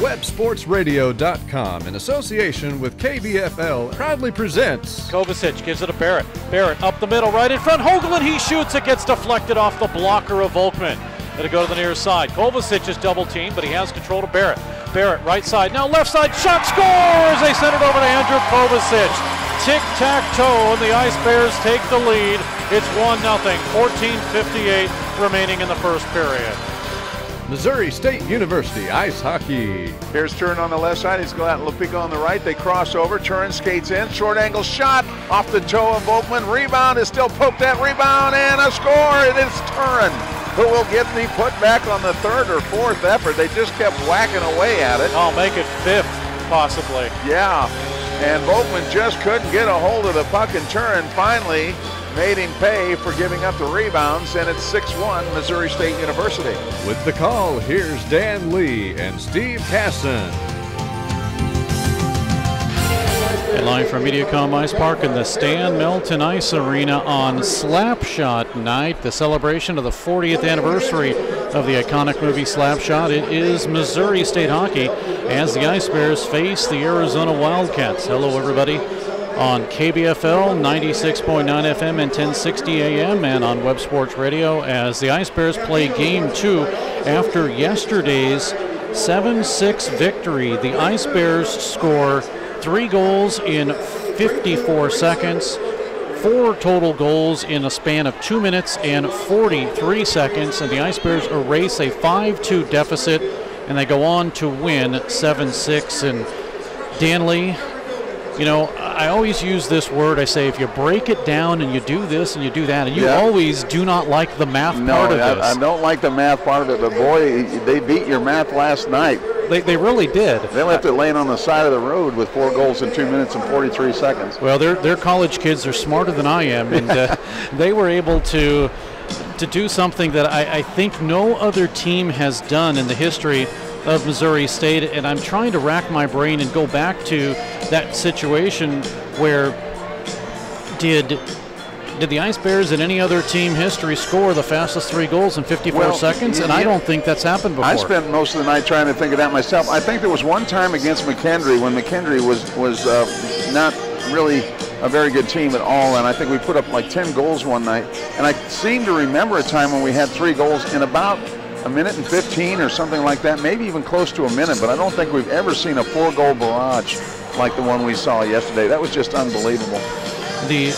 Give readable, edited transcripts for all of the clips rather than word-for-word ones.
WebSportsRadio.com, in association with KBFL, proudly presents. Kovacic gives it to Barrett. Barrett up the middle, right in front. Hoagland, he shoots. It gets deflected off the blocker of Volkman. It'll go to the near side. Kovacic is double teamed, but he has control to Barrett. Barrett, right side. Now left side. Shot, scores! They send it over to Andrew Kovacic. Tic-tac-toe, and the Ice Bears take the lead. It's 1-0, 14:58 remaining in the first period. Missouri State University ice hockey. Here's Turin on the left side. He's got Lepico on the right. They cross over. Turin skates in. Short angle shot off the toe of Volkman. Rebound is still poked at. Rebound and a score. It is Turin who will get the putback on the third or fourth effort. They just kept whacking away at it. I'll make it fifth, possibly. Yeah, and Volkman just couldn't get a hold of the puck, and Turin finally made him pay for giving up the rebounds, and it's 6-1 Missouri State University. With the call, here's Dan Lee and Steve Casson. Live from Mediacom Ice Park in the Stan Melton Ice Arena on Slapshot Night, the celebration of the 40th anniversary of the iconic movie Slapshot. It is Missouri State hockey as the Ice Bears face the Arizona Wildcats. Hello, everybody, on KBFL 96.9 FM and 1060 AM and on Web Sports Radio as the Ice Bears play Game 2 after yesterday's 7-6 victory. The Ice Bears score 3 goals in 54 seconds, 4 total goals in a span of 2 minutes and 43 seconds, and the Ice Bears erase a 5-2 deficit, and they go on to win 7-6. And Dan Lee, you know, I always use this word. I say if you break it down and you do this and you do that, and you always do not like the math part of this. I don't like the math part of it, but boy, they beat your math last night. They really did. They left it laying on the side of the road with 4 goals in 2 minutes and 43 seconds. Well, they're college kids. They're smarter than I am, and they were able to do something that I think no other team has done in the history of Missouri State. And I'm trying to rack my brain and go back to that situation where did the Ice Bears in any other team history score the fastest 3 goals in 54 seconds? And I don't think that's happened before. I spent most of the night trying to think of that myself. I think there was one time against McKendree when McKendree was not really a very good team at all, and I think we put up like 10 goals one night. And I seem to remember a time when we had 3 goals in about a minute and 15 or something like that, maybe even close to a minute, but I don't think we've ever seen a 4-goal barrage like the one we saw yesterday. That was just unbelievable. The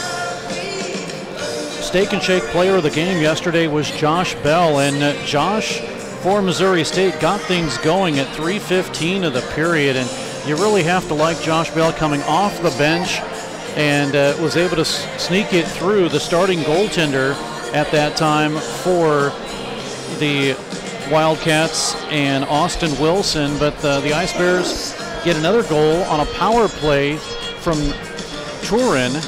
Steak and Shake player of the game yesterday was Josh Bell, and Josh for Missouri State got things going at 3:15 of the period, and you really have to like Josh Bell coming off the bench and was able to sneak it through the starting goaltender at that time for the Wildcats and Austin Wilson. But the Ice Bears get another goal on a power play from Turin,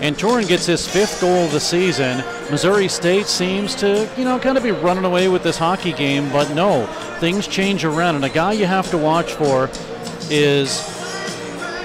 and Turin gets his 5th goal of the season. Missouri State seems to, kind of be running away with this hockey game, but no, things change around. And a guy you have to watch for is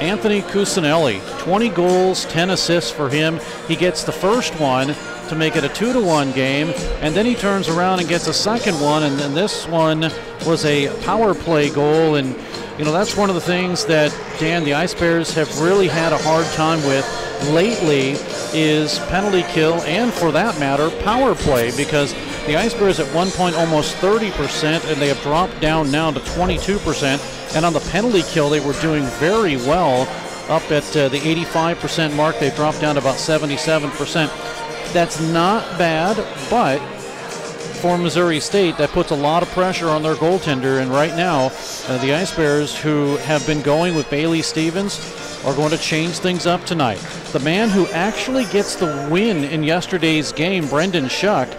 Anthony Cusinelli. 20 goals, 10 assists for him. He gets the first one to make it a 2-1 game, and then he turns around and gets a second one, and then this one was a power play goal. And that's one of the things that, Dan, the Ice Bears have really had a hard time with lately is penalty kill, and for that matter, power play, because the Ice Bears at one point almost 30%, and they have dropped down now to 22%, and on the penalty kill they were doing very well up at the 85% mark. They've dropped down to about 77%. That's not bad, but for Missouri State, that puts a lot of pressure on their goaltender, and right now the Ice Bears, who have been going with Bailey Stevens, are going to change things up tonight. The man who actually gets the win in yesterday's game, Brendan Schuck.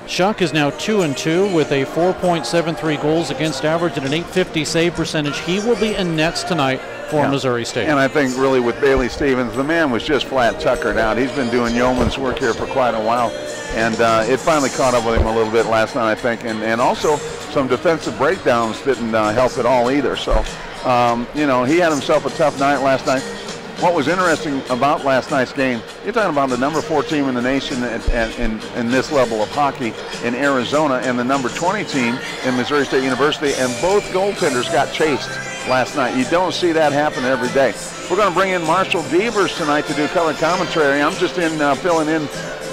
Schuck is now 2-2 with a 4.73 goals against average and an .850 save percentage. He will be in nets tonight for Missouri State. And I think really with Bailey Stevens, the man was just flat tuckered out. He's been doing yeoman's work here for quite a while, and it finally caught up with him a little bit last night, I think, and also some defensive breakdowns didn't help at all either. So, he had himself a tough night last night. what was interesting about last night's game, you're talking about the number 4 team in the nation in this level of hockey in Arizona and the number 20 team in Missouri State University, and both goaltenders got chased last night. You don't see that happen every day. We're going to bring in Marshall Devers tonight to do color commentary. I'm just filling in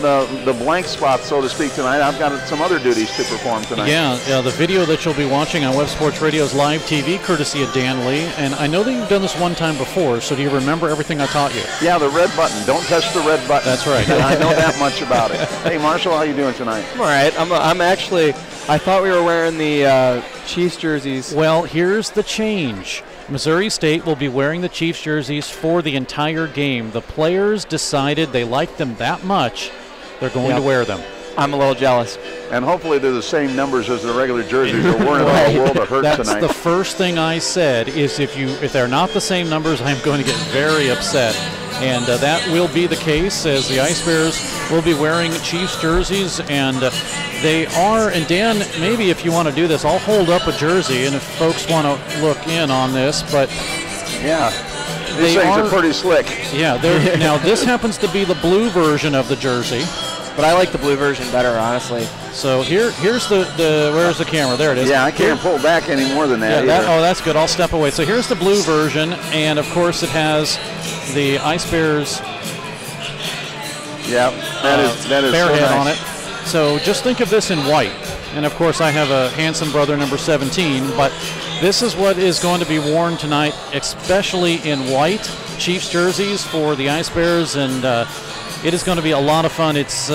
the blank spots, so to speak, tonight. I've got some other duties to perform tonight. Yeah, the video that you'll be watching on Web Sports Radio's live TV, courtesy of Dan Lee. And I know that you've done this one time before, so do you remember everything I taught you? Yeah, the red button. Don't touch the red button. That's right. I know that much about it. Hey, Marshall, how you doing tonight? I'm all right. I'm actually, I thought we were wearing the Chiefs jerseys. Well, here's the change. Missouri State will be wearing the Chiefs jerseys for the entire game. The players decided they liked them that much, they're going to wear them. I'm a little jealous. And hopefully they're the same numbers as the regular jerseys. We're worried about the world of hurt That's tonight. the first thing I said is if they're not the same numbers, I'm going to get very upset. And that will be the case, as the Ice Bears will be wearing Chiefs jerseys, and they are. And Dan, maybe if you want to do this, I'll hold up a jersey, and if folks want to look in on this, but yeah, these things are pretty slick. Yeah, now this happens to be the blue version of the jersey, but I like the blue version better, honestly. So here's the where's the camera? There it is. Yeah, I can't pull back any more than that. Yeah, that's good. I'll step away. So here's the blue version, and of course it has the Ice Bears. Yeah, that is bear so head nice on it. So just think of this in white, and of course I have a Hanson brother number 17, but this is what is going to be worn tonight, especially in white Chiefs jerseys for the Ice Bears, and it is going to be a lot of fun. It's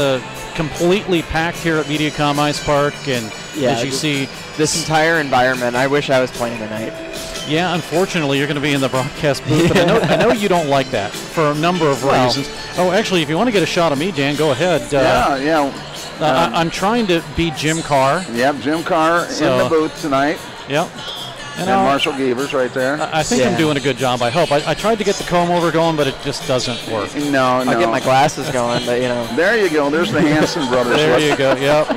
completely packed here at MediaCom Ice Park, and as you see, this entire environment, I wish I was playing tonight. Yeah, unfortunately, you're going to be in the broadcast booth, but I know you don't like that for a number of reasons. Oh, actually, if you want to get a shot of me, Dan, go ahead. I'm trying to be Jim Carr. Yep, Jim Carr in the booth tonight. Yep. And Marshall Gevers right there. I think I'm doing a good job, I hope. I tried to get the comb over going, but it just doesn't work. No. I'll get my glasses going, but There you go. There's the Hanson brothers. There you go, yep.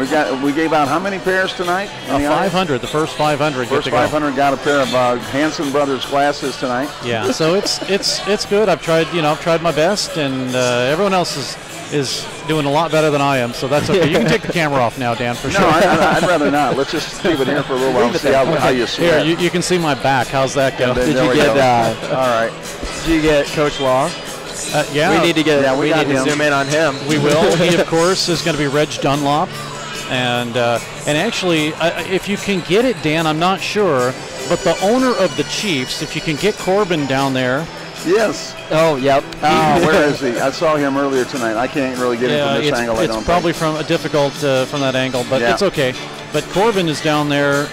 We gave out how many pairs tonight? 500, the first 500. First 500 got a pair of Hanson brothers glasses tonight. Yeah, so it's good. I've tried my best, and everyone else is doing a lot better than I am, so that's okay. You can take the camera off now, Dan, for sure. No, I'd rather not. Let's just leave it here for a little while and see how you see it. Here, you can see my back. How's that go? Did you get all right. Did you get Coach Law? Yeah. We need to get. We need to zoom in on him. We will. He, of course, is going to be Reg Dunlop, and actually, if you can get it, Dan, I'm not sure, but the owner of the Chiefs, if you can get Corbin down there. Yes. Oh, yep. Where is he? I saw him earlier tonight. I can't really get him from this angle. It's probably from a difficult from that angle, but it's okay. But Corbin is down there,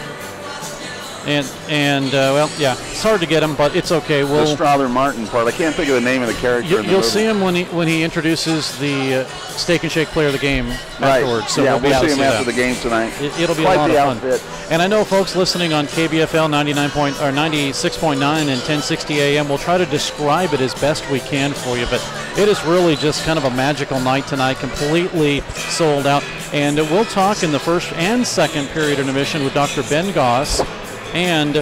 and well, yeah, it's hard to get him, but it's okay. The Strother Martin part. I can't think of the name of the character. You'll see him when he introduces the Steak and Shake Player of the Game afterwards. So we'll see him after the game tonight. It'll be a lot of fun. And I know folks listening on KBFL 96.9 and 1060 AM will try to describe it as best we can for you, but it is really just kind of a magical night tonight, completely sold out. And we'll talk in the first and second period intermission with Dr. Ben Goss and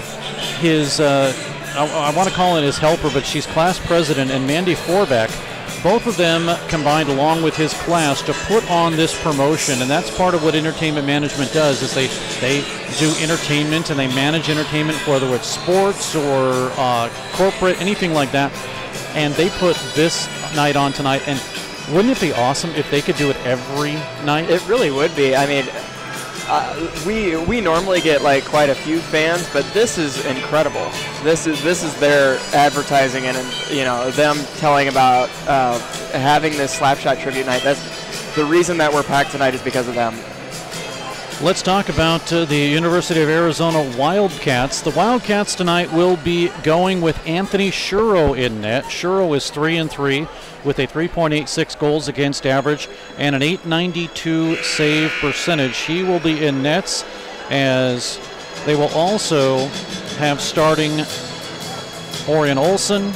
his, I want to call it his helper, but she's class president, and Mandy Forbeck. Both of them combined along with his class to put on this promotion, and that's part of what entertainment management does, is they do entertainment and they manage entertainment, whether it's sports or corporate, anything like that, and they put this night on tonight. And wouldn't it be awesome if they could do it every night? It really would be. I mean, we normally get like quite a few fans, but this is incredible. This is their advertising and them telling about having this Slapshot tribute night. That's the reason that we're packed tonight, is because of them. Let's talk about the University of Arizona Wildcats. The Wildcats tonight will be going with Anthony Shuro in net. Shuro is 3-3 with a 3.86 goals against average and an .892 save percentage. He will be in nets, as they will also have starting Orion Olson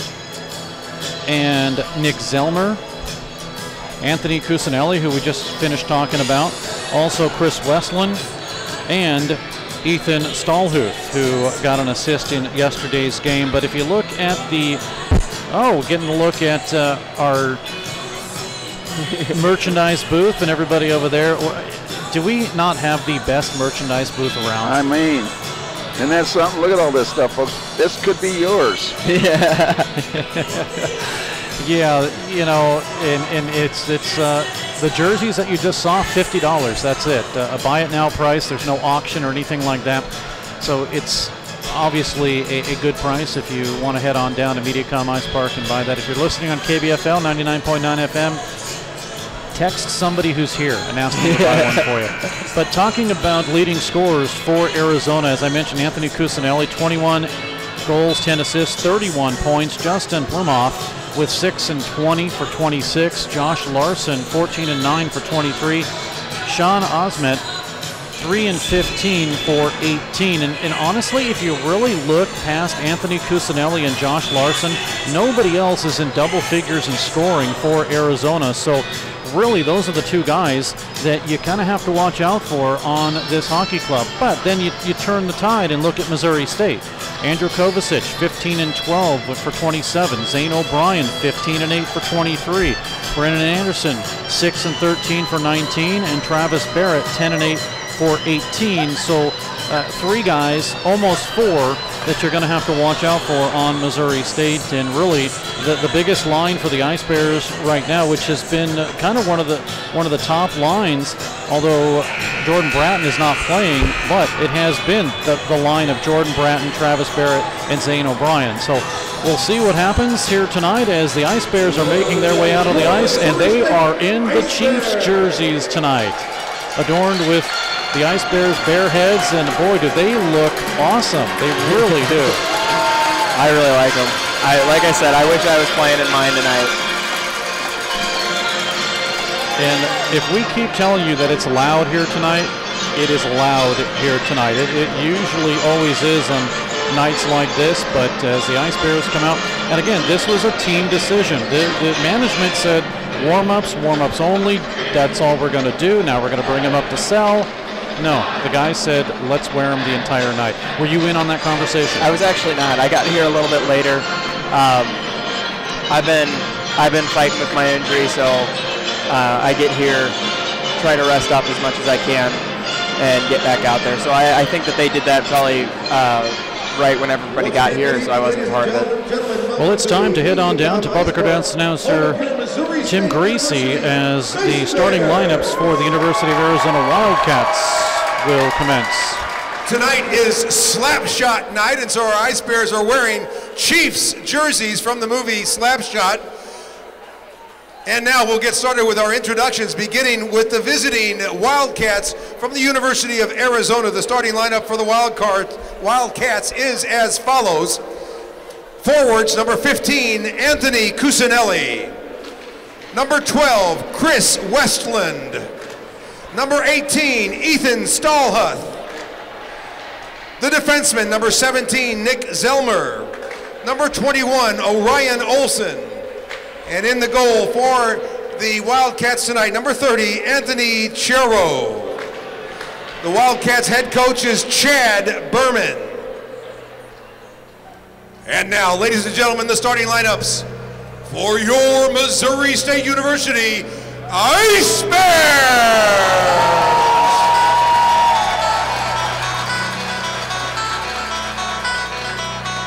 and Nick Zellmer, Anthony Cusinelli, who we just finished talking about, also Chris Westland, and Ethan Stahlhuth, who got an assist in yesterday's game. But if you look at the Oh, getting a look at our merchandise booth and everybody over there. Do we not have the best merchandise booth around? I mean, and that's something. Look at all this stuff, folks. This could be yours. Yeah. Yeah, you know, and it's the jerseys that you just saw, $50. That's it. A buy it now price. There's no auction or anything like that. So it's obviously a good price if you want to head on down to Mediacom Ice Park and buy that. If you're listening on KBFL 99.9 FM, text somebody who's here and ask them to buy one for you. But talking about leading scorers for Arizona, as I mentioned, Anthony Cusinelli, 21 goals, 10 assists, 31 points. Justin Plumhoff with 6 and 20 for 26. Josh Larson, 14 and 9 for 23. Sean Osmet, 3 and 15 for 18. And honestly, if you really look past Anthony Cusinelli and Josh Larson, nobody else is in double figures in scoring for Arizona. So really, those are the two guys that you kind of have to watch out for on this hockey club. But then you turn the tide and look at Missouri State. Andrew Kovacic, 15 and 12 for 27. Zane O'Brien, 15 and 8 for 23. Brennan Anderson, 6 and 13 for 19. And Travis Barrett, 10 and 8 for 18. So three guys, almost four, that you're going to have to watch out for on Missouri State. And really, the biggest line for the Ice Bears right now, which has been kind of one of the top lines, although Jordan Bratton is not playing, but it has been the line of Jordan Bratton, Travis Barrett, and Zane O'Brien. So we'll see what happens here tonight as the Ice Bears are making their way out on the ice, and they are in the Chiefs jerseys tonight, adorned with the Ice Bears bear heads, and boy, do they look awesome. They really do. I really like them. Like I said, I wish I was playing in mine tonight. And if we keep telling you that it's loud here tonight, it is loud here tonight. It usually always is on nights like this, but as the Ice Bears come out, and again, this was a team decision. The management said warm-ups only. That's all we're going to do. Now we're going to bring them up to sell. No, the guy said, let's wear them the entire night. Were you in on that conversation? I was actually not. I got here a little bit later. I've been fighting with my injury, so I get here, try to rest up as much as I can, and get back out there. So I think that they did that probably right when everybody got here, so I wasn't part of it. Well, it's time to head on down to public announcer Tim Greasy as the starting lineups for the University of Arizona Wildcats will commence. Tonight is Slapshot night, and so our Ice Bears are wearing Chiefs jerseys from the movie Slapshot. And now we'll get started with our introductions, beginning with the visiting Wildcats from the University of Arizona. The starting lineup for the Wildcats is as follows. Forwards, number 15, Anthony Cusinelli. Number 12, Chris Westland. Number 18, Ethan Stallhuth. The defenseman, number 17, Nick Zellmer. Number 21, Orion Olson. And in the goal for the Wildcats tonight, number 30, Anthony Chero. The Wildcats head coach is Chad Berman. And now, ladies and gentlemen, the starting lineups for your Missouri State University Ice Bears!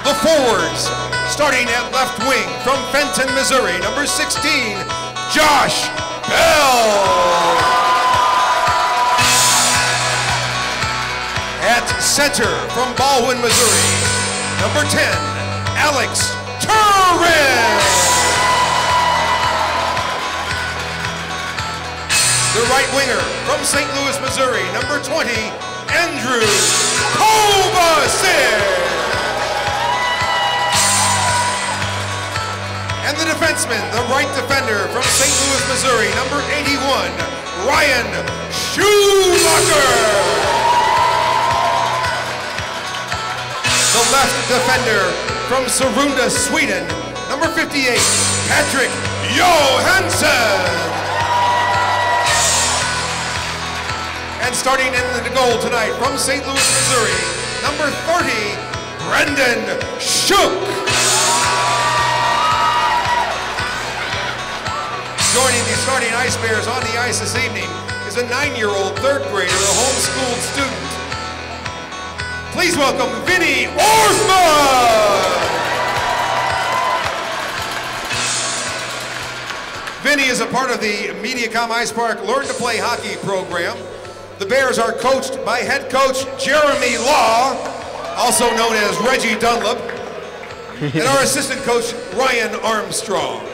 The forwards, starting at left wing from Fenton, Missouri, number 16, Josh Bell. At center from Baldwin, Missouri, number 10, Alex Turin. The right winger from St. Louis, Missouri, number 20, Andrew Kovacic. And the defenseman, the right defender from St. Louis, Missouri, number 81, Ryan Schumacher. The left defender from Sarunda, Sweden, number 58, Patrick Johansson. And starting in the goal tonight from St. Louis, Missouri, number 30, Brendan Shook. Joining the starting Ice Bears on the ice this evening is a 9-year-old third grader, a homeschooled student. Please welcome Vinny Orsman! Vinny is a part of the Mediacom Ice Park Learn to Play Hockey program. The Bears are coached by head coach Jeremy Law, also known as Reggie Dunlop, and our assistant coach Ryan Armstrong.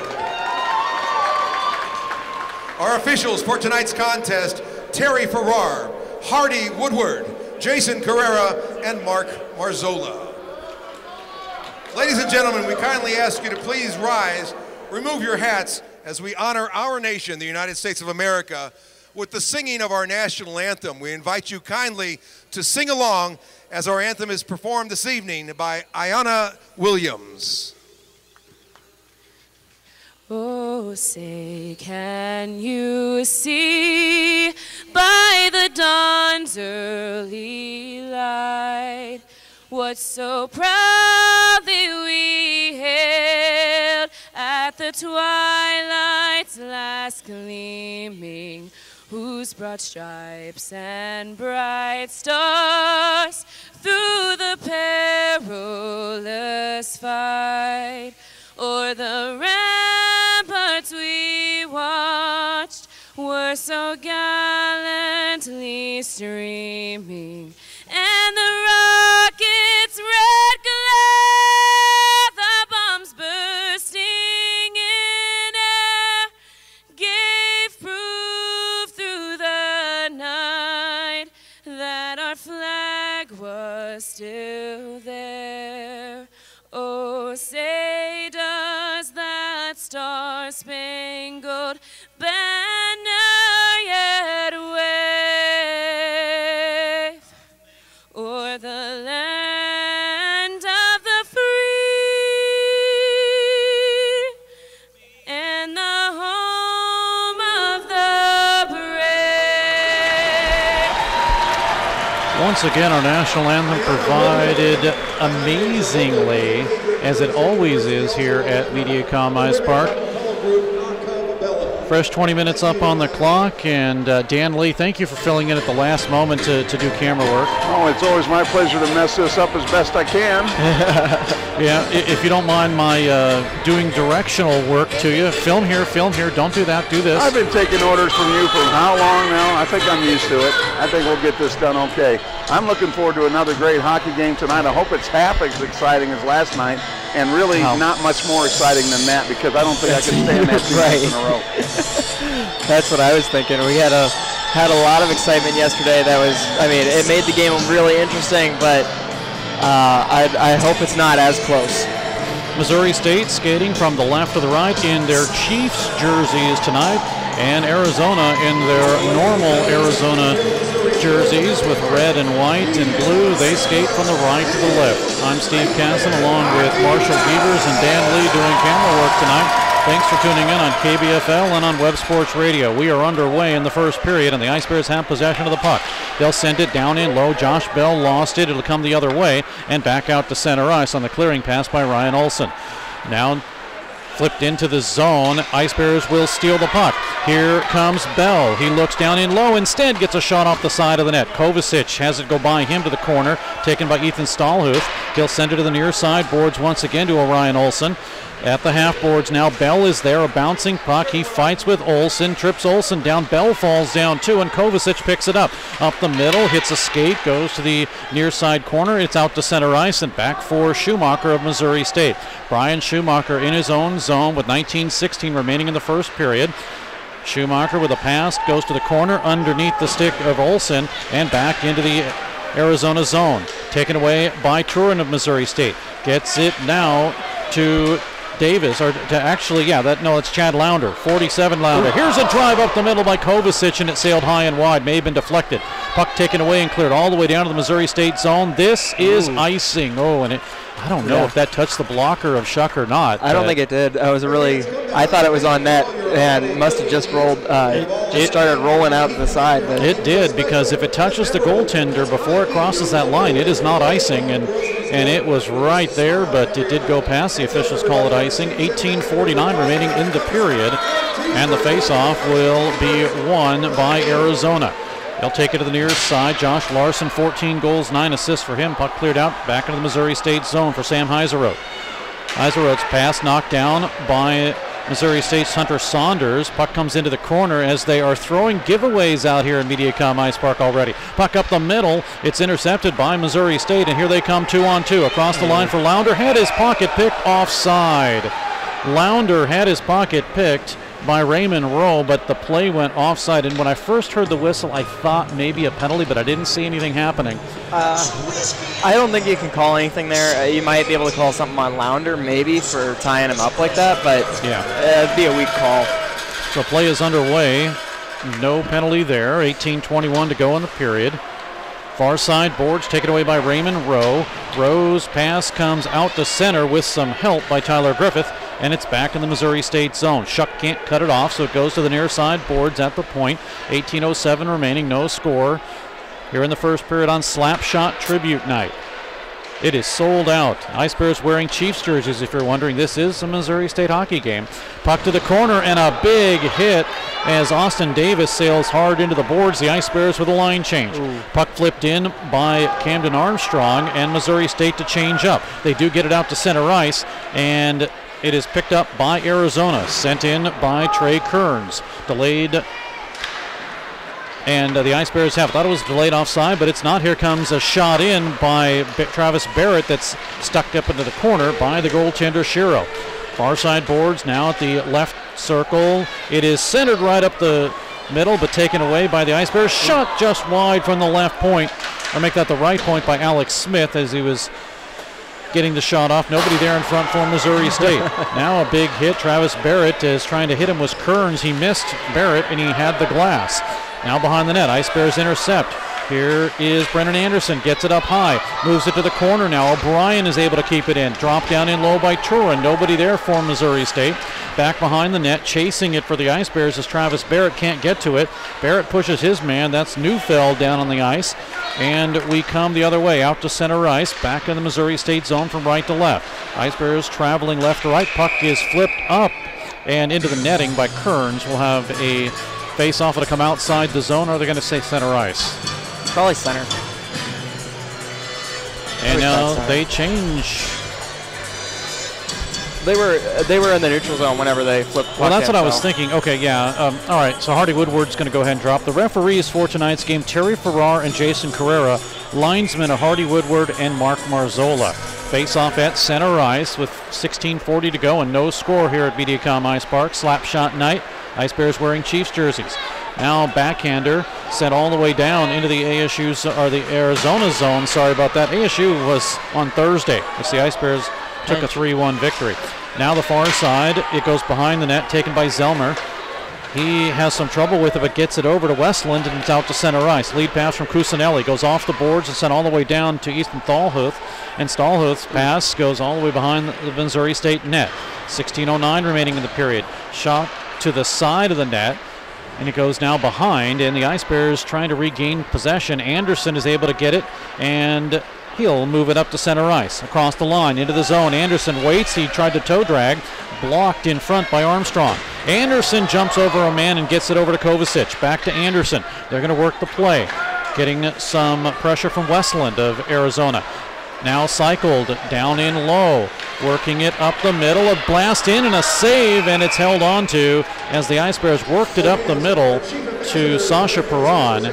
Our officials for tonight's contest, Terry Farrar, Hardy Woodward, Jason Carrera, and Mark Marzola. Ladies and gentlemen, we kindly ask you to please rise, remove your hats as we honor our nation, the United States of America, with the singing of our national anthem. We invite you kindly to sing along as our anthem is performed this evening by Ayanna Williams. Oh, say, can you see by the dawn's early light what so proudly we hailed at the twilight's last gleaming, whose broad stripes and bright stars through the perilous fight o'er the ramparts we watched were so gallantly streaming, and the rocket's red glare, the bombs bursting in air, gave proof through the night that our flag was still there. Oh, say does that star-spangled banner yet wave o'er the land of the free and the home of the brave? Once again, our national anthem provided amazingly, as it always is here at Mediacom Ice Park. Fresh 20 minutes up on the clock, and Dan Lee, thank you for filling in at the last moment to do camera work. Oh, it's always my pleasure to mess this up as best I can. Yeah, if you don't mind my doing directional work to you, film here, don't do that, do this. I've been taking orders from you for how long now? I think I'm used to it. I think we'll get this done okay. I'm looking forward to another great hockey game tonight. I hope it's half as exciting as last night, and really not much more exciting than that, because I don't think I can stand that 2 nights in a row. That's what I was thinking. We had a lot of excitement yesterday. That was, I mean, it made the game really interesting, but I hope it's not as close. Missouri State skating from the left to the right in their Chiefs jerseys tonight, and Arizona in their normal Arizona jerseys with red and white and blue. They skate from the right to the left. I'm Steve Casson along with Marshall Beavers and Dan Lee doing camera work tonight. Thanks for tuning in on KBFL and on Web Sports Radio. We are underway in the first period, and the Ice Bears have possession of the puck. They'll send it down in low. Josh Bell lost it. It'll come the other way and back out to center ice on the clearing pass by Ryan Olson. Now flipped into the zone. Ice Bears will steal the puck. Here comes Bell. He looks down in low. Instead gets a shot off the side of the net. Kovacic has it go by him to the corner, taken by Ethan Stahlhuth. He'll send it to the near side. Boards once again to Orion Olson. At the half boards now, Bell is there, a bouncing puck. He fights with Olson, trips Olson down. Bell falls down too, and Kovacic picks it up. Up the middle, hits a skate, goes to the near side corner. It's out to center ice and back for Schumacher of Missouri State. Brian Schumacher in his own zone with 19:16 remaining in the first period. Schumacher with a pass, goes to the corner underneath the stick of Olson and back into the Arizona zone. Taken away by Turin of Missouri State. Gets it now to Davis, or to actually, it's Chad Lounder, 47 Lounder. Here's a drive up the middle by Kovacic, and it sailed high and wide, may have been deflected. Puck taken away and cleared all the way down to the Missouri State zone. This is icing. I don't know if that touched the blocker of Schuck or not. I don't think it did. I thought it was on net. and must have just rolled, started rolling out to the side. But it did, because if it touches the goaltender before it crosses that line, it is not icing, and it was right there, but it did go past. The officials call it icing. 18:49 remaining in the period, and the faceoff will be won by Arizona. They'll take it to the near side. Josh Larson, 14 goals, 9 assists for him. Puck cleared out, back into the Missouri State zone for Sam Heiseroth. Heiseroth's pass knocked down by Missouri State's Hunter Saunders. Puck comes into the corner as they are throwing giveaways out here in Mediacom Ice Park already. Puck up the middle. It's intercepted by Missouri State, and here they come 2-on-2. Across the line for Lounder. Had his pocket picked offside. Lounder had his pocket picked by Raymond Rowe, but the play went offside. And when I first heard the whistle, I thought maybe a penalty, but I didn't see anything happening. I don't think you can call anything there. You might be able to call something on Lounder maybe for tying him up like that, but yeah, it'd be a weak call. So play is underway. No penalty there. 18:21 to go in the period. Far side boards taken away by Raymond Rowe. Rowe's pass comes out to center with some help by Tyler Griffith, and it's back in the Missouri State zone. Shuck can't cut it off, so it goes to the near side boards at the point. 18:07 remaining, no score here in the first period on Slapshot Tribute Night. It is sold out. Ice Bears wearing Chiefs jerseys, if you're wondering. This is a Missouri State hockey game. Puck to the corner, and a big hit as Austin Davis sails hard into the boards. The Ice Bears with a line change. Ooh. Puck flipped in by Camden Armstrong, and Missouri State to change up. They do get it out to center ice, and it is picked up by Arizona. Sent in by Trey Kearns. Delayed. And the Ice Bears have. Thought it was delayed offside, but it's not. Here comes a shot in by Travis Barrett that's stuck up into the corner by the goaltender Shiro. Far side boards now at the left circle. It is centered right up the middle, but taken away by the Ice Bears. Shot just wide from the left point, or make that the right point by Alex Smith as he was getting the shot off. Nobody there in front for Missouri State. Now a big hit. Travis Barrett is trying to hit him, was Kearns. He missed Barrett, and he had the glass. Now behind the net, Ice Bears intercept. Here is Brennan Anderson, gets it up high, moves it to the corner now. O'Brien is able to keep it in. Dropped down in low by Turin. Nobody there for Missouri State. Back behind the net, chasing it for the Ice Bears as Travis Barrett can't get to it. Barrett pushes his man. That's Neufeld down on the ice. And we come the other way, out to center ice, back in the Missouri State zone from right to left. Ice Bears traveling left to right. Puck is flipped up and into the netting by Kearns. We'll have a face-off. It'll come outside the zone, or are they going to say center ice? Probably center. And now they change. They were in the neutral zone whenever they flipped. Well, that's what I was thinking. Okay, yeah. All right, so Hardy Woodward's going to go ahead and drop. The referees for tonight's game, Terry Farrar and Jason Carrera. Linesmen are Hardy Woodward and Mark Marzola. Face-off at center ice with 16:40 to go and no score here at Mediacom Ice Park. Slapshot night. Ice Bears wearing Chiefs jerseys. Now backhander sent all the way down into the the Arizona zone. Sorry about that. ASU was on Thursday. It's the Ice Bears took a 3-1 victory. Now the far side, it goes behind the net, taken by Zellmer. He has some trouble with it, but gets it over to Westland, and it's out to center ice. Lead pass from Cusinelli goes off the boards and sent all the way down to Ethan Stallhuth. And Stallhuth's pass goes all the way behind the Missouri State net. 16:09 remaining in the period. Shot to the side of the net, and it goes now behind, and the Ice Bears trying to regain possession. Anderson is able to get it, and he'll move it up to center ice. Across the line, into the zone. Anderson waits. He tried to toe drag. Blocked in front by Armstrong. Anderson jumps over a man and gets it over to Kovacic. Back to Anderson. They're going to work the play. Getting some pressure from Westland of Arizona. Now cycled down in low. Working it up the middle. A blast in and a save, and it's held on to as the Ice Bears worked it up the middle to Sasha Perron.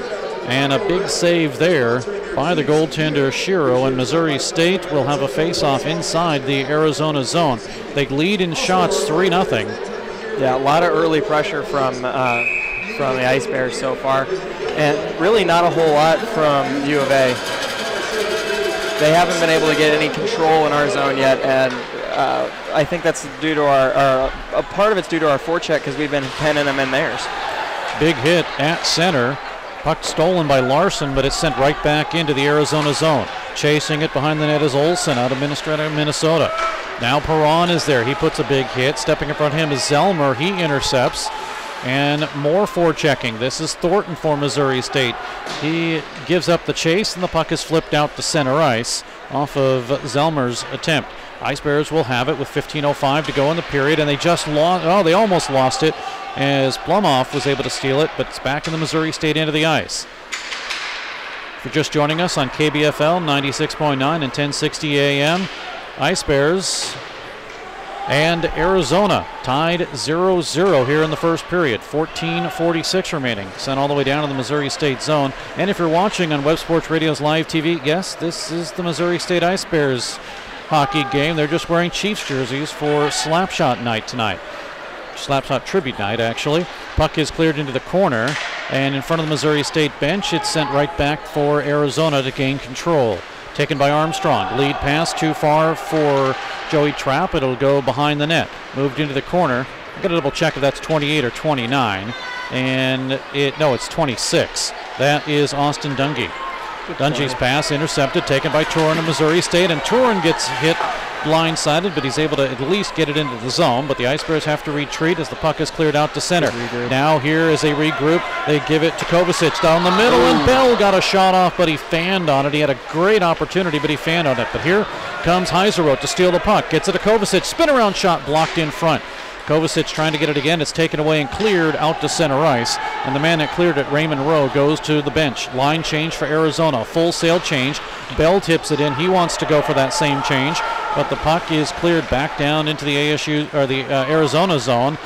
And a big save there by the goaltender Shiro, and Missouri State will have a face-off inside the Arizona zone. They lead in shots 3-0. Yeah, a lot of early pressure from the Ice Bears so far, and really not a whole lot from U of A. They haven't been able to get any control in our zone yet, and I think that's due to a part of it's due to our forecheck because we've been pinning them in theirs. Big hit at center. Puck stolen by Larson, but it's sent right back into the Arizona zone. Chasing it behind the net is Olsen out of Minnesota. Now Perron is there. He puts a big hit. Stepping in front of him is Zellmer. He intercepts. And more forechecking. This is Thornton for Missouri State. He gives up the chase, and the puck is flipped out to center ice off of Zellmer's attempt. Ice Bears will have it with 15:05 to go in the period, and they just lost. Oh, they almost lost it as Blumhoff was able to steal it, but it's back in the Missouri State end of the ice. If you're just joining us on KBFL 96.9 and 1060 AM, Ice Bears and Arizona tied 0-0 here in the first period. 14:46 remaining. Sent all the way down to the Missouri State zone. And if you're watching on Web Sports Radio's live TV, yes, this is the Missouri State Ice Bears hockey game. They're just wearing Chiefs jerseys for Slapshot night tonight. Slapshot tribute night, actually. Puck is cleared into the corner, and in front of the Missouri State bench, it's sent right back for Arizona to gain control. Taken by Armstrong. Lead pass too far for Joey Trapp. It'll go behind the net. Moved into the corner. I've got to double check if that's 28 or 29. And it's 26. That is Austin Dungy. Dungy's pass intercepted, taken by Turin of Missouri State. And Turin gets hit blindsided, but he's able to at least get it into the zone. But the Ice Bears have to retreat as the puck is cleared out to center. Now here is a regroup. They give it to Kovacic down the middle, and Bell got a shot off, but he fanned on it. He had a great opportunity, but he fanned on it. But here comes Heiseroth to steal the puck. Gets it to Kovacic. Spin around shot blocked in front. Kovacic trying to get it again. It's taken away and cleared out to center ice. And the man that cleared it, Raymond Rowe, goes to the bench. Line change for Arizona. Full sail change. Bell tips it in. He wants to go for that same change. But the puck is cleared back down into the Arizona zone.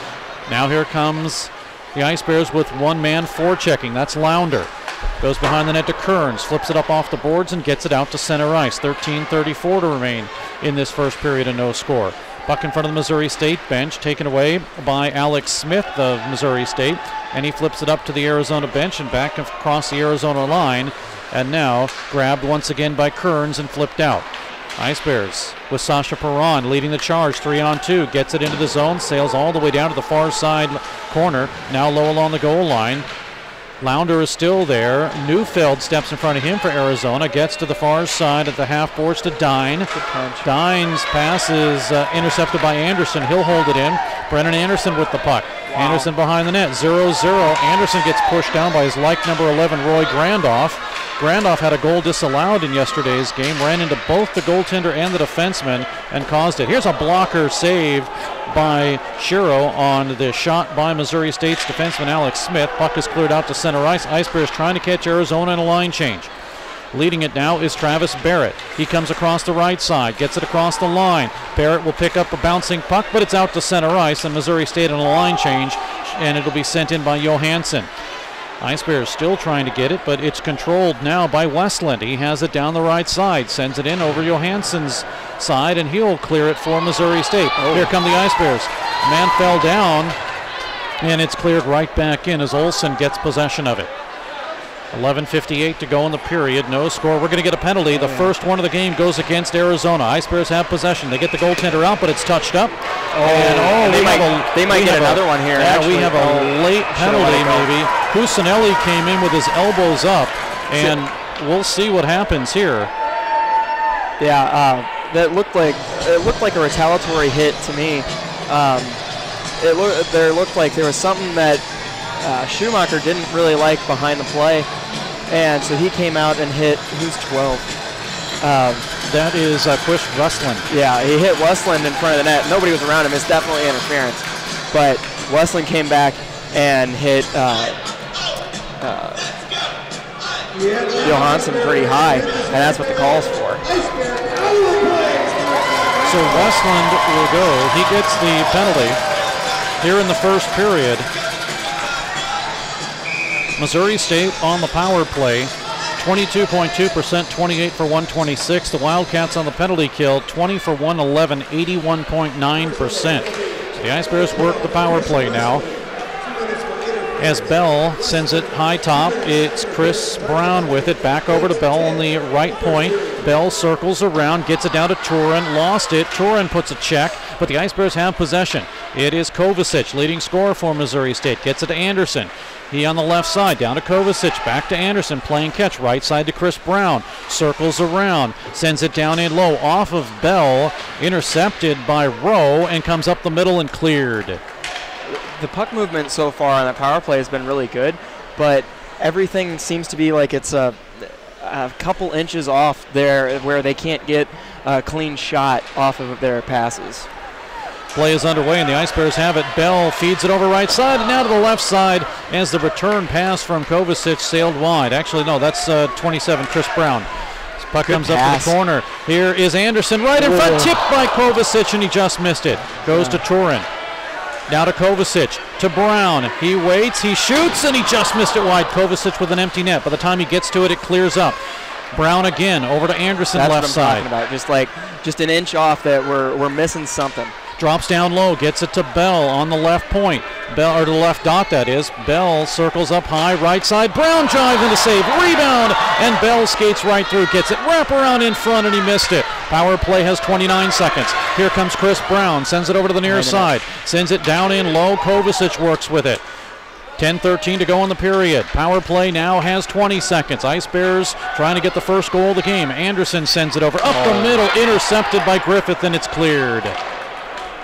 Now here comes the Ice Bears with one man forechecking. That's Lounder. Goes behind the net to Kearns. Flips it up off the boards and gets it out to center ice. 13:34 to remain in this first period and no score. Puck in front of the Missouri State bench, taken away by Alex Smith of Missouri State, and he flips it up to the Arizona bench and back across the Arizona line, and now grabbed once again by Kearns and flipped out. Ice Bears with Sasha Perron leading the charge, 3-on-2, gets it into the zone, sails all the way down to the far side corner, now low along the goal line. Lounder is still there. Neufeld steps in front of him for Arizona. Gets to the far side at the half boards to Dine. Dine's pass is intercepted by Anderson. He'll hold it in. Brennan Anderson with the puck. Wow. Anderson behind the net. 0-0. Anderson gets pushed down by his like number 11, Roy Grandoff. Grandoff had a goal disallowed in yesterday's game. Ran into both the goaltender and the defenseman and caused it. Here's a blocker save by Shiro on the shot by Missouri State's defenseman Alex Smith. Puck is cleared out to center ice. Ice Bears trying to catch Arizona in a line change. Leading it now is Travis Barrett. He comes across the right side, gets it across the line. Barrett will pick up a bouncing puck, but it's out to center ice, and Missouri State in a line change, and it'll be sent in by Johansson. Ice Bears still trying to get it, but it's controlled now by Westland. He has it down the right side, sends it in over Johansson's side, and he'll clear it for Missouri State. Here come the Ice Bears. Man fell down, and it's cleared right back in as Olsen gets possession of it. 11:58 to go in the period. No score. We're going to get a penalty. The first one of the game goes against Arizona. Ice Bears have possession. They get the goaltender out, but it's touched up. They might get another one here. Yeah, actually. We have a late penalty maybe. Cusinelli came in with his elbows up, and we'll see what happens here. Yeah, that looked like a retaliatory hit to me. It looked like there was something that Schumacher didn't really like behind the play, and so he came out and hit, who's 12? That is Chris Westland. Yeah, he hit Westland in front of the net. Nobody was around him. It's definitely interference. But Westland came back and hit Johansson pretty high, and that's what the call's for. So Westland will go. He gets the penalty here in the first period. Missouri State on the power play, 22.2%, 28 for 126. The Wildcats on the penalty kill, 20 for 111, 81.9%. So the Ice Bears work the power play now. As Bell sends it high top, it's Chris Brown with it, back over to Bell on the right point. Bell circles around, gets it down to Turin, lost it. Turin puts a check, but the Ice Bears have possession. It is Kovacic, leading scorer for Missouri State. Gets it to Anderson. He on the left side, down to Kovacic, back to Anderson, playing catch, right side to Chris Brown. Circles around, sends it down in low, off of Bell, intercepted by Rowe, and comes up the middle and cleared. The puck movement so far on the power play has been really good, but everything seems to be like it's a couple inches off there where they can't get a clean shot off of their passes. Play is underway, and the Ice Bears have it. Bell feeds it over right side, and now to the left side as the return pass from Kovacic sailed wide. Actually, no, that's 27, Chris Brown. This puck comes up to the corner. Here is Anderson right in front, tipped by Kovacic, and he just missed it. Goes to Turin. Now to Kovacic, to Brown. He waits, he shoots, and he just missed it wide. Kovacic with an empty net. By the time he gets to it, it clears up. Brown again, over to Anderson, That's left what I'm side. talking about. Just an inch off that we're missing something. Drops down low, gets it to Bell on the left point. Bell, or to the left dot, that is. Bell circles up high, right side. Brown drives in to save. Rebound, and Bell skates right through. Gets it wrap around in front, and he missed it. Power play has 29 seconds. Here comes Chris Brown. Sends it over to the near side. Sends it down in low. Kovacic works with it. 10-13 to go in the period. Power play now has 20 seconds. Ice Bears trying to get the first goal of the game. Anderson sends it over up the middle, intercepted by Griffith, and it's cleared.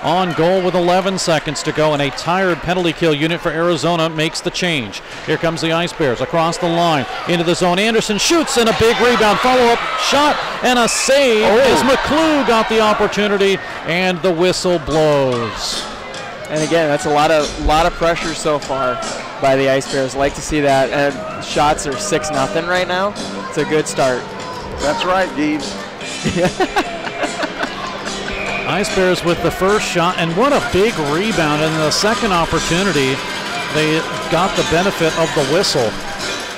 On goal with 11 seconds to go, and a tired penalty kill unit for Arizona makes the change. Here comes the Ice Bears across the line into the zone. Anderson shoots, and a big rebound. Follow-up shot and a save as McClue got the opportunity, and the whistle blows. And again, that's a lot of pressure so far by the Ice Bears. Like to see that. And shots are 6-0 right now. It's a good start. That's right, Geeves. Ice Bears with the first shot, and what a big rebound. And the second opportunity, they got the benefit of the whistle.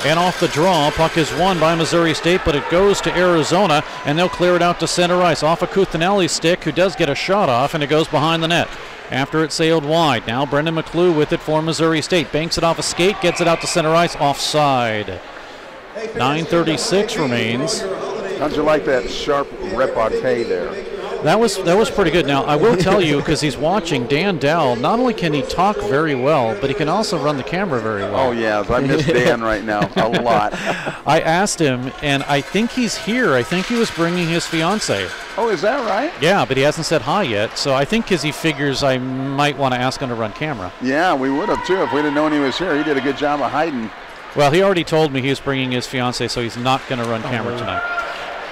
And off the draw, puck is won by Missouri State, but it goes to Arizona, and they'll clear it out to center ice off of Kuthanelli's stick, who does get a shot off, and it goes behind the net. After it sailed wide, now Brendan McClue with it for Missouri State. Banks it off a skate, gets it out to center ice, offside. 9:36 remains. How'd you like that sharp repartee there? That was pretty good. Now, I will tell you, because he's watching, Dan Dowell, not only can he talk very well, but he can also run the camera very well. Oh, yeah. I miss Dan right now a lot. I asked him, and I think he's here. I think he was bringing his fiancée. Oh, is that right? Yeah, but he hasn't said hi yet, so I think because he figures I might want to ask him to run camera. Yeah, we would have, too, if we'd have known he was here. He did a good job of hiding. Well, he already told me he was bringing his fiancée, so he's not going to run camera tonight.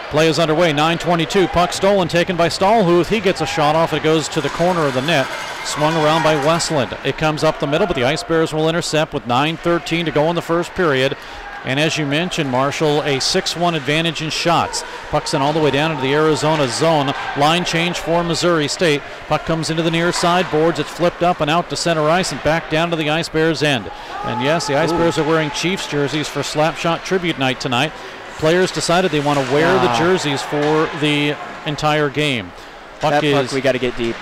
Play is underway, 9:22. Puck stolen, taken by Stahlhuth. He gets a shot off. It goes to the corner of the net. Swung around by Westland. It comes up the middle, but the Ice Bears will intercept with 9:13 to go in the first period. And as you mentioned, Marshall, a 6-1 advantage in shots. Puck's in all the way down into the Arizona zone. Line change for Missouri State. Puck comes into the near side boards. It's flipped up and out to center ice and back down to the Ice Bears end. And yes, the Ice Bears are wearing Chiefs jerseys for Slapshot Tribute Night tonight. Players decided they want to wear the jerseys for the entire game. Puck we got to get deep.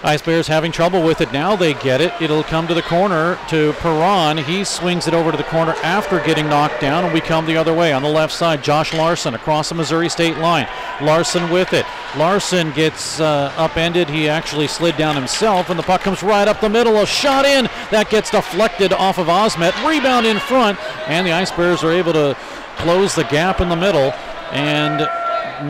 Ice Bears having trouble with it. Now they get it. It'll come to the corner to Perron. He swings it over to the corner after getting knocked down, and we come the other way. On the left side, Josh Larson across the Missouri State line. Larson with it. Larson gets upended. He actually slid down himself, and the puck comes right up the middle. A shot in. That gets deflected off of Osmet. Rebound in front, and the Ice Bears are able to close the gap in the middle and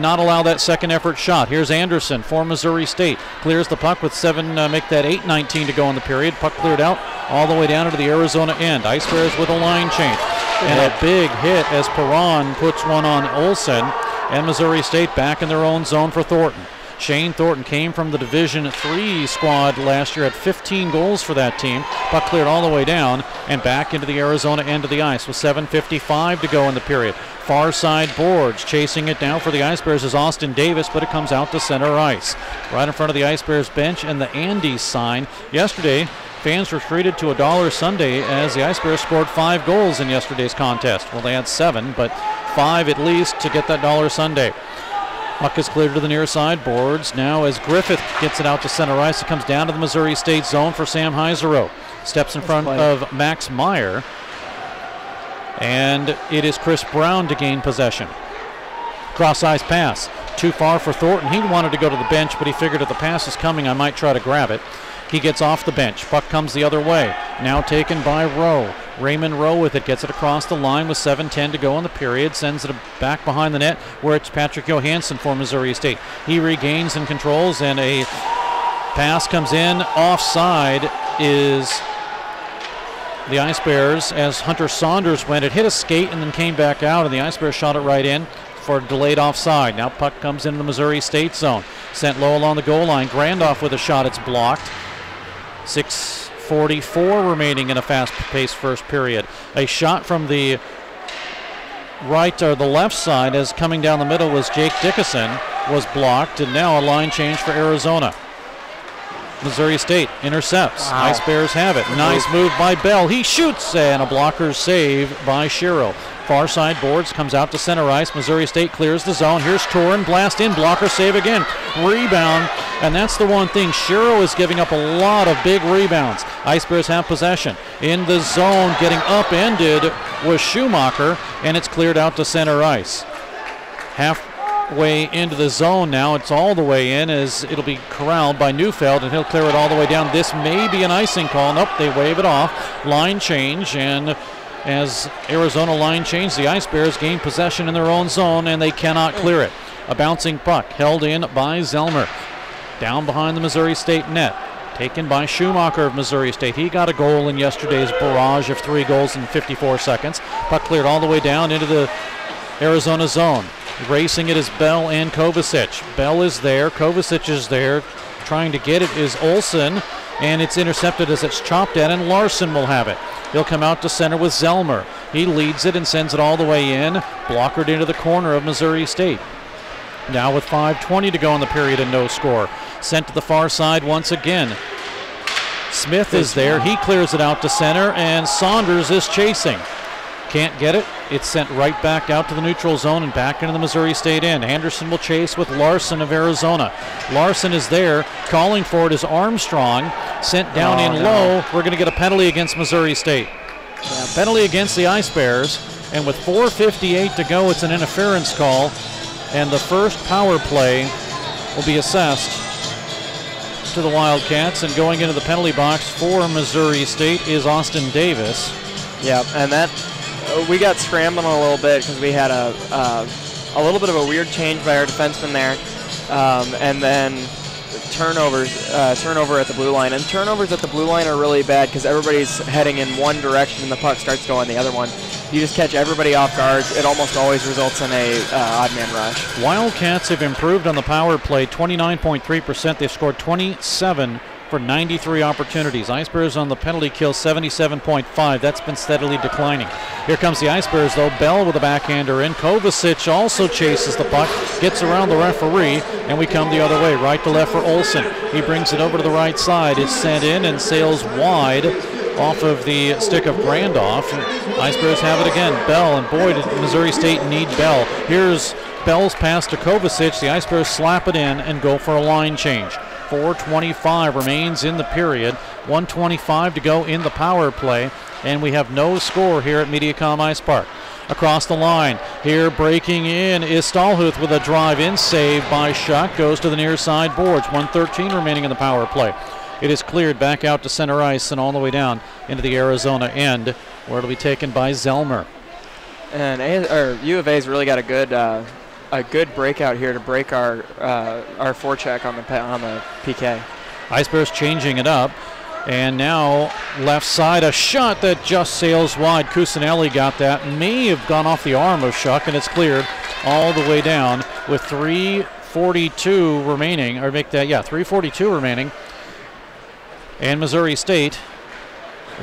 not allow that second effort shot. Here's Anderson for Missouri State. Clears the puck with 8:19 to go in the period. Puck cleared out all the way down to the Arizona end. Ice Bears with a line change. And a big hit as Perron puts one on Olsen. And Missouri State back in their own zone for Thornton. Shane Thornton came from the Division III squad last year, had 15 goals for that team. Puck cleared all the way down and back into the Arizona end of the ice with 7:55 to go in the period. Far side boards, chasing it down for the Ice Bears is Austin Davis, but it comes out to center ice. Right in front of the Ice Bears bench and the Andes sign. Yesterday, fans were treated to $1 Sunday as the Ice Bears scored 5 goals in yesterday's contest. Well, they had 7, but 5 at least to get that $1 Sunday. Puck is cleared to the near side boards. Now as Griffith gets it out to center ice, it comes down to the Missouri State zone for Sam Heiserow. Steps in front of Max Meyer. And it is Chris Brown to gain possession. Cross-ice pass. Too far for Thornton. He wanted to go to the bench, but he figured if the pass is coming, I might try to grab it. He gets off the bench. Puck comes the other way. Now taken by Rowe. Raymond Rowe with it. Gets it across the line with 7:10 to go in the period. Sends it back behind the net where it's Patrick Johansson for Missouri State. He regains and controls, and a pass comes in. Offside is the Ice Bears as Hunter Saunders went. It hit a skate and then came back out, and the Ice Bears shot it right in for delayed offside. Now puck comes into the Missouri State zone. Sent low along the goal line. Grandoff with a shot. It's blocked. 6:44 remaining in a fast-paced first period. A shot from the right or the left side as coming down the middle was Jake Dickinson, was blocked, and now a line change for Arizona. Missouri State intercepts. Wow. Ice Bears have it. Nice move by Bell. He shoots, and a blocker save by Shiro. Far side boards, comes out to center ice. Missouri State clears the zone. Here's Torin, blast in, blocker save again. Rebound, and that's the one thing. Shiro is giving up a lot of big rebounds. Ice Bears have possession. In the zone, getting upended was Schumacher, and it's cleared out to center ice. Halfway into the zone now. It's all the way in as it'll be corralled by Neufeld, and he'll clear it all the way down. This may be an icing call. Nope, they wave it off. Line change, and as Arizona line change, the Ice Bears gain possession in their own zone, and they cannot clear it. A bouncing puck held in by Zellmer. Down behind the Missouri State net. Taken by Schumacher of Missouri State. He got a goal in yesterday's barrage of 3 goals in 54 seconds. Puck cleared all the way down into the Arizona zone. Racing it is Bell and Kovacic. Bell is there. Kovacic is there. Trying to get it is Olsen, and it's intercepted as it's chopped at, and Larson will have it. He'll come out to center with Zellmer. He leads it and sends it all the way in. Blockered into the corner of Missouri State. Now with 5:20 to go in the period and no score. Sent to the far side once again. Smith is there. He clears it out to center, and Saunders is chasing. Can't get it. It's sent right back out to the neutral zone and back into the Missouri State end. Anderson will chase with Larson of Arizona. Larson is there. Calling for it is Armstrong. Sent down low. We're going to get a penalty against Missouri State. Yeah, penalty against the Ice Bears. And with 4:58 to go, it's an interference call. And the first power play will be assessed to the Wildcats. And going into the penalty box for Missouri State is Austin Davis. Yeah, and that we got scrambling a little bit because we had a little bit of a weird change by our defenseman there, and then turnover at the blue line. And turnovers at the blue line are really bad because everybody's heading in one direction and the puck starts going the other one. You just catch everybody off guard. It almost always results in a odd man rush. Wildcats have improved on the power play, 29.3%. They've scored 27 for 93 opportunities. Ice Bears on the penalty kill, 77.5. That's been steadily declining. Here comes the Ice Bears, though. Bell with a backhander in. Kovacic also chases the puck, gets around the referee, and we come the other way, right to left for Olsen. He brings it over to the right side. It's sent in and sails wide off of the stick of Grandoff. Ice Bears have it again. Bell, and boy, did Missouri State need Bell. Here's Bell's pass to Kovacic. The Ice Bears slap it in and go for a line change. 4:25 remains in the period. 1:25 to go in the power play, and we have no score here at Mediacom Ice Park. Across the line, here breaking in is Stallhuth with a drive-in save by Schuck. Goes to the near side boards. 1:13 remaining in the power play. It is cleared back out to center ice and all the way down into the Arizona end, where it'll be taken by Zellmer. And U of A's really got a good breakout here to break our forecheck on the PK. Ice Bears changing it up, and now left side, a shot that just sails wide. Cusinelli got that, may have gone off the arm of Schuck, and it's cleared all the way down with 3:42 remaining, or make that, 3:42 remaining. And Missouri State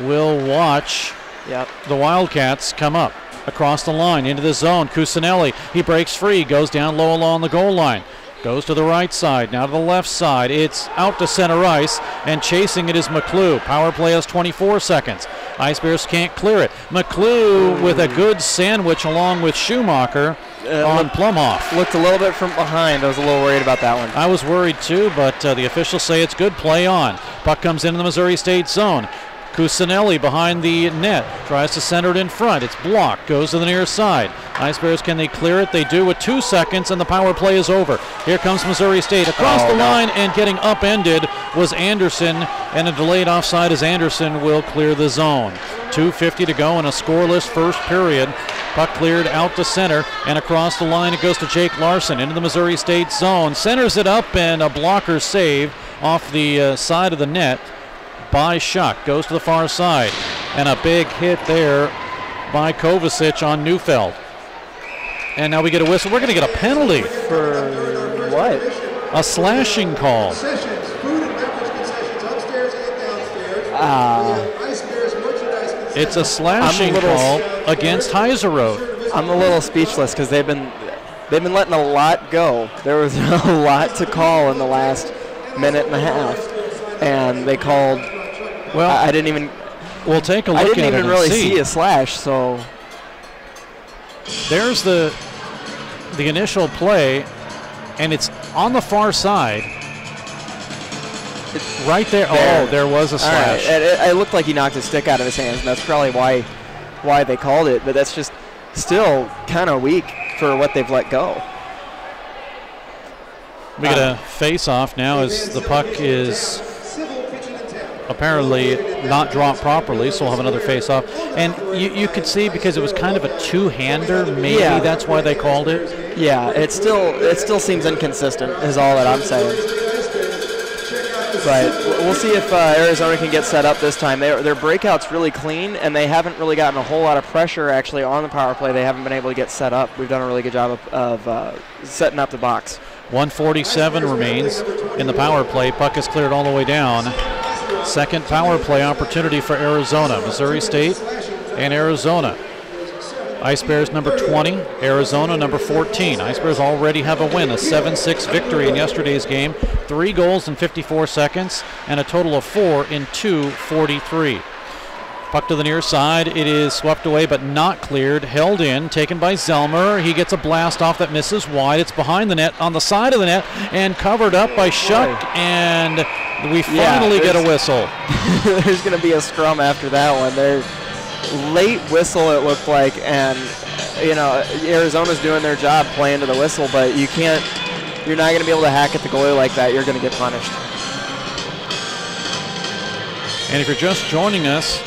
will watch the Wildcats come up. Across the line, into the zone, Cusinelli, he breaks free, goes down low along the goal line, goes to the right side, now to the left side, it's out to center ice, and chasing it is McClue. Power play has 24 seconds. Ice Bears can't clear it. McClue with a good sandwich along with Schumacher on Plumhoff. Looked a little bit from behind. I was a little worried about that one. I was worried too, but the officials say it's good play on. Puck comes into the Missouri State zone. Cusinelli behind the net, tries to center it in front. It's blocked, goes to the near side. Ice Bears, can they clear it? They do with 2 seconds, and the power play is over. Here comes Missouri State across the line, and getting upended was Anderson, and a delayed offside as Anderson will clear the zone. 2:50 to go in a scoreless first period. Puck cleared out to center, and across the line it goes to Jake Larson into the Missouri State zone. Centers it up, and a blocker save off the side of the net by Schuck. Goes to the far side, and a big hit there by Kovacic on Neufeld. And now we get a whistle. We're going to get a penalty. For what? A slashing call. It's a slashing call against Heiseroth. I'm a little speechless because they've been letting a lot go. There was a lot to call in the last minute and a half, and they called. Well, I didn't even. We'll take a look at it. I didn't even really see a slash. So there's the initial play, and it's on the far side. Right there. Oh, there was a slash. Right. It looked like he knocked his stick out of his hands, and that's probably why they called it. But that's just still kind of weak for what they've let go. We get a face-off now as the puck is apparently not dropped properly, so we'll have another face-off. And you could see, because it was kind of a two-hander, maybe that's why they called it. Yeah, it still seems inconsistent is all that I'm saying. But we'll see if Arizona can get set up this time. Their breakout's really clean, and they haven't really gotten a whole lot of pressure actually on the power play. They haven't been able to get set up. We've done a really good job of setting up the box. 1:47 remains in the power play. Puck is cleared all the way down. Second power play opportunity for Arizona. Missouri State and Arizona. Ice Bears number 20, Arizona number 14. Ice Bears already have a win, a 7-6 victory in yesterday's game. 3 goals in 54 seconds and a total of 4 in 2:43. Puck to the near side. It is swept away but not cleared. Held in, taken by Zellmer. He gets a blast off that misses wide. It's behind the net, on the side of the net, and covered up by Schuck. And we finally get a whistle. There's going to be a scrum after that one. Late whistle, it looked like, and Arizona's doing their job playing to the whistle, but you're not going to be able to hack at the goalie like that. You're going to get punished. And if you're just joining us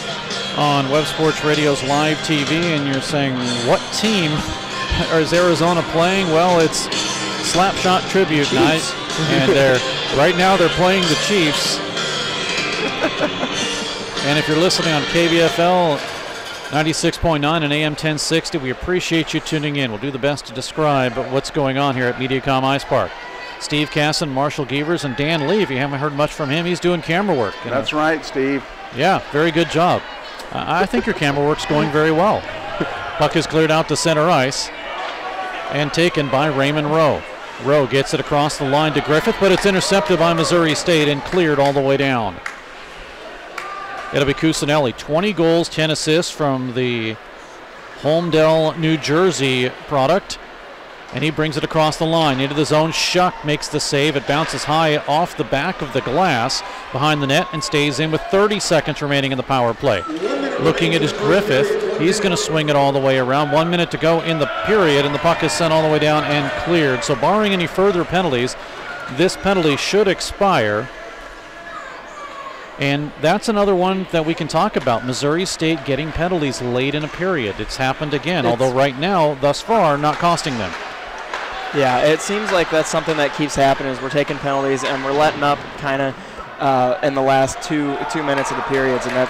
on Web Sports Radio's live TV and you're saying, what team is Arizona playing? Well, it's Slapshot Tribute Night, and right now they're playing the Chiefs. And if you're listening on KBFL 96.9 and AM 1060, we appreciate you tuning in. We'll do the best to describe what's going on here at Mediacom Ice Park. Steve Casson, Marshall Gievers, and Dan Lee. If you haven't heard much from him, he's doing camera work. That's right, Steve. Yeah, very good job. I think your camera work's going very well. Puck is cleared out to center ice and taken by Raymond Rowe. Rowe gets it across the line to Griffith, but it's intercepted by Missouri State and cleared all the way down. It'll be Cusinelli. 20 goals, 10 assists from the Holmdel, New Jersey product. And he brings it across the line into the zone. Schuck makes the save. It bounces high off the back of the glass behind the net and stays in with 30 seconds remaining in the power play. Looking at his Griffith. He's going to swing it all the way around. 1 minute to go in the period, and the puck is sent all the way down and cleared. So barring any further penalties, this penalty should expire. And that's another one that we can talk about. Missouri State getting penalties late in a period. It's happened again, although right now, thus far, not costing them. Yeah, it seems like that's something that keeps happening is we're taking penalties and we're letting up kind of in the last two minutes of the periods, and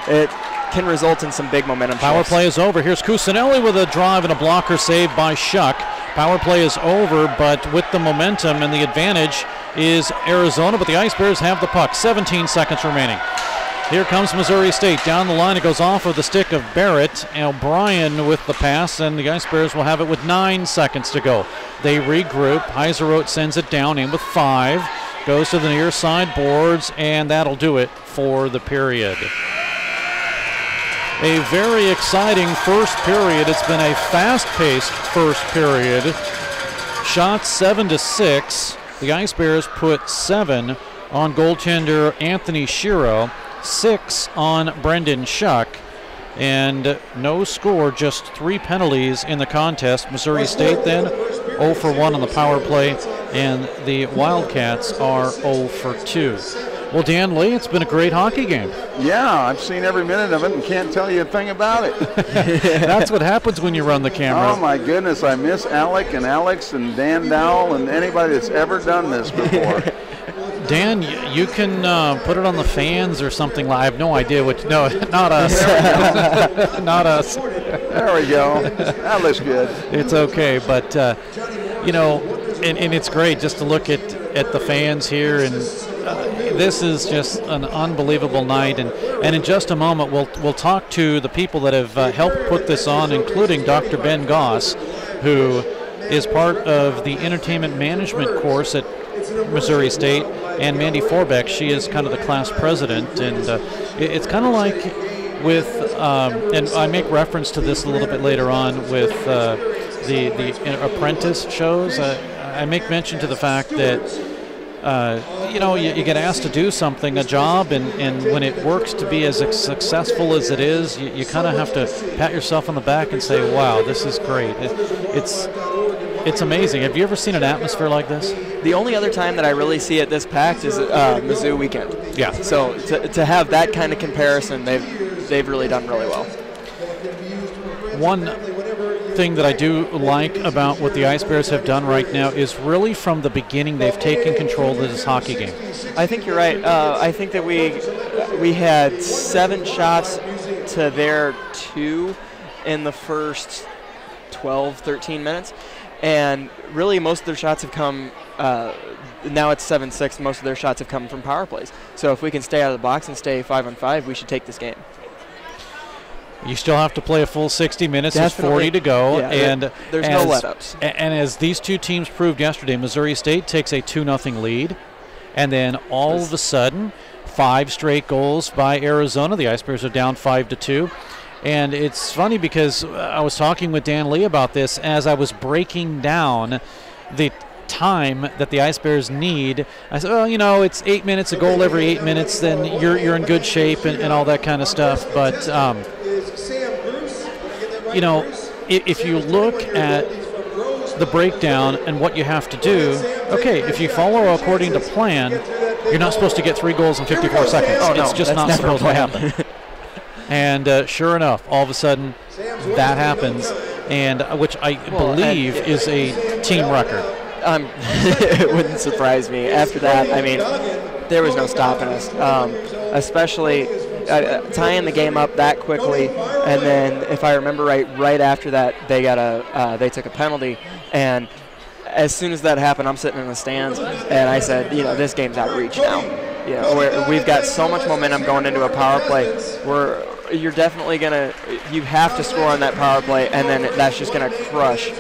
it can result in some big momentum. Power play is over. Here's Cusinelli with a drive and a blocker save by Schuck. Power play is over, but with the momentum and the advantage is Arizona, but the Ice Bears have the puck. 17 seconds remaining. Here comes Missouri State. Down the line, it goes off of the stick of Barrett. O'Brien with the pass, and the Ice Bears will have it with 9 seconds to go. They regroup. Heiseroth sends it down in with 5. Goes to the near side boards, and that'll do it for the period. A very exciting first period. It's been a fast-paced first period. Shots 7-6. The Ice Bears put 7 on goaltender Anthony Shiro. 6 on Brendan Shuck. And no score, just 3 penalties in the contest. Missouri State then 0 for 1 on the power play, and the Wildcats are 0 for 2. Well, Dan Lee, it's been a great hockey game. Yeah, I've seen every minute of it and can't tell you a thing about it. That's what happens when you run the camera. Oh, my goodness. I miss Alec and Alex and Dan Dowell and anybody that's ever done this before. Dan, you can put it on the fans or something. I have no idea what. No, not us. Not us. There we go. That looks good. It's okay, but you know, and it's great just to look at the fans here, and this is just an unbelievable night. And in just a moment, we'll talk to the people that have helped put this on, including Dr. Ben Goss, who is part of the entertainment management course at Missouri State, and Mandy Forbeck, she is kind of the class president, and it's kind of like with, and I make reference to this a little bit later on with the apprentice shows. I make mention to the fact that you know, you get asked to do something, a job, and when it works to be as successful as it is, you kind of have to pat yourself on the back and say, wow, this is great. It's amazing. Have you ever seen an atmosphere like this? The only other time that I really see it this packed is Mizzou weekend. Yeah. So to have that kind of comparison, they've really done really well. One thing that I do like about what the Ice Bears have done right now is really from the beginning they've taken control of this hockey game. I think you're right. I think that we had 7 shots to their 2 in the first 12, 13 minutes. And really most of their shots have come, now it's 7-6, most of their shots have come from power plays. So if we can stay out of the box and stay 5-on-5, we should take this game. You still have to play a full 60 minutes. Definitely. There's 40 to go. Yeah, and there's no let-ups. And as these two teams proved yesterday, Missouri State takes a 2-0 lead. And then all of a sudden, 5 straight goals by Arizona. The Ice Bears are down 5-2. And it's funny because I was talking with Dan Lee about this as I was breaking down the time that the Ice Bears need. I said, well, you know, it's 8 minutes, a goal every 8 minutes, then you're in good shape and all that kind of stuff. But, you know, if you look at the breakdown and what you have to do, okay, if you follow according to plan, you're not supposed to get 3 goals in 54 seconds. Oh, no, it's just not supposed to happen. And sure enough, all of a sudden, that happens, and which I believe is a team record. It wouldn't surprise me. After that, I mean, there was no stopping us, especially tying the game up that quickly. And then, if I remember right after that, they took a penalty, and as soon as that happened, I'm sitting in the stands, and I said, you know, this game's out of reach now. You know, we've got so much momentum going into a power play. You're definitely you have to score on that power play, and then that's just gonna crush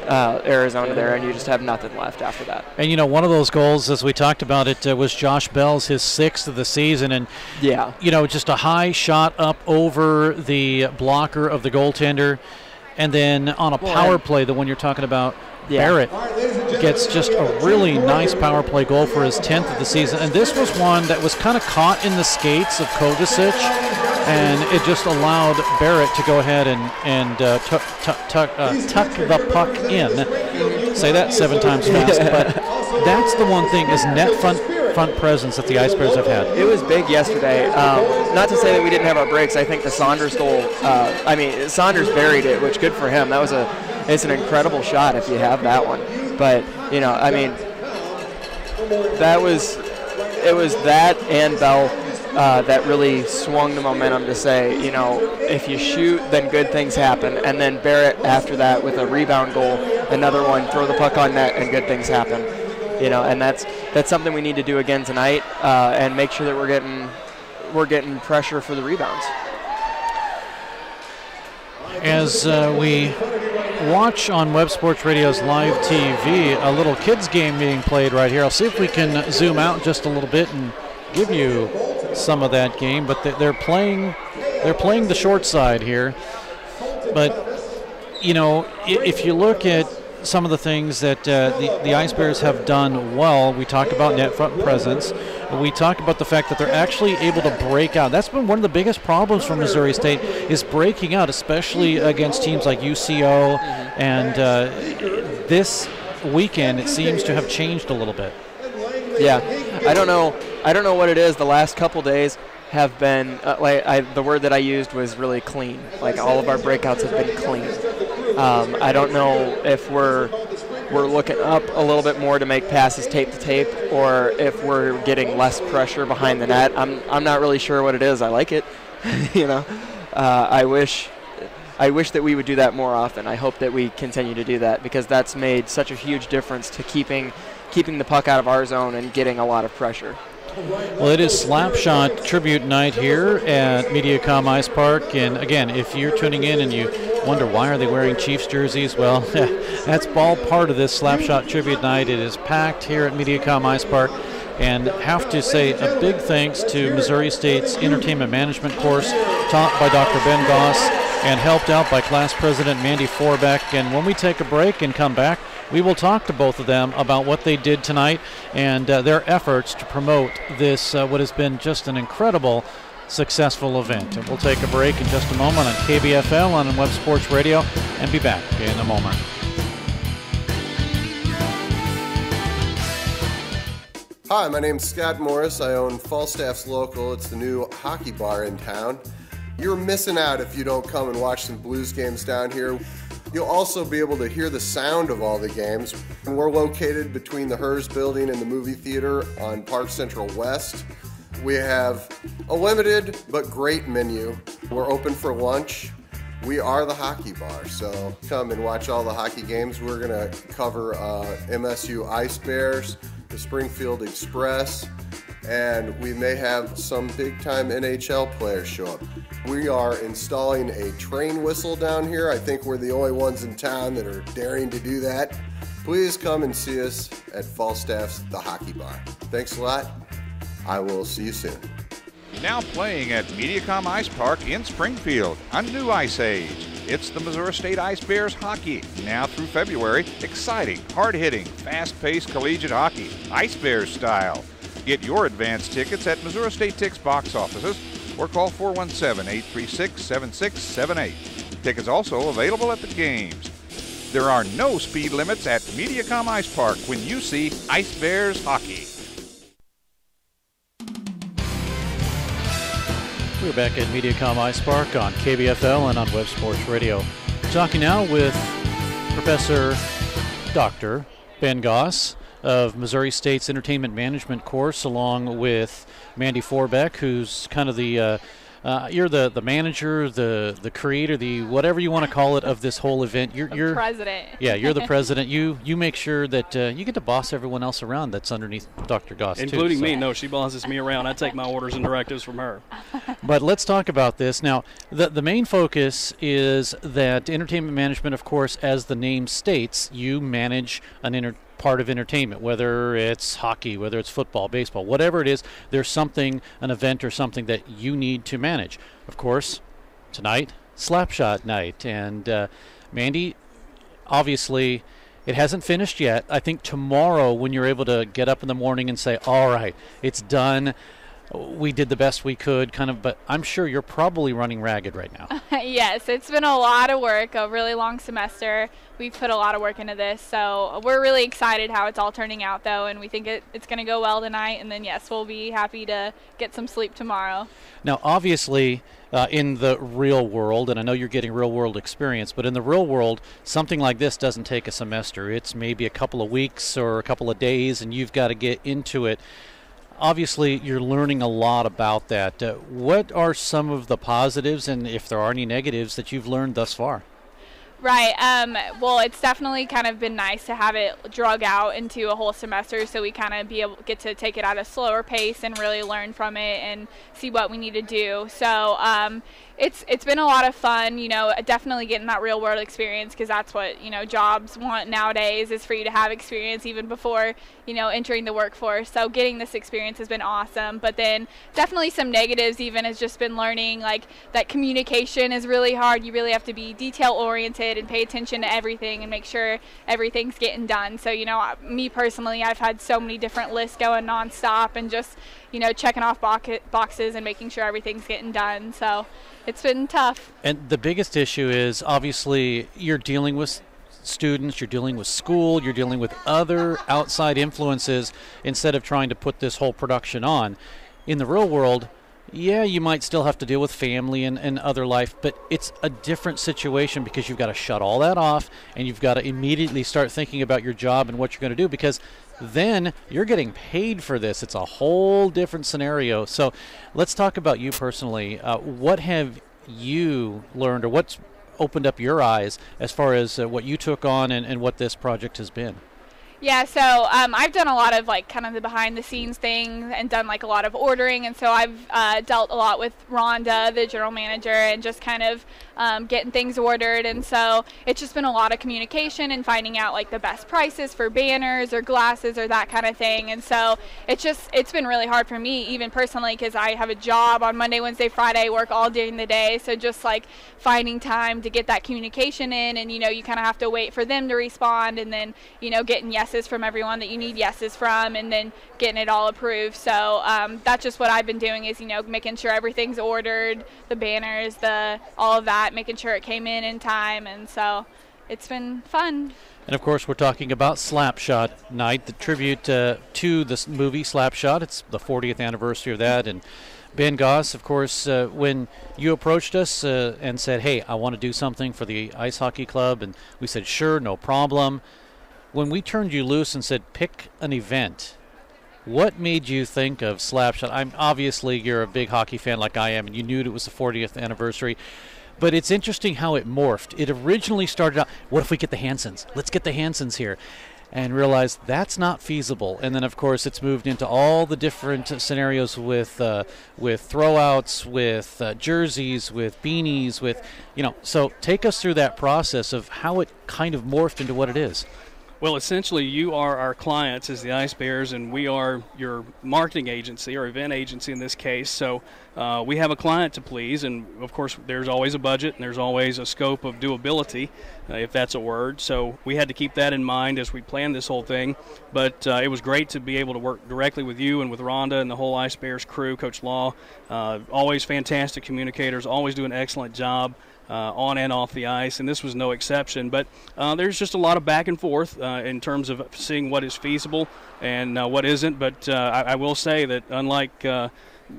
Arizona there, and you just have nothing left after that. And you know, one of those goals, as we talked about it, was Josh Bell's, his 6th of the season, and yeah, you know, just a high shot up over the blocker of the goaltender, and then on a power play, the one you're talking about. Yeah. Barrett gets just a really nice power play goal for his 10th of the season. And this was one that was kind of caught in the skates of Kovacic, and it just allowed Barrett to go ahead and tuck the puck in. Say that 7 times fast. But that's the one thing is net front presence that the Ice Bears have had. It was big yesterday. Not to say that we didn't have our breaks. I think the Saunders goal, Saunders buried it, which good for him. It's an incredible shot if you have that one. But, you know, I mean, it was that and Bell that really swung the momentum to say, you know, if you shoot, then good things happen. And then Barrett after that with a rebound goal, another one, throw the puck on net, and good things happen. You know, and that's something we need to do again tonight, and make sure that we're getting pressure for the rebounds. As we watch on Web Sports Radio's live TV a little kids game being played right here. I'll see if we can zoom out just a little bit and give you some of that game. But they're playing the short side here. But you know, if you look at some of the things that the Ice Bears have done well. We talk about net front presence. We talk about the fact that they're actually able to break out. That's been one of the biggest problems for Missouri State, is breaking out, especially against teams like UCO. And this weekend, it seems to have changed a little bit. Yeah, I don't know what it is. The last couple days have been the word that I used was really clean. Like, all of our breakouts have been clean. I don't know if we're looking up a little bit more to make passes tape to tape, or if we're getting less pressure behind the net. I'm not really sure what it is. I like it. I wish that we would do that more often. I hope that we continue to do that, because that's made such a huge difference to keeping the puck out of our zone and getting a lot of pressure. Well, it is Slapshot Tribute Night here at Mediacom Ice Park. And again, if you're tuning in and you wonder why are they wearing Chiefs jerseys, well, that's all part of this Slapshot Tribute Night. It is packed here at Mediacom Ice Park. And have to say a big thanks to Missouri State's Entertainment Management course, taught by Dr. Ben Goss and helped out by Class President Mandy Forbeck. And when we take a break and come back, we will talk to both of them about what they did tonight and their efforts to promote this, what has been just an incredible, successful event. And we'll take a break in just a moment on KBFL on Web Sports Radio and be back in a moment. Hi, my name's Scott Morris. I own Falstaff's Local. It's the new hockey bar in town. You're missing out if you don't come and watch some Blues games down here. You'll also be able to hear the sound of all the games. And we're located between the Hers building and the movie theater on Park Central West. We have a limited but great menu. We're open for lunch. We are the hockey bar, so come and watch all the hockey games. We're going to cover MSU Ice Bears, the Springfield Express, and we may have some big-time NHL players show up. We are installing a train whistle down here. I think we're the only ones in town that are daring to do that. Please come and see us at Falstaff's The Hockey Bar. Thanks a lot. I will see you soon. Now playing at Mediacom Ice Park in Springfield, a new ice age. It's the Missouri State Ice Bears hockey. Now through February, exciting, hard-hitting, fast-paced collegiate hockey, Ice Bears style. Get your advance tickets at Missouri State Tix box offices or call 417-836-7678. Tickets also available at the games. There are no speed limits at Mediacom Ice Park when you see Ice Bears hockey. We're back at Mediacom Ice Park on KBFL and on Web Sports Radio. Talking now with Professor Dr. Ben Goss of Missouri State's Entertainment Management course, along with Mandy Forbeck, who's kind of the you're the manager, the creator, the whatever you want to call it of this whole event. You're president. Yeah, you're the president. You make sure that you get to boss everyone else around that's underneath Dr. Goss, including too, me. No, she bosses me around. I take my orders and directives from her. But let's talk about this now. The main focus is that entertainment management, of course, as the name states, you manage an part of entertainment, whether it's hockey, whether it's football, baseball, whatever it is. There's something, an event or something that you need to manage. Of course, tonight, Slapshot night. And Mandy, obviously, it hasn't finished yet. I think tomorrow, when you're able to get up in the morning and say, all right, it's done, we did the best we could, kind of, but I'm sure you're probably running ragged right now. Yes, it's been a lot of work, a really long semester. We've put a lot of work into this, so we're really excited how it's all turning out, though, and we think it's going to go well tonight, and then, yes, we'll be happy to get some sleep tomorrow. Now, obviously, in the real world, and I know you're getting real-world experience, but in the real world, something like this doesn't take a semester. It's maybe a couple of weeks or a couple of days, and you've got to get into it. Obviously, you're learning a lot about that. What are some of the positives, and if there are any negatives, that you've learned thus far? Right. Well, it's definitely kind of been nice to have it drug out into a whole semester, so we kind of get to take it at a slower pace and really learn from it and see what we need to do. So it's been a lot of fun, definitely getting that real world experience, because that's what, jobs want nowadays, is for you to have experience even before, entering the workforce. So getting this experience has been awesome. But then definitely some negatives even has just been learning, like, that communication is really hard. You really have to be detail oriented it and pay attention to everything and make sure everything's getting done. So, me personally, I've had so many different lists going nonstop and just, checking off boxes and making sure everything's getting done. So it's been tough. And the biggest issue is obviously you're dealing with students, you're dealing with school, you're dealing with other outside influences instead of trying to put this whole production on. In the real world, yeah, you might still have to deal with family and other life, but it's a different situation because you've got to shut all that off and you've got to immediately start thinking about your job and what you're going to do, because then you're getting paid for this. It's a whole different scenario. So let's talk about you personally. What have you learned, or what's opened up your eyes as far as what you took on and what this project has been? Yeah, so I've done a lot of kind of the behind the scenes things and done a lot of ordering, and so I've dealt a lot with Rhonda, the general manager, and just kind of getting things ordered. And so it's just been a lot of communication and finding out the best prices for banners or glasses or that kind of thing. And so it's been really hard for me, even personally, because I have a job on Monday, Wednesday, Friday, work all during the day. So just finding time to get that communication in, and you kind of have to wait for them to respond, and then getting yeses from everyone that you need yeses from, and then getting it all approved. So that's just what I've been doing, is making sure everything's ordered, the banners, all of that, making sure it came in time. And so it's been fun. And of course, we're talking about Slapshot Night, the tribute to this movie Slapshot. It's the 40th anniversary of that. And Ben Goss, of course, when you approached us and said, hey, I want to do something for the ice hockey club, and we said, sure, no problem. When we turned you loose and said, pick an event, what made you think of Slapshot? Obviously, you're a big hockey fan like I am, and you knew it was the 40th anniversary. But it's interesting how it morphed. It originally started out, what if we get the Hansons? Let's get the Hansons here. And realized that's not feasible. And then, of course, it's moved into all the different scenarios with throwouts, with jerseys, with beanies, So take us through that process of how it kind of morphed into what it is. Well, essentially, you are our clients as the Ice Bears, and we are your marketing agency, or event agency in this case. So we have a client to please, and of course, there's always a budget, and there's always a scope of doability, if that's a word. So we had to keep that in mind as we planned this whole thing. But it was great to be able to work directly with you and with Rhonda and the whole Ice Bears crew, Coach Law. Always fantastic communicators, always do an excellent job on and off the ice, and this was no exception. But there's just a lot of back and forth in terms of seeing what is feasible and what isn't. But I will say that unlike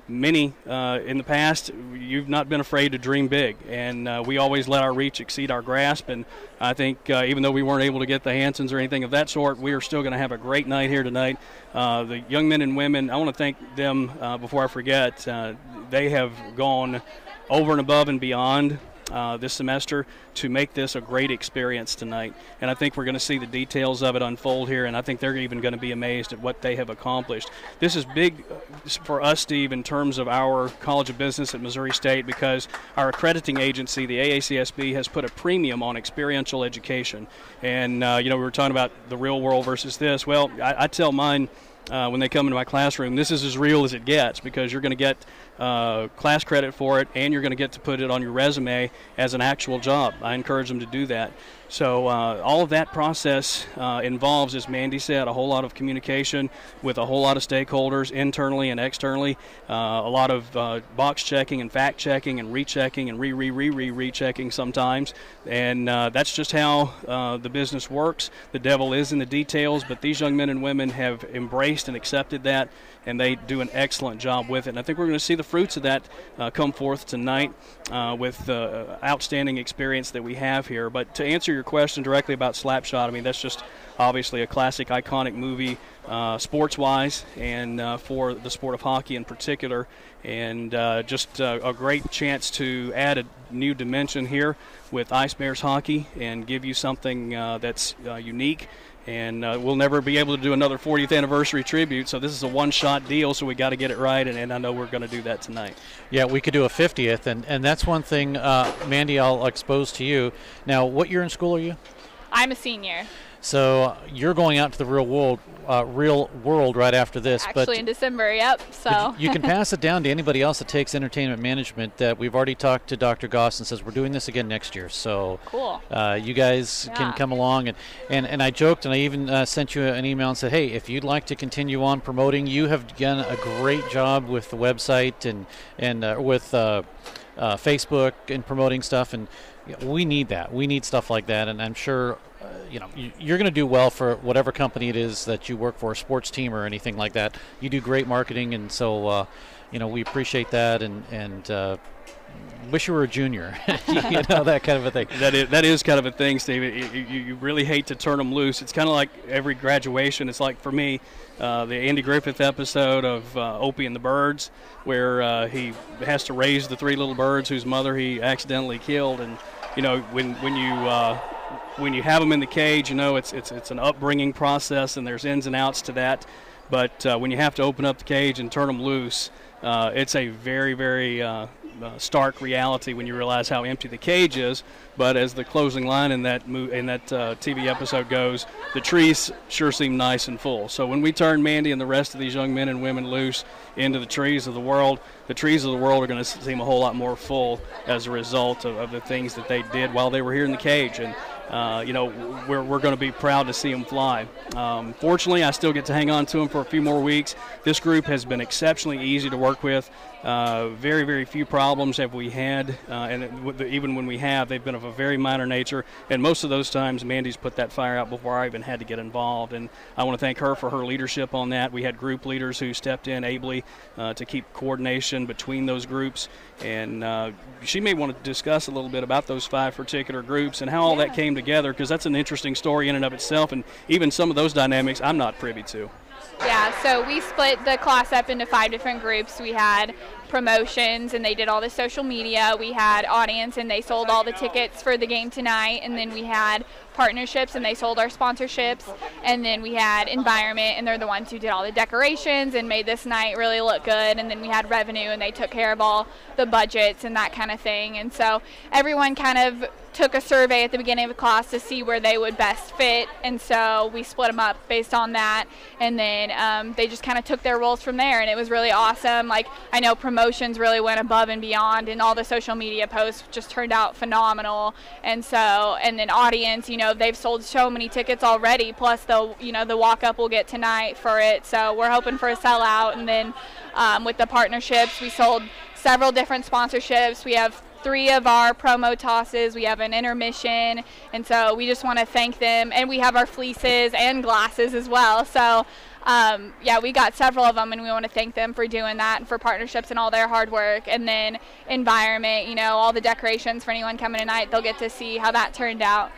many in the past, you've not been afraid to dream big, and we always let our reach exceed our grasp. And I think even though we weren't able to get the Hansons or anything of that sort, we are still going to have a great night here tonight. The young men and women, I want to thank them before I forget. They have gone over and above and beyond this semester to make this a great experience tonight. And I think we're going to see the details of it unfold here, and I think they're even going to be amazed at what they have accomplished. This is big for us, Steve, in terms of our College of Business at Missouri State, because our accrediting agency, the AACSB, has put a premium on experiential education. And, we were talking about the real world versus this. Well, I tell mine when they come into my classroom, this is as real as it gets, because you're going to get class credit for it, and you're going to get to put it on your resume as an actual job. I encourage them to do that. So all of that process involves, as Mandy said, a whole lot of communication with a whole lot of stakeholders internally and externally, a lot of box checking and fact checking and rechecking and rechecking sometimes. And that's just how the business works. The devil is in the details, but these young men and women have embraced and accepted that, and they do an excellent job with it. And I think we're going to see the fruits of that come forth tonight with the outstanding experience that we have here. But to answer your question directly about Slapshot, I mean, that's just obviously a classic, iconic movie sports-wise, and for the sport of hockey in particular. And just a great chance to add a new dimension here with Ice Bears hockey and give you something that's unique. And we'll never be able to do another 40th anniversary tribute, so this is a one-shot deal, so we got to get it right, and I know we're going to do that tonight. Yeah, we could do a 50th, and that's one thing, Mandy, I'll expose to you. Now, what year in school are you? I'm a senior. So you're going out to the real world right after this. Actually, in December, yep. So you can pass it down to anybody else that takes entertainment management. That we've already talked to Dr. Goss and says we're doing this again next year. So cool. You guys can come along, and I joked, and I even sent you an email and said, hey, if you'd like to continue on promoting, you have done a great job with the website and with Facebook and promoting stuff, and we need that. We need stuff like that, and I'm sure you're going to do well for whatever company it is that you work for, a sports team or anything like that. You do great marketing, and so we appreciate that, and wish you were a junior, that kind of a thing. That is kind of a thing, Steve. You really hate to turn them loose. It's kind of like every graduation. It's like, for me, the Andy Griffith episode of Opie and the Birds, where he has to raise the 3 little birds whose mother he accidentally killed, and when you have them in the cage, it's an upbringing process, and there's ins and outs to that. But when you have to open up the cage and turn them loose, it's a very, very stark reality when you realize how empty the cage is. But as the closing line in that TV episode goes, the trees sure seem nice and full. So when we turn Mandy and the rest of these young men and women loose into the trees of the world are going to seem a whole lot more full as a result of the things that they did while they were here in the cage. And we're going to be proud to see them fly. Fortunately, I still get to hang on to them for a few more weeks. This group has been exceptionally easy to work with. Very, very few problems have we had, and even when we have, they've been of a very minor nature, and most of those times Mandy's put that fire out before I even had to get involved, and I want to thank her for her leadership on that. We had group leaders who stepped in ably to keep coordination between those groups, and she may want to discuss a little bit about those 5 particular groups and how all that came together, because that's an interesting story in and of itself, and even some of those dynamics I'm not privy to. Yeah, so we split the class up into 5 different groups. We had promotions, and they did all the social media. We had audience, and they sold all the tickets for the game tonight. And then we had partnerships, and they sold our sponsorships. And then we had environment, and they're the ones who did all the decorations and made this night really look good. And then we had revenue, and they took care of all the budgets and that kind of thing. And so everyone kind of took a survey at the beginning of the class to see where they would best fit, and so we split them up based on that, and then they just kind of took their roles from there, and it was really awesome. Like, I know promotions really went above and beyond, and all the social media posts just turned out phenomenal, and then audience, they've sold so many tickets already, plus the walk-up we'll get tonight for it, so we're hoping for a sellout. And then with the partnerships, we sold several different sponsorships. We have 3 of our promo tosses. We have an intermission, and so we just want to thank them. And we have our fleeces and glasses as well. So, we got several of them, and we want to thank them for doing that and for partnerships and all their hard work. And then environment, all the decorations for anyone coming tonight, they'll get to see how that turned out.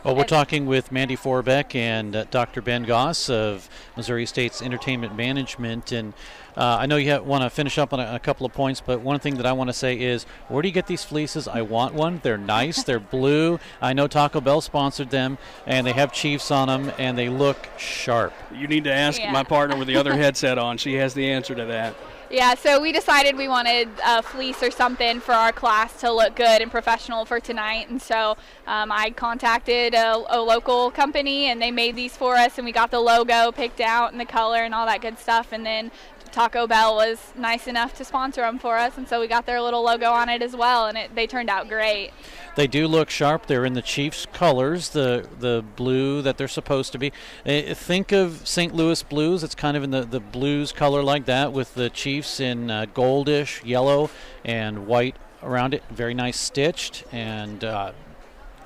Well, we're talking with Mandy Forbeck and Dr. Ben Goss of Missouri State's Entertainment Management. And I know you want to finish up on a couple of points, but one thing that I want to say is, where do you get these fleeces? I want one. They're nice. They're blue. I know Taco Bell sponsored them, and they have Chiefs on them, and they look sharp. You need to ask my partner with the other headset on. She has the answer to that. Yeah, so we decided we wanted a fleece or something for our class to look good and professional for tonight, and so I contacted a local company, and they made these for us, and we got the logo picked out and the color and all that good stuff, and then Taco Bell was nice enough to sponsor them for us, and so we got their little logo on it as well, and they turned out great. They do look sharp. They're in the Chiefs colors, the blue that they're supposed to be. Think of St. Louis Blues. It's kind of in the blues color like that, with the Chiefs in goldish yellow and white around it. Very nice stitched, and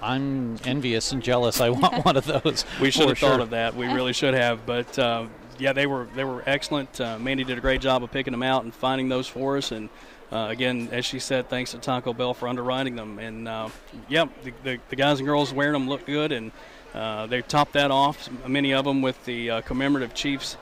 I'm envious and jealous. I want one of those. We should have thought of that. We really should have, but they were excellent. Mandy did a great job of picking them out and finding those for us, and again, as she said, thanks to Taco Bell for underwriting them. And the guys and girls wearing them look good, and they topped that off, many of them with the commemorative Chiefs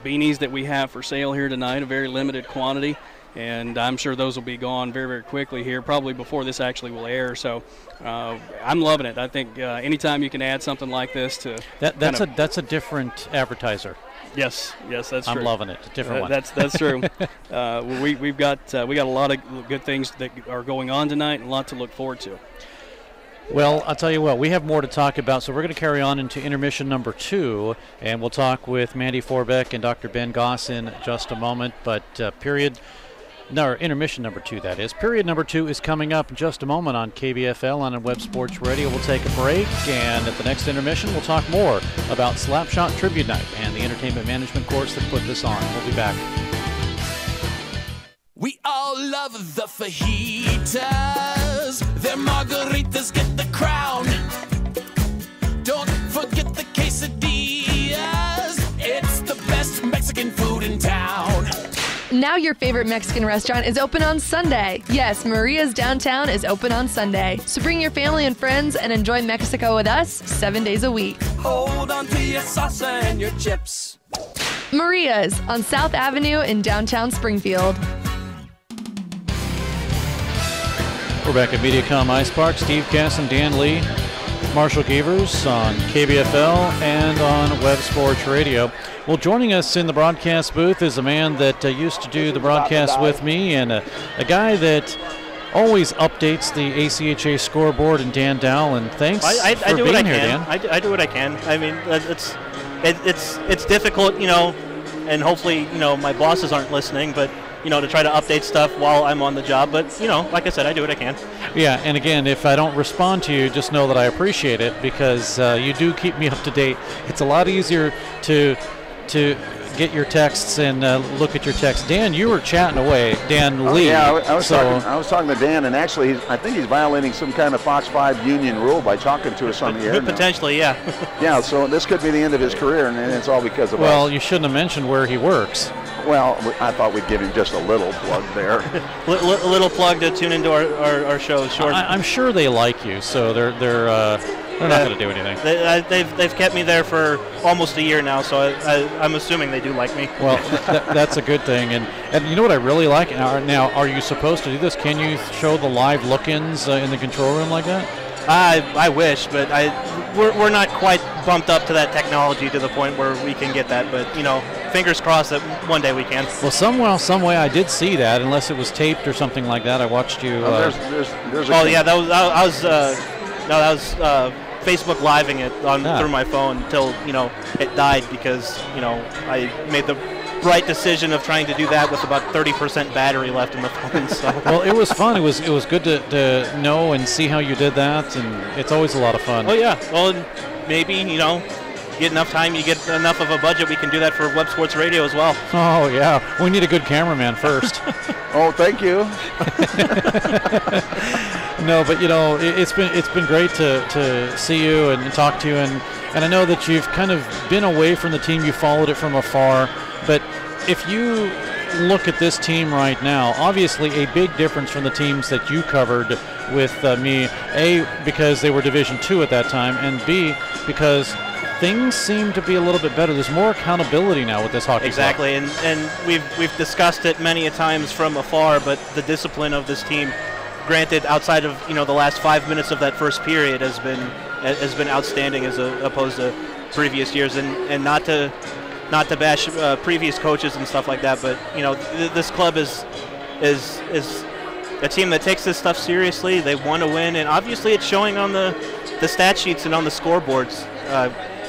beanies that we have for sale here tonight, a very limited quantity. And I'm sure those will be gone very, very quickly here, probably before this actually will air. So I'm loving it. I think anytime you can add something like this to that's a different advertiser. Yes, that's true. I'm loving it. A different one. That's true. We've got a lot of good things that are going on tonight, and a lot to look forward to. Well, I'll tell you what, we have more to talk about, so we're going to carry on into intermission number 2, and we'll talk with Mandy Forbeck and Dr. Ben Goss in just a moment. But intermission number 2, that is. Period number 2 is coming up in just a moment on KBFL on Web Sports Radio. We'll take a break, and at the next intermission, we'll talk more about Slapshot Tribute Night and the entertainment management course that put this on. We'll be back. We all love the fajitas. Their margaritas get the crown. Don't forget the quesadillas. It's the best Mexican food in town. Now your favorite Mexican restaurant is open on Sunday. Yes, Maria's Downtown is open on Sunday. So bring your family and friends and enjoy Mexico with us 7 days a week. Hold on to your salsa and your chips. Maria's on South Avenue in downtown Springfield. We're back at MediaCom Ice Park. Steve Cass and Dan Lee, Marshall Gevers on KBFL and on Web Sports Radio. Well, joining us in the broadcast booth is a man that used to do the broadcast with me, and a guy that always updates the ACHA scoreboard, and Dan Dowell. And thanks for being here, Dan. I do what I can. I mean, it's difficult, and hopefully, my bosses aren't listening, but to try to update stuff while I'm on the job. But, like I said, I do what I can. Yeah, and again, if I don't respond to you, just know that I appreciate it, because you do keep me up to date. It's a lot easier to get your texts and look at your texts. Dan, you were chatting away. Dan Lee. Yeah, I was talking to Dan, and actually, I think he's violating some kind of Fox 5 union rule by talking to us on the air. Potentially, yeah. Yeah, so this could be the end of his career, and it's all because of us. Well, you shouldn't have mentioned where he works. Well, I thought we'd give him just a little plug there. A little plug to tune into our shows. Sure. I'm sure they like you, so they're not going to do anything. They've kept me there for almost a year now, so I'm assuming they do like me. Well, that's a good thing. And you know what I really like? Now, are you supposed to do this? Can you show the live look-ins in the control room like that? I wish, but we're not quite bumped up to that technology to the point where we can get that. But fingers crossed that one day we can. Well, some way I did see that, unless it was taped or something like that. I watched you. There's that was Facebook Living it through my phone until it died because I made the right decision of trying to do that with about 30% battery left in the phone. So. Well, it was fun. It was good to know and see how you did that, and it's always a lot of fun. Oh yeah. Well, maybe get enough time, you get enough of a budget, we can do that for Web Sports Radio as well. Oh yeah, we need a good cameraman first. Oh, thank you. No, but it's been great to see you and talk to you, and I know that you've kind of been away from the team. You followed it from afar, but if you look at this team right now, obviously a big difference from the teams that you covered with me. A, because they were Division II at that time, and B, because things seem to be a little bit better. There's more accountability now with this hockey Exactly, club. and we've discussed it many a times from afar, but the discipline of this team, granted outside of the last 5 minutes of that first period, has been outstanding as opposed to previous years, and not to bash previous coaches and stuff like that, but this club is a team that takes this stuff seriously. They want to win, and obviously it's showing on the stat sheets and on the scoreboards.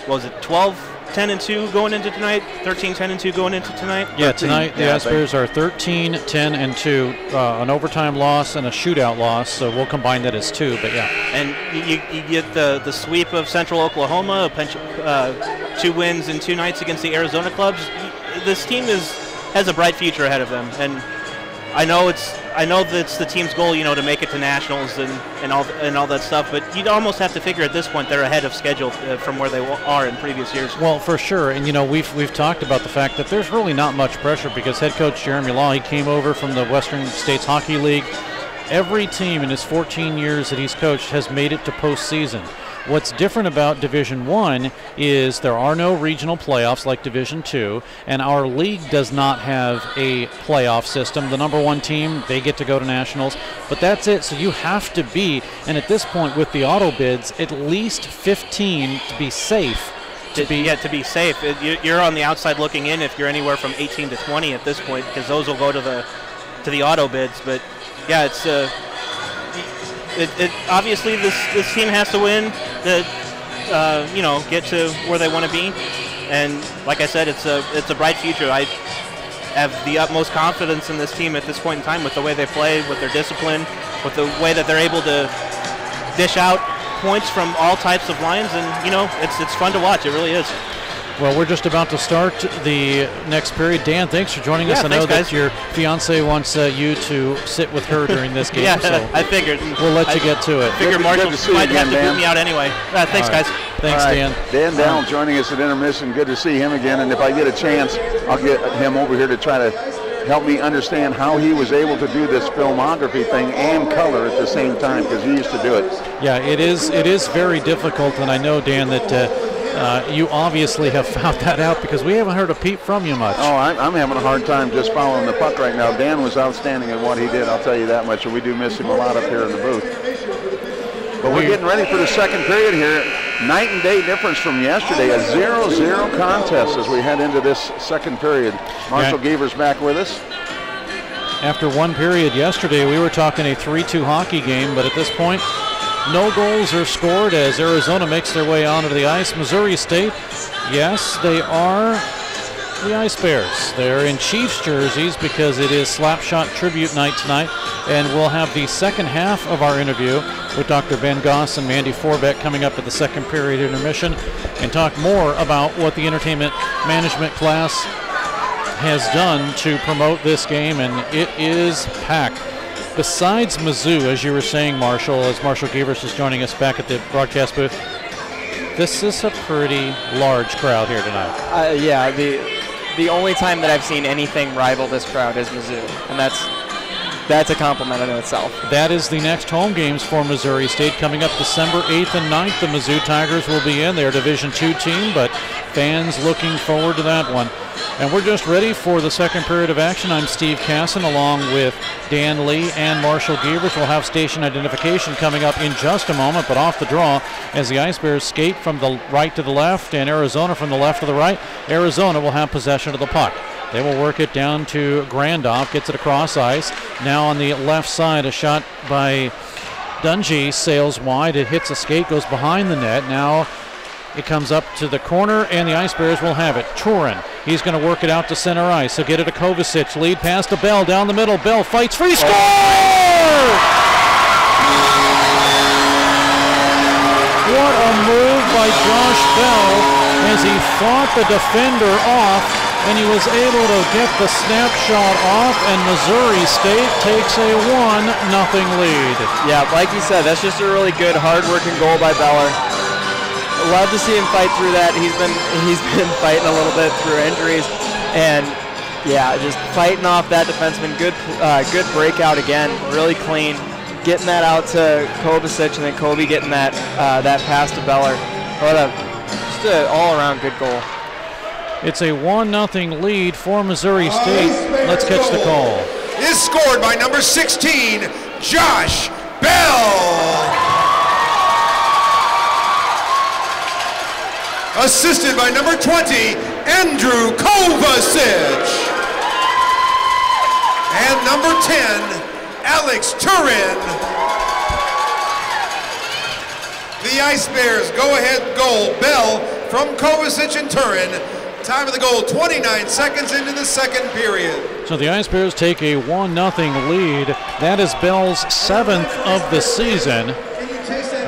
What was it, 12-10-2 going into tonight? 13-10-2 going into tonight? Yeah, tonight the Ice Bears are 13-10-2, an overtime loss and a shootout loss, so we'll combine that as 2, but yeah. And you get the sweep of Central Oklahoma, 2 wins in 2 nights against the Arizona clubs. This team has a bright future ahead of them, and I know that's the team's goal, to make it to nationals and all that stuff. But you'd almost have to figure at this point they're ahead of schedule from where they are in previous years. Well, for sure, and we've talked about the fact that there's really not much pressure because head coach Jeremy Law, he came over from the Western States Hockey League. Every team in his 14 years that he's coached has made it to postseason. What's different about Division I is there are no regional playoffs like Division II, and our league does not have a playoff system. The number 1 team, they get to go to nationals, but that's it. So you have to be, and at this point with the auto bids, at least 15 to be safe. To be safe. You're on the outside looking in if you're anywhere from 18 to 20 at this point, because those will go to the auto bids. But yeah, obviously this team has to win to get to where they want to be. And like I said, it's a bright future. I have the utmost confidence in this team at this point in time with the way they play, with their discipline, with the way that they're able to dish out points from all types of lines, and it's fun to watch. It really is. Well, we're just about to start the next period. Dan, thanks for joining us. I know that your fiance wants you to sit with her during this game. So I figured. We'll let you get to it. Figure Marshall might have to boot me out anyway. Thanks, guys. Thanks, Dan. Dan Dowell joining us at Intermission. Good to see him again. And if I get a chance, I'll get him over here to try to help me understand how he was able to do this filmography thing and color at the same time, because he used to do it. Yeah, it is very difficult, and I know, Dan, that you obviously have found that out because we haven't heard a peep from you much. Oh, I'm having a hard time just following the puck right now. Dan was outstanding at what he did, I'll tell you that much, and we do miss him a lot up here in the booth. But we're getting ready for the second period here. Night and day difference from yesterday, a 0-0 contest as we head into this second period. Marshall Giever's back with us. After one period yesterday, we were talking a 3-2 hockey game, but at this point, no goals are scored as Arizona makes their way onto the ice. Missouri State, yes, they are the Ice Bears. They're in Chiefs jerseys because it is Slapshot Tribute Night tonight, and we'll have the second half of our interview with Dr. Ben Goss and Mandy Forbeck coming up at the second period intermission and talk more about what the entertainment management class has done to promote this game, and it is packed. Besides Mizzou, as you were saying, Marshall, as Marshall Gevers is joining us back at the broadcast booth, this is a pretty large crowd here tonight. Yeah, the only time that I've seen anything rival this crowd is Mizzou, and that's a compliment in itself. That is the next home games for Missouri State coming up December 8th and 9th. The Mizzou Tigers will be in. They're a Division II team, but fans looking forward to that one. And we're just ready for the second period of action. I'm Steve Casson along with Dan Lee and Marshall Gevers. We'll have station identification coming up in just a moment, but off the draw as the Ice Bears skate from the right to the left and Arizona from the left to the right. Arizona will have possession of the puck. They will work it down to Grandoff, gets it across ice. Now on the left side, a shot by Dungy sails wide. It hits a skate, goes behind the net. Now it comes up to the corner, and the Ice Bears will have it. Turin, he's going to work it out to center ice. He'll get it to Kovacic. Lead pass to Bell down the middle. Bell fights free. Score! What a move by Josh Bell as he fought the defender off, and he was able to get the snapshot off, and Missouri State takes a 1-0 lead. Yeah, like you said, that's just a really good, hard-working goal by Beller. Love to see him fight through that. He's been fighting a little bit through injuries, and yeah, just fighting off that defenseman. Good breakout again, really clean. Getting that out to Kovacic, and then Kobe getting that pass to Beller. Just an all-around good goal. It's a 1-0 lead for Missouri State. Let's catch the call. Is scored by number 16, Josh Bell. Assisted by number 20, Andrew Kovacic. And number 10, Alex Turin. The Ice Bears go-ahead goal. Bell from Kovacic and Turin. Time of the goal, 29 seconds into the second period. So the Ice Bears take a 1-0 lead. That is Bell's 7th of the season.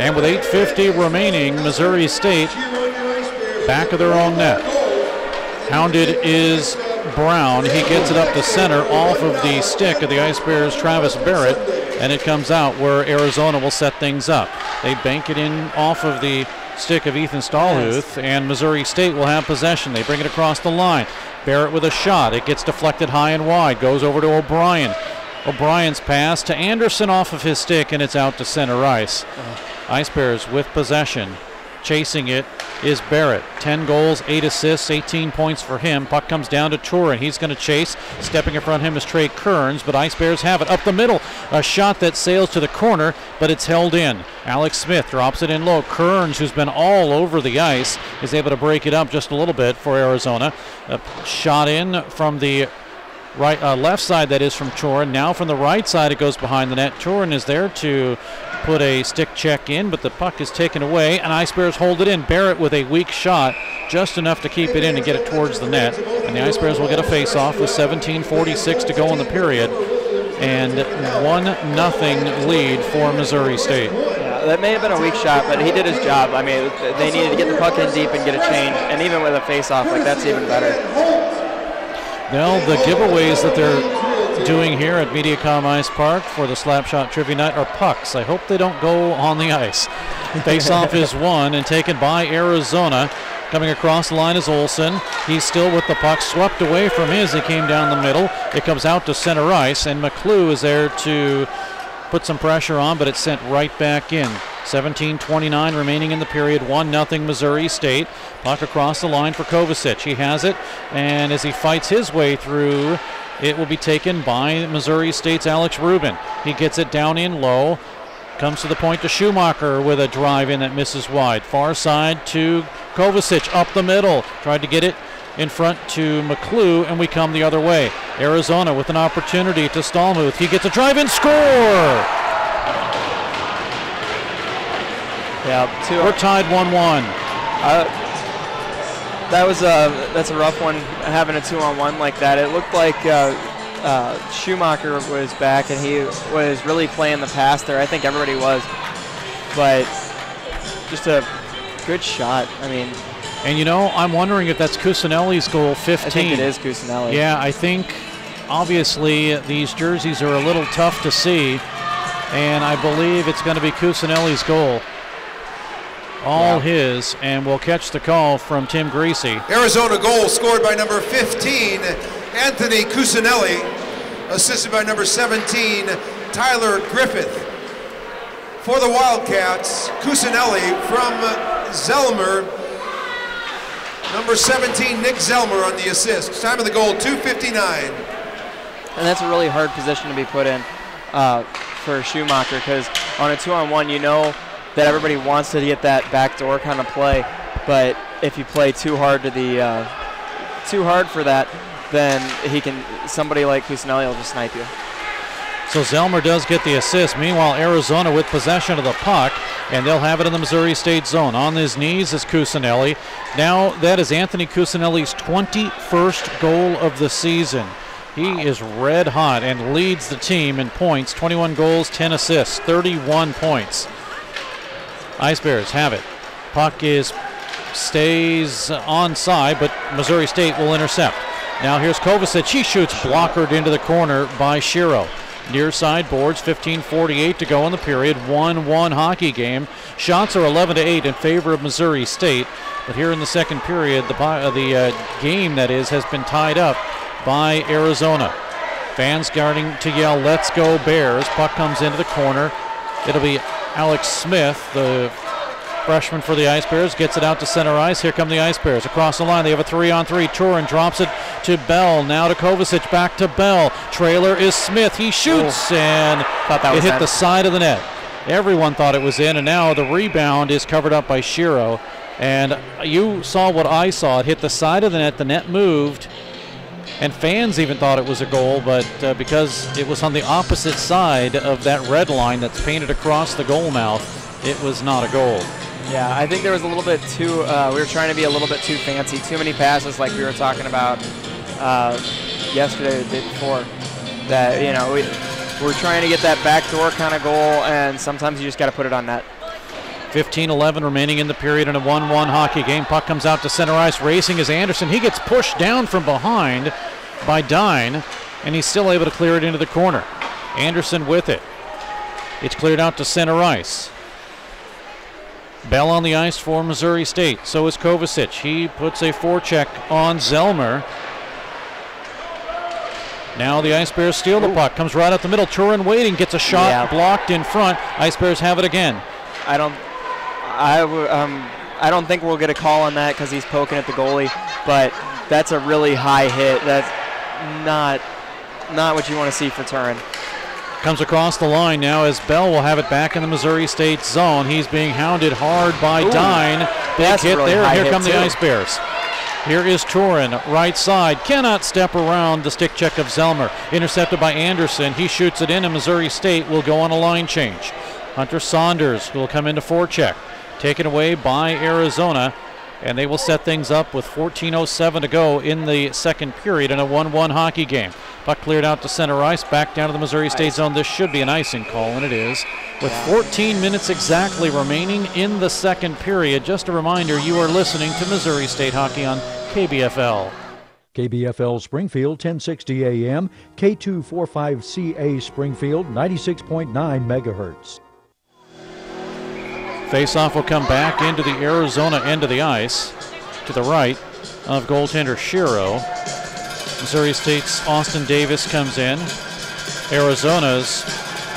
And with 8:50 remaining, Missouri State back of their own net. Hounded is Brown. He gets it up the center off of the stick of the Ice Bears' Travis Barrett, and it comes out where Arizona will set things up. They bank it in off of the stick of Ethan Stallhuth, and Missouri State will have possession. They bring it across the line. Barrett with a shot. It gets deflected high and wide. Goes over to O'Brien. O'Brien's pass to Anderson off of his stick, and it's out to center ice. Ice Bears with possession. Chasing it is Barrett. 10 goals, 8 assists, 18 points for him. Puck comes down to Turin. He's going to chase. Stepping in front of him is Trey Kearns, but Ice Bears have it up the middle. A shot that sails to the corner, but it's held in. Alex Smith drops it in low. Kearns, who's been all over the ice, is able to break it up just a little bit for Arizona. A shot in from the left side, that is, from Chorin. Now from the right side, it goes behind the net. Chorin is there to put a stick check in, but the puck is taken away, and Ice Bears hold it in. Barrett with a weak shot, just enough to keep it in and get it towards the net. And the Ice Bears will get a face-off with 17:46 to go in the period, and 1-0 lead for Missouri State. Yeah, that may have been a weak shot, but he did his job. I mean, they needed to get the puck in deep and get a change, and even with a face-off, like, that's even better. Now, the giveaways that they're doing here at Mediacom Ice Park for the Slapshot Trivia Night are pucks. I hope they don't go on the ice. Face-off is won and taken by Arizona. Coming across the line is Olsen. He's still with the puck, swept away from his. It came down the middle. It comes out to center ice, and McClue is there to put some pressure on, but it's sent right back in. 17:29 remaining in the period, 1-0 Missouri State. Puck across the line for Kovacic. He has it, and as he fights his way through, it will be taken by Missouri State's Alex Rubin. He gets it down in low, comes to the point to Schumacher with a drive in that misses wide. Far side to Kovacic, up the middle. Tried to get it in front to McClue, and we come the other way. Arizona with an opportunity to Stallmuth. He gets a drive and score! Yeah, we're tied 1-1. That's a rough one, having a 2-on-1 like that. It looked like Schumacher was back, and he was really playing the pass there. I think everybody was, but just a good shot. I mean, and you know, I'm wondering if that's Cusinelli's goal, 15. I think it is Cusinelli. Yeah, I think obviously these jerseys are a little tough to see, and I believe it's going to be Cusinelli's goal. All his, and we'll catch the call from Tim Greasy. Arizona goal scored by number 15, Anthony Cusinelli, assisted by number 17, Tyler Griffith. For the Wildcats, Cusinelli from Zellmer, number 17, Nick Zellmer on the assist. Time of the goal, 2:59. And that's a really hard position to be put in for Schumacher, because on a 2-on-1, you know that everybody wants to get that backdoor kind of play, but if you play too hard for that, then somebody like Cusinelli will just snipe you. So Zellmer does get the assist. Meanwhile, Arizona with possession of the puck, and they'll have it in the Missouri State zone. On his knees is Cusinelli. Now that is Anthony Cusinelli's 21st goal of the season. He is red hot and leads the team in points. 21 goals, 10 assists, 31 points. Ice Bears have it. Puck stays onside, but Missouri State will intercept. Now here's Kovacic. He shoots, blockered into the corner by Shiro. Near side boards, 15:48 to go in the period. 1-1 hockey game. Shots are 11-8 in favor of Missouri State, but here in the second period, the game that is has been tied up by Arizona. Fans starting to yell, "Let's go Bears!" Puck comes into the corner. It'll be Alex Smith, the freshman for the Ice Bears, gets it out to center ice. Here come the Ice Bears across the line. They have a 3-on-3. Chorin drops it to Bell. Now to Kovacic, back to Bell. Trailer is Smith. He shoots, and it hit the side of the net. Everyone thought it was in, and now the rebound is covered up by Shiro. And you saw what I saw. It hit the side of the net. The net moved, and fans even thought it was a goal, but because it was on the opposite side of that red line that's painted across the goal mouth, it was not a goal. Yeah, I think there was a little bit too, we were trying to be a little bit too fancy, too many passes like we were talking about yesterday or the day before. That, you know, we're trying to get that backdoor kind of goal, and sometimes you just got to put it on net. 15-11 remaining in the period in a 1-1 hockey game. Puck comes out to center ice. Racing is Anderson. He gets pushed down from behind by Dine, and he's still able to clear it into the corner. Anderson with it. It's cleared out to center ice. Bell on the ice for Missouri State. So is Kovacic. He puts a forecheck on Zellmer. Now the Ice Bears steal the puck. Comes right up the middle. Turin waiting. Gets a shot blocked in front. Ice Bears have it again. I don't think we'll get a call on that because he's poking at the goalie, but that's a really high hit. That's not what you want to see for Turin. Comes across the line now as Bell will have it back in the Missouri State zone. He's being hounded hard by Dine. Big hit really there. Here come the Ice Bears. Here is Turin, right side, cannot step around the stick check of Zellmer. Intercepted by Anderson. He shoots it in, and Missouri State will go on a line change. Hunter Saunders will come into forecheck. Taken away by Arizona, and they will set things up with 14:07 to go in the second period in a 1-1 hockey game. Puck cleared out to center ice, back down to the Missouri State zone. This should be an icing call, and it is. With 14 minutes exactly remaining in the second period. Just a reminder, you are listening to Missouri State Hockey on KBFL. KBFL Springfield, 1060 AM, K245CA Springfield, 96.9 megahertz. Faceoff will come back into the Arizona end of the ice to the right of goaltender Shiro. Missouri State's Austin Davis comes in. Arizona's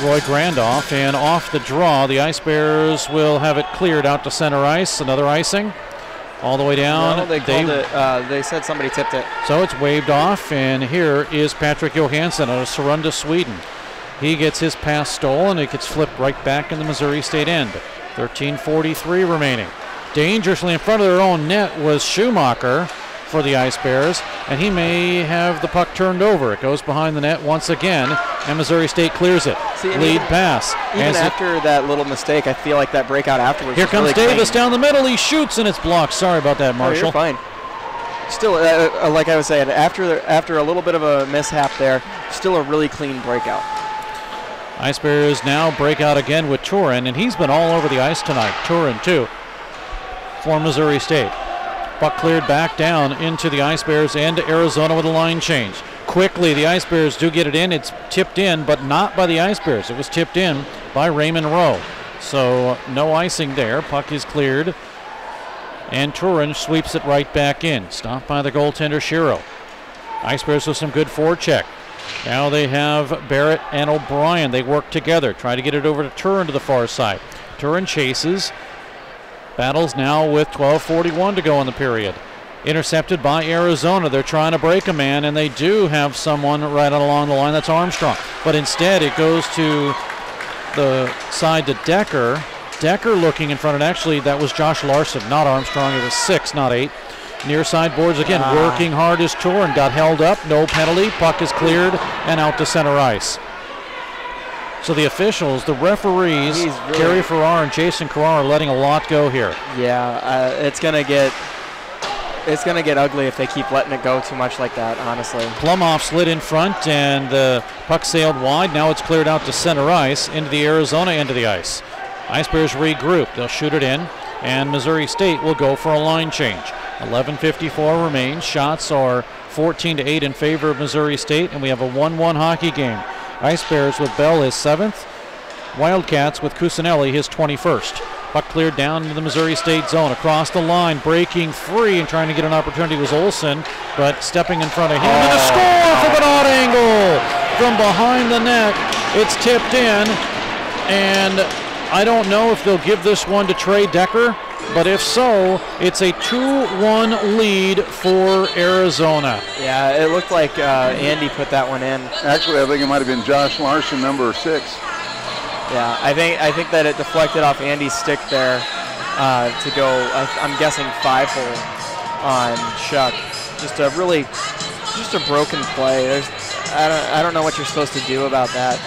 Roy Grandoff, and off the draw, the Ice Bears will have it cleared out to center ice. Another icing all the way down. No, they called it. They said somebody tipped it. So it's waved off, and here is Patrick Johansson out of Sarunda, Sweden. He gets his pass stolen. It gets flipped right back in the Missouri State end. 13:43 remaining. Dangerously in front of their own net was Schumacher for the Ice Bears, and he may have the puck turned over. It goes behind the net once again, and Missouri State clears it. Lead pass. Even after that little mistake, I feel like that breakout afterwards. Here comes really Davis down the middle. He shoots, and it's blocked. Sorry about that, Marshall. You're fine. Still, like I was saying, after a little bit of a mishap there, still a really clean breakout. Ice Bears now break out again with Turin, and he's been all over the ice tonight. Turin, too, for Missouri State. Puck cleared back down into the Ice Bears and to Arizona with a line change. Quickly, the Ice Bears do get it in. It's tipped in, but not by the Ice Bears. It was tipped in by Raymond Rowe. So no icing there. Puck is cleared, and Turin sweeps it right back in. Stopped by the goaltender Shiro. Ice Bears with some good forecheck. Now they have Barrett and O'Brien. They work together. Try to get it over to Turin to the far side. Turin chases. Battles now with 12:41 to go in the period. Intercepted by Arizona. They're trying to break a man, and they do have someone right along the line. That's Armstrong. But instead it goes to the side to Decker. Decker looking in front, and actually that was Josh Larson, not Armstrong. It was 6, not 8. Near side boards again, working hard is Turin. Got held up, no penalty. Puck is cleared and out to center ice. So the officials, the referees, Gary Farrar and Jason Carrar are letting a lot go here. Yeah, it's gonna get ugly if they keep letting it go too much like that, honestly. Plumoff slid in front, and the puck sailed wide. Now it's cleared out to center ice into the Arizona end of the ice. Ice Bears regroup. They'll shoot it in, and Missouri State will go for a line change. 11:54 remains. Shots are 14-8 in favor of Missouri State, and we have a 1-1 hockey game. Ice Bears with Bell his 7th. Wildcats with Cusinelli his 21st. Puck cleared down into the Missouri State zone. Across the line, breaking free and trying to get an opportunity was Olsen, but stepping in front of him. And a score from an odd angle from behind the net. It's tipped in, and I don't know if they'll give this one to Trey Decker, but if so, it's a 2-1 lead for Arizona. Yeah, it looked like Andy put that one in. Actually, I think it might have been Josh Larson, number 6. Yeah, I think that it deflected off Andy's stick there to go, I'm guessing 5-hole on Chuck. Just a broken play. I don't know what you're supposed to do about that.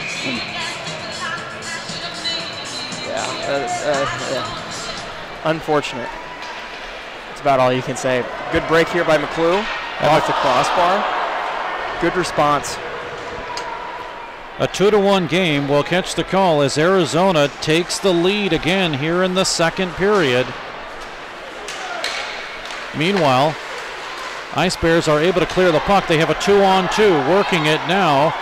Yeah. Unfortunate. That's about all you can say. Good break here by McClue. Off the crossbar. Good response. A 2-1 game will catch the call as Arizona takes the lead again here in the second period. Meanwhile, Ice Bears are able to clear the puck. They have a 2-on-2. Working it now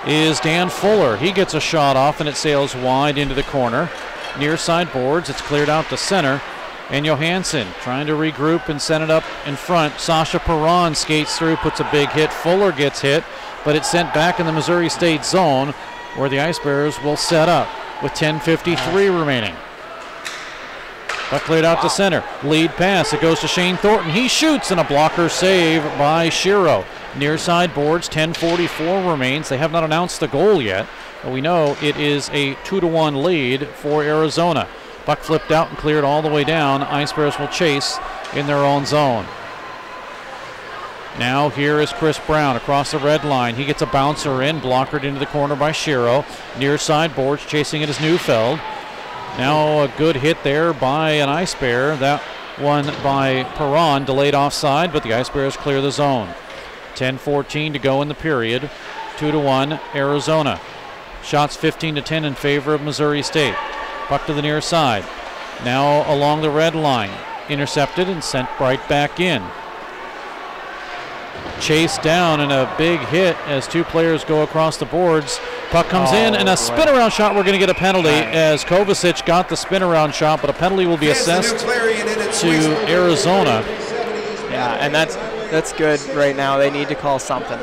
is Dan Fuller. He gets a shot off, and it sails wide into the corner. Near side boards, it's cleared out to center, and Johansson trying to regroup and send it up in front. Sasha Perron skates through, puts a big hit. Fuller gets hit, but it's sent back in the Missouri State zone where the Ice Bears will set up with 10:53 remaining. Puck cleared out to center. Lead pass, it goes to Shane Thornton. He shoots, and a blocker save by Shiro. Near side boards, 10:44 remains. They have not announced the goal yet, but we know it is a 2-1 lead for Arizona. Puck flipped out and cleared all the way down. Ice Bears will chase in their own zone. Now here is Chris Brown across the red line. He gets a bouncer in, blockered into the corner by Shiro. Near side boards, chasing it is Neufeld. Now a good hit there by an Ice Bear. That one by Perron, delayed offside, but the Ice Bears clear the zone. 10-14 to go in the period. 2-1 Arizona. Shots 15-10 in favor of Missouri State. Puck to the near side. Now along the red line. Intercepted and sent right back in. Chased down and a big hit as two players go across the boards. Puck comes in and a spin around shot. We're going to get a penalty as Kovacic got the spin around shot, but a penalty will be assessed to Arizona. Yeah, and that's good right now. They need to call something.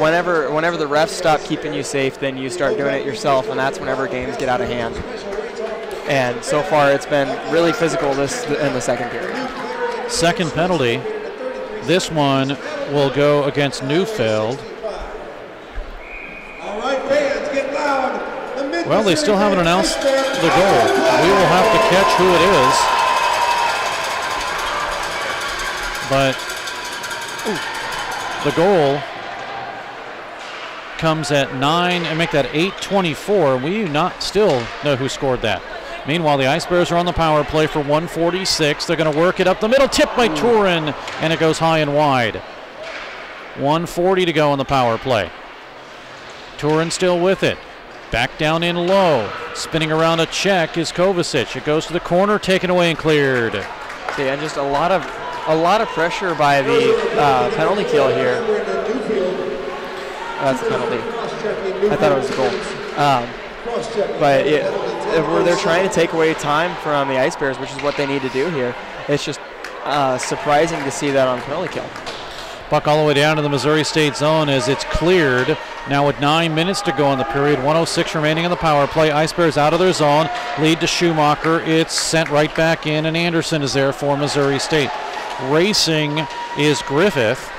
Whenever the refs stop keeping you safe, then you start doing it yourself, and that's whenever games get out of hand. And so far it's been really physical in the second period. Second penalty. This one will go against Neufeld. All right, fans, get loud. Well, they still haven't announced the goal. We will have to catch who it is. But the goal comes at 9 and make that 8:24. We do not still know who scored that. Meanwhile, the Ice Bears are on the power play for 1:46. They're going to work it up the middle, tipped by Turin, and it goes high and wide. 1:40 to go on the power play. Turin still with it. Back down in low. Spinning around a check is Kovacic. It goes to the corner, taken away and cleared. Yeah, just a lot of pressure by the penalty kill here. That's a penalty. I thought it was a goal. But they're trying to take away time from the Ice Bears, which is what they need to do here. It's just surprising to see that on penalty kill. Puck all the way down to the Missouri State zone as it's cleared. Now with 9 minutes to go in the period, 1:06 remaining in the power play. Ice Bears out of their zone, lead to Schumacher. It's sent right back in, and Anderson is there for Missouri State. Racing is Griffith,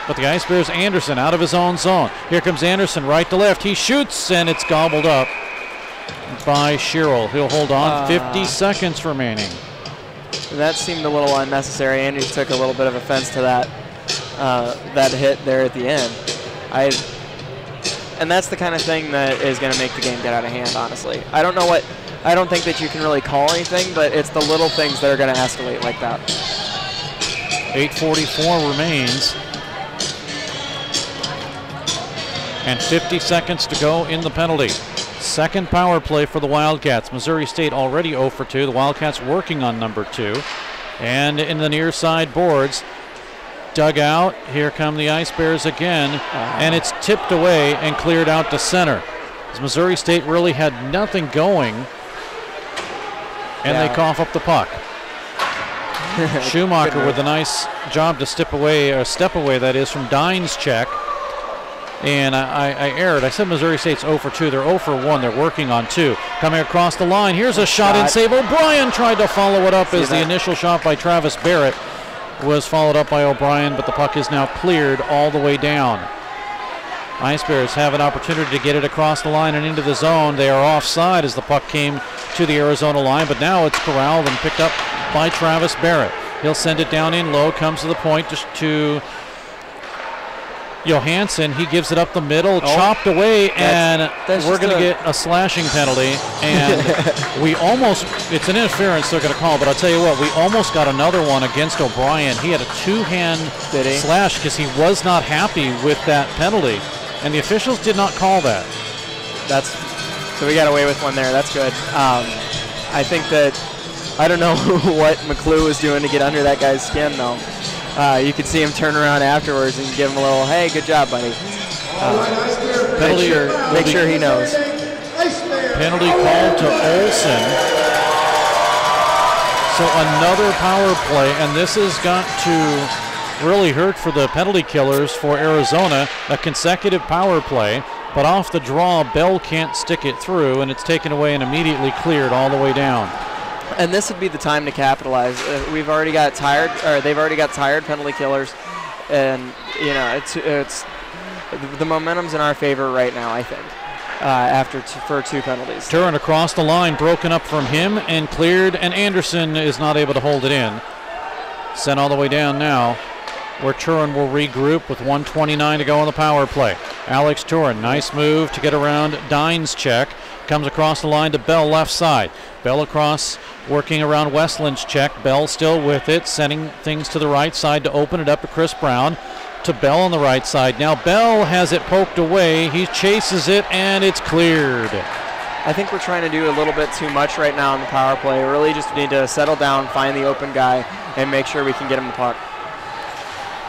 but the Ice Bears, Anderson out of his own zone. Here comes Anderson, right to left. He shoots, and it's gobbled up by Sherrill. He'll hold on. 50 seconds remaining. That seemed a little unnecessary. Andy took a little bit of offense to that hit there at the end. And that's the kind of thing that is going to make the game get out of hand, honestly. I don't think that you can really call anything, but it's the little things that are going to escalate like that. 8:44 remains. And 50 seconds to go in the penalty. Second power play for the Wildcats. Missouri State already 0 for 2. The Wildcats working on number 2. And in the near side boards, dug out. Here come the Ice Bears again. And it's tipped away and cleared out to center. As Missouri State really had nothing going. And they cough up the puck. Schumacher with a nice job to step away, that is, from Dine's check. And I erred. I said Missouri State's 0 for 2. They're 0 for 1. They're working on 2. Coming across the line. Here's a shot in save. O'Brien tried to follow it up as the initial shot by Travis Barrett was followed up by O'Brien, but the puck is now cleared all the way down. Ice Bears have an opportunity to get it across the line and into the zone. They are offside as the puck came to the Arizona line, but now it's corralled and picked up by Travis Barrett. He'll send it down in low, comes to the point just to Johansson. He gives it up the middle, chopped away, and we're going to get a slashing penalty. And it's an interference they're going to call, but I'll tell you what, we almost got another one against O'Brien. He had a two-hand slash because he was not happy with that penalty, and the officials did not call that. So we got away with one there. That's good. I think that, I don't know what McClue was doing to get under that guy's skin, though. You could see him turn around afterwards and give him a little, hey, good job, buddy. Make sure he knows. Penalty called to Olsen. So another power play, and this has got to really hurt for the penalty killers for Arizona. A consecutive power play, but off the draw, Bell can't stick it through, and it's taken away and immediately cleared all the way down. And this would be the time to capitalize. They've already got tired penalty killers, and it's the momentum's in our favor right now, I think. For 2 penalties. Turin across the line, broken up from him and cleared, and Anderson is not able to hold it in. Sent all the way down now. where Turin will regroup with 1:29 to go on the power play. Alex Turin, nice move to get around Dine's check. Comes across the line to Bell left side. Bell across, working around Westland's check. Bell still with it, sending things to the right side to open it up to Chris Brown. To Bell on the right side. Now Bell has it poked away. He chases it, and it's cleared. I think we're trying to do a little bit too much right now in the power play. We really just need to settle down, find the open guy, and make sure we can get him the puck.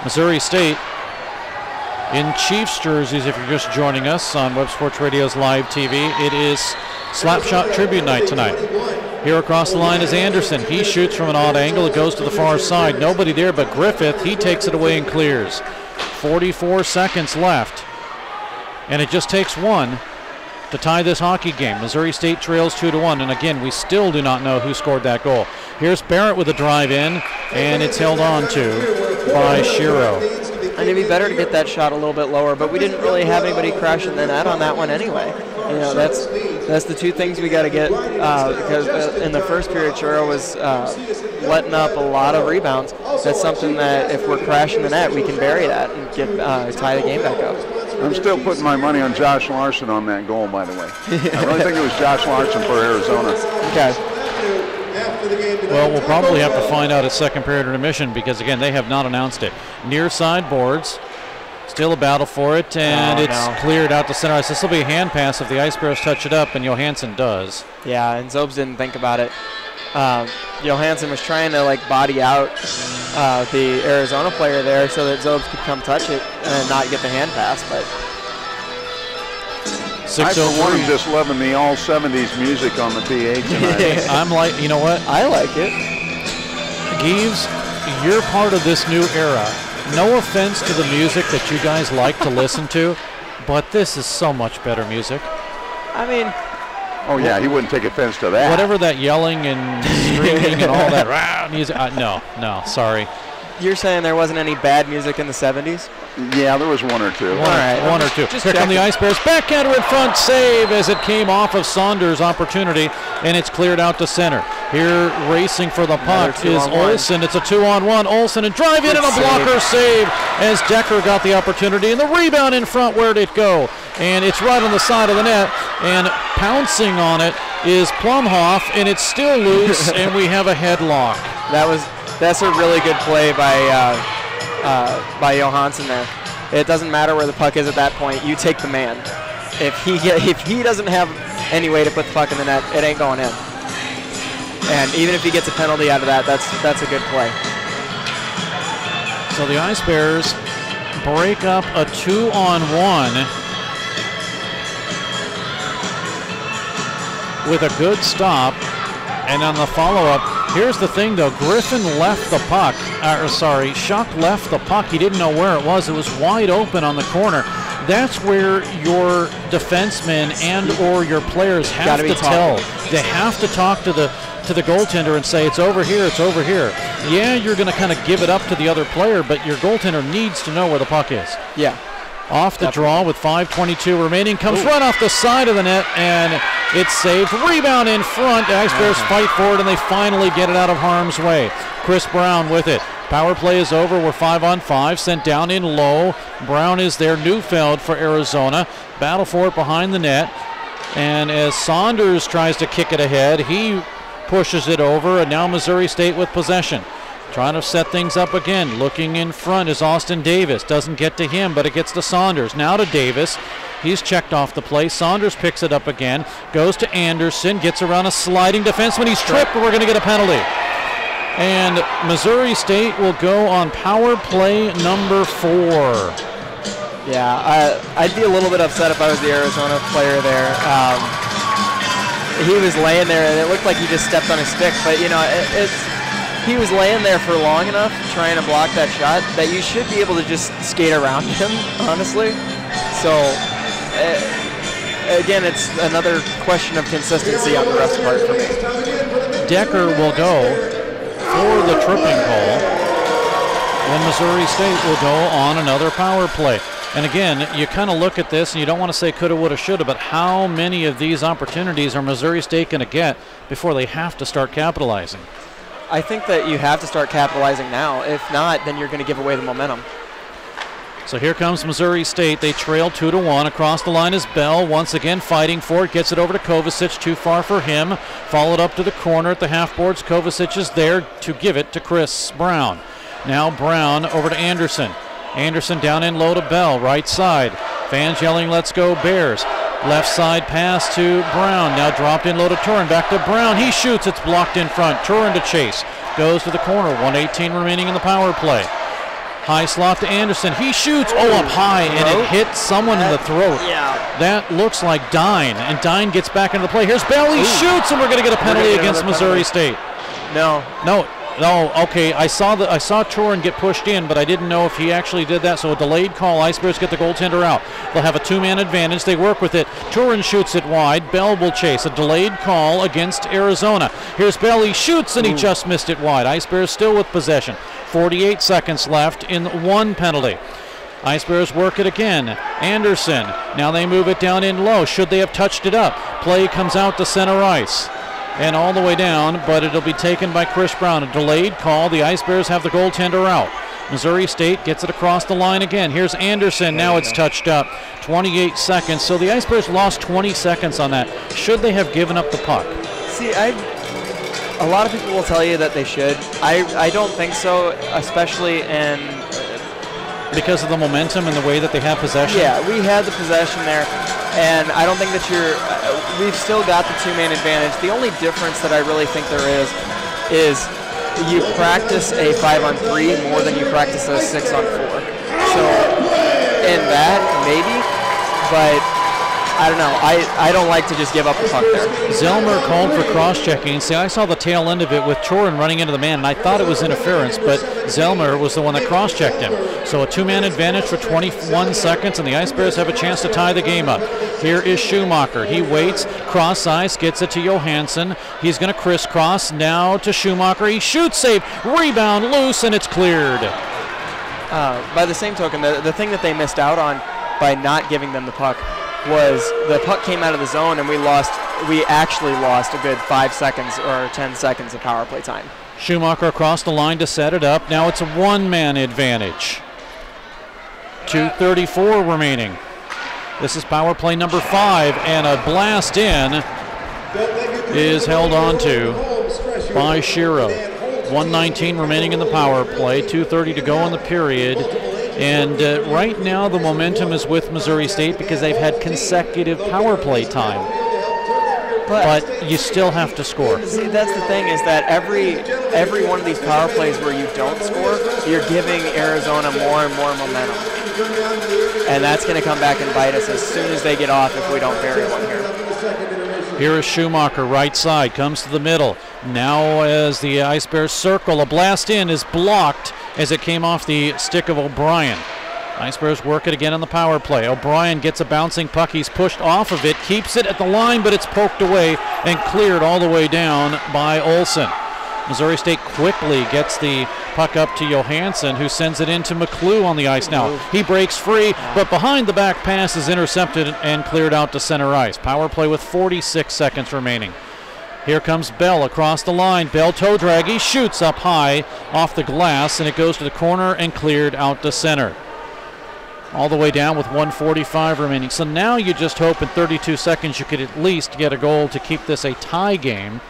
Missouri State in Chiefs jerseys, if you're just joining us on Web Sports Radio's live TV. It is Slapshot Tribute Night tonight. Here across the line is Anderson. He shoots from an odd angle. It goes to the far side. Nobody there but Griffith. He takes it away and clears. 44 seconds left. And it just takes one to tie this hockey game. Missouri State trails 2-1. And again, we still do not know who scored that goal. Here's Barrett with a drive in, and it's held on to by Shiro. And it'd be better to get that shot a little bit lower, but we didn't really have anybody crashing the net on that one anyway. You know, that's the two things we got to get, because in the first period, Shiro was letting up a lot of rebounds. That's something that if we're crashing the net, we can bury that and get tie the game back up. I'm still putting my money on Josh Larson on that goal, by the way. I really think it was Josh Larson for Arizona. Okay. Well, we'll probably have to find out at second period intermission because, again, they have not announced it. Near side boards, still a battle for it, and it's cleared out to center ice. This will be a hand pass if the Ice Bears touch it up, and Johansson does. Yeah, and Zobes didn't think about it. Johansson was trying to body out the Arizona player there so that Zobes could come touch it and not get the hand pass, but... I, for one, am just loving the all 70s music on the PA tonight. I'm like, you know what? I like it. Geeves, you're part of this new era. No offense to the music that you guys like to listen to, but this is so much better music. I mean... Oh, yeah, he wouldn't take offense to that. Whatever that yelling and screaming and all that music, no, sorry. You're saying there wasn't any bad music in the 70s? Yeah, there was one or two. One or two. Here come the Ice Bears. Backhander in front, save as it came off of Saunders' opportunity, and it's cleared out to center. Here racing for the puck is Olsen. It's a 2-on-1. Olsen and drive in and a blocker save as Decker got the opportunity, and the rebound in front. Where'd it go? And it's right on the side of the net, and pouncing on it is Plumhoff, and it's still loose, and we have a headlock. That's a really good play by Johansson there. It doesn't matter where the puck is at that point. You take the man. If he doesn't have any way to put the puck in the net, it ain't going in. And even if he gets a penalty out of that, that's a good play. So the Ice Bears break up a 2-on-1 with a good stop. And on the follow-up, here's the thing, though. Griffin left the puck. Schuck left the puck. He didn't know where it was. It was wide open on the corner. That's where your defensemen and or your players have to tell. They have to talk to the goaltender and say, it's over here, it's over here. Yeah, you're going to kind of give it up to the other player, but your goaltender needs to know where the puck is. Yeah. Off the draw with 5:22 remaining. Comes right off the side of the net, and it's saved. Rebound in front. The Ice Bears fight for it, and they finally get it out of harm's way. Chris Brown with it. Power play is over. We're 5-on-5. Sent down in low. Brown is there. Neufeld for Arizona. Battle for it behind the net. And as Saunders tries to kick it ahead, he pushes it over, and now Missouri State with possession. Trying to set things up again. Looking in front is Austin Davis. Doesn't get to him, but it gets to Saunders. Now to Davis. He's checked off the play. Saunders picks it up again. Goes to Anderson. Gets around a sliding defenseman. He's tripped, but we're going to get a penalty. And Missouri State will go on power play number 4. Yeah, I'd be a little bit upset if I was the Arizona player there. He was laying there, and it looked like he just stepped on his stick. But, you know, he was laying there for long enough trying to block that shot that you should be able to just skate around him, honestly. So, again, it's another question of consistency on the ref's part for me. Decker will go for the tripping call, and Missouri State will go on another power play. And again, you kind of look at this, and you don't want to say coulda, woulda, shoulda, but how many of these opportunities are Missouri State going to get before they have to start capitalizing? I think that you have to start capitalizing now. If not, then you're going to give away the momentum. So here comes Missouri State. They trail 2-1. Across the line is Bell, once again fighting for it. Gets it over to Kovacic, too far for him. Followed up to the corner at the half boards. Kovacic is there to give it to Chris Brown. Now Brown over to Anderson. Anderson down in low to Bell, right side. Fans yelling, let's go Bears. Left side pass to Brown. Now dropped in low to Turin. Back to Brown. He shoots. It's blocked in front. Turin to chase. Goes to the corner. 1:18 remaining in the power play. High slot to Anderson. He shoots. Oh, up high, and it hits someone in the throat. Yeah. That looks like Dine, and Dine gets back into the play. Here's Bell. He shoots, and we're going to get a penalty against Missouri State. No. Okay. I saw Turin get pushed in, but I didn't know if he actually did that. So a delayed call. Ice Bears get the goaltender out. They'll have a 2-man advantage. They work with it. Turin shoots it wide. Bell will chase. A delayed call against Arizona. Here's Bell. He shoots, and he just missed it wide. Ice Bears still with possession. 48 seconds left in one penalty. Ice Bears work it again. Anderson. Now they move it down in low. Should they have touched it up? Play comes out to center ice. And all the way down, but it'll be taken by Chris Brown. A delayed call. The Ice Bears have the goaltender out. Missouri State gets it across the line again. Here's Anderson. Now it's touched up. 28 seconds. So the Ice Bears lost 20 seconds on that. Should they have given up the puck? See, a lot of people will tell you that they should. I don't think so, especially in... Because of the momentum and the way that they have possession? Yeah, we had the possession there, and I don't think that we've still got the 2-man advantage. The only difference that I really think there is you practice a 5-on-3 more than you practice a 6-on-4. So, in that, maybe, but... I don't know. I don't like to just give up the puck there. Zellmer called for cross-checking. See, I saw the tail end of it with Turin running into the man, and I thought it was interference, but Zellmer was the one that cross-checked him. So a 2-man advantage for 21 seconds, and the Ice Bears have a chance to tie the game up. Here is Schumacher. He waits, cross-ice, gets it to Johansson. He's going to crisscross. Now to Schumacher. He shoots, save, rebound, loose, and it's cleared. By the same token, the thing that they missed out on by not giving them the puck was the puck came out of the zone, and we actually lost a good 5 seconds or 10 seconds of power play time. Schumacher across the line to set it up. Now it's a 1-man advantage. 2:34 remaining. This is power play number 5, and a blast in is held on to by Shiro. 1:19 remaining in the power play. 2:30 to go in the period. And right now the momentum is with Missouri State because they've had consecutive power play time. But you still have to score. See, that's the thing, is that every one of these power plays where you don't score, you're giving Arizona more and more momentum. And that's going to come back and bite us as soon as they get off if we don't bury one here. Here is Schumacher, right side, comes to the middle. Now as the Ice Bears circle, a blast in is blocked as it came off the stick of O'Brien. Ice Bears work it again on the power play. O'Brien gets a bouncing puck. He's pushed off of it, keeps it at the line, but it's poked away and cleared all the way down by Olsen. Missouri State quickly gets the puck up to Johansson, who sends it into McClue on the ice now. He breaks free, but behind the back pass is intercepted and cleared out to center ice. Power play with 46 seconds remaining. Here comes Bell across the line. Bell toe drag. He shoots up high off the glass, and it goes to the corner and cleared out to center. All the way down with 1:45 remaining. So now you just hope in 32 seconds you could at least get a goal to keep this a tie game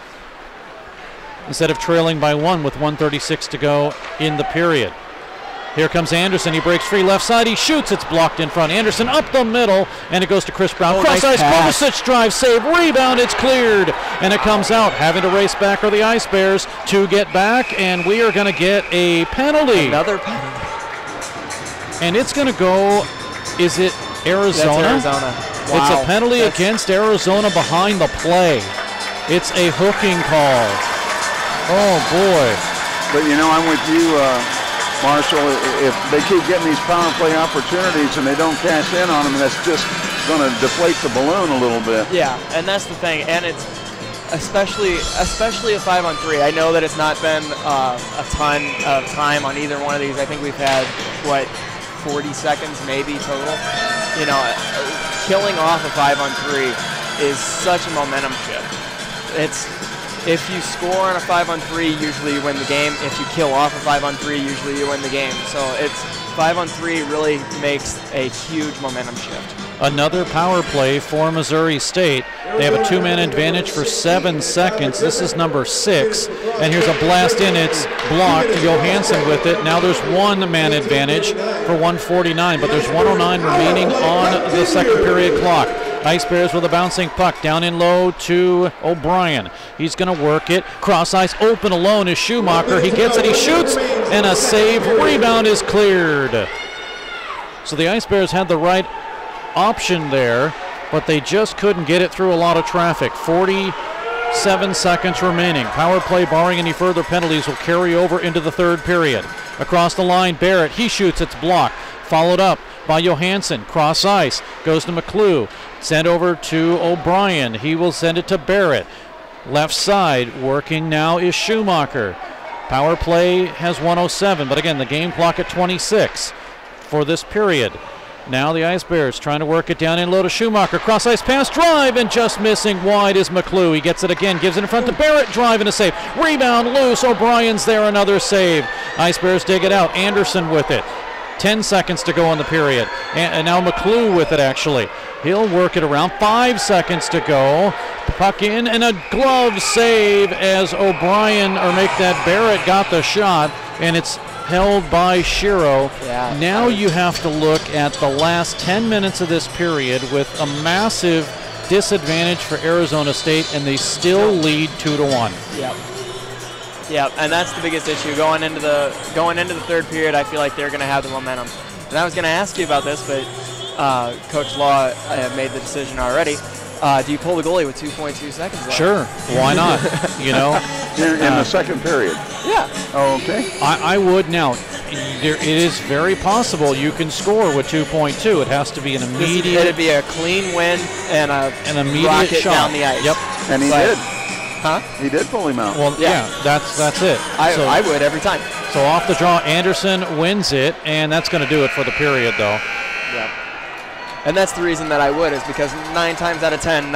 instead of trailing by 1 with 1:36 to go in the period. Here comes Anderson. He breaks free left side. He shoots. It's blocked in front. Anderson up the middle, and it goes to Chris Brown. Cross ice. Kovacic drive, save, rebound. It's cleared, and it comes out. Having to race back are the Ice Bears to get back, and we are going to get a penalty. Another penalty. And it's going to go. Is it Arizona? That's Arizona. Wow. It's a penalty against Arizona behind the play. It's a hooking call. Oh boy. But you know, I'm with you, Marshall. If they keep getting these power play opportunities and they don't cash in on them, that's just going to deflate the balloon a little bit. Yeah, and that's the thing. And it's especially a 5-on-3. I know that it's not been a ton of time on either one of these. I think we've had, 40 seconds maybe total. You know, killing off a 5-on-3 is such a momentum shift. if you score on a 5-on-3, usually you win the game. If you kill off a 5-on-3, usually you win the game. So it's 5-on-3 really makes a huge momentum shift. Another power play for Missouri State. They have a 2-man advantage for 7 seconds. This is number 6. And here's a blast in. It's blocked. Johansson with it. Now there's 1-man advantage for 1:49, but there's 1:09 remaining on the second period clock. Ice Bears with a bouncing puck down in low to O'Brien. He's going to work it. Cross ice open alone is Schumacher. He gets it. He shoots. And a save. Rebound is cleared. So the Ice Bears had the right option there, but they just couldn't get it through a lot of traffic. 47 seconds remaining. Power play, barring any further penalties, will carry over into the third period. Across the line, Barrett. He shoots. It's blocked. Followed up by Johansson. Cross ice. Goes to McClue. Sent over to O'Brien. He will send it to Barrett. Left side. Working now is Schumacher. Power play has 1:07, but again, the game clock at 26 for this period. Now the Ice Bears trying to work it down in low to Schumacher. Cross ice pass, drive, and just missing wide is McClue. He gets it again, gives it in front to Barrett, drive and a save. Rebound loose, O'Brien's there, another save. Ice Bears dig it out, Anderson with it. 10 seconds to go in the period. And now McClue with it actually. He'll work it around, 5 seconds to go. Puck in and a glove save as O'Brien, or make that Barrett got the shot, and it's held by Shiro. Yeah. Now you have to look at the last 10 minutes of this period with a massive disadvantage for Arizona State, and they still lead 2-1. Yep. Yep, and that's the biggest issue going into the third period. I feel like they're going to have the momentum. And I was going to ask you about this, but Coach Law made the decision already. Do you pull the goalie with 2.2 seconds left? Sure, why not? You know, in the second period. Yeah. Oh, okay. I would now. It is very possible you can score with 2.2. It has to be an immediate. It'd be a clean win and an immediate rocket shot down the ice. Yep. And he did. Huh? He did pull him out. Well, yeah, that's it. I would every time. So off the draw, Anderson wins it, and that's going to do it for the period, though. Yeah. And that's the reason that I would, is because 9 times out of 10,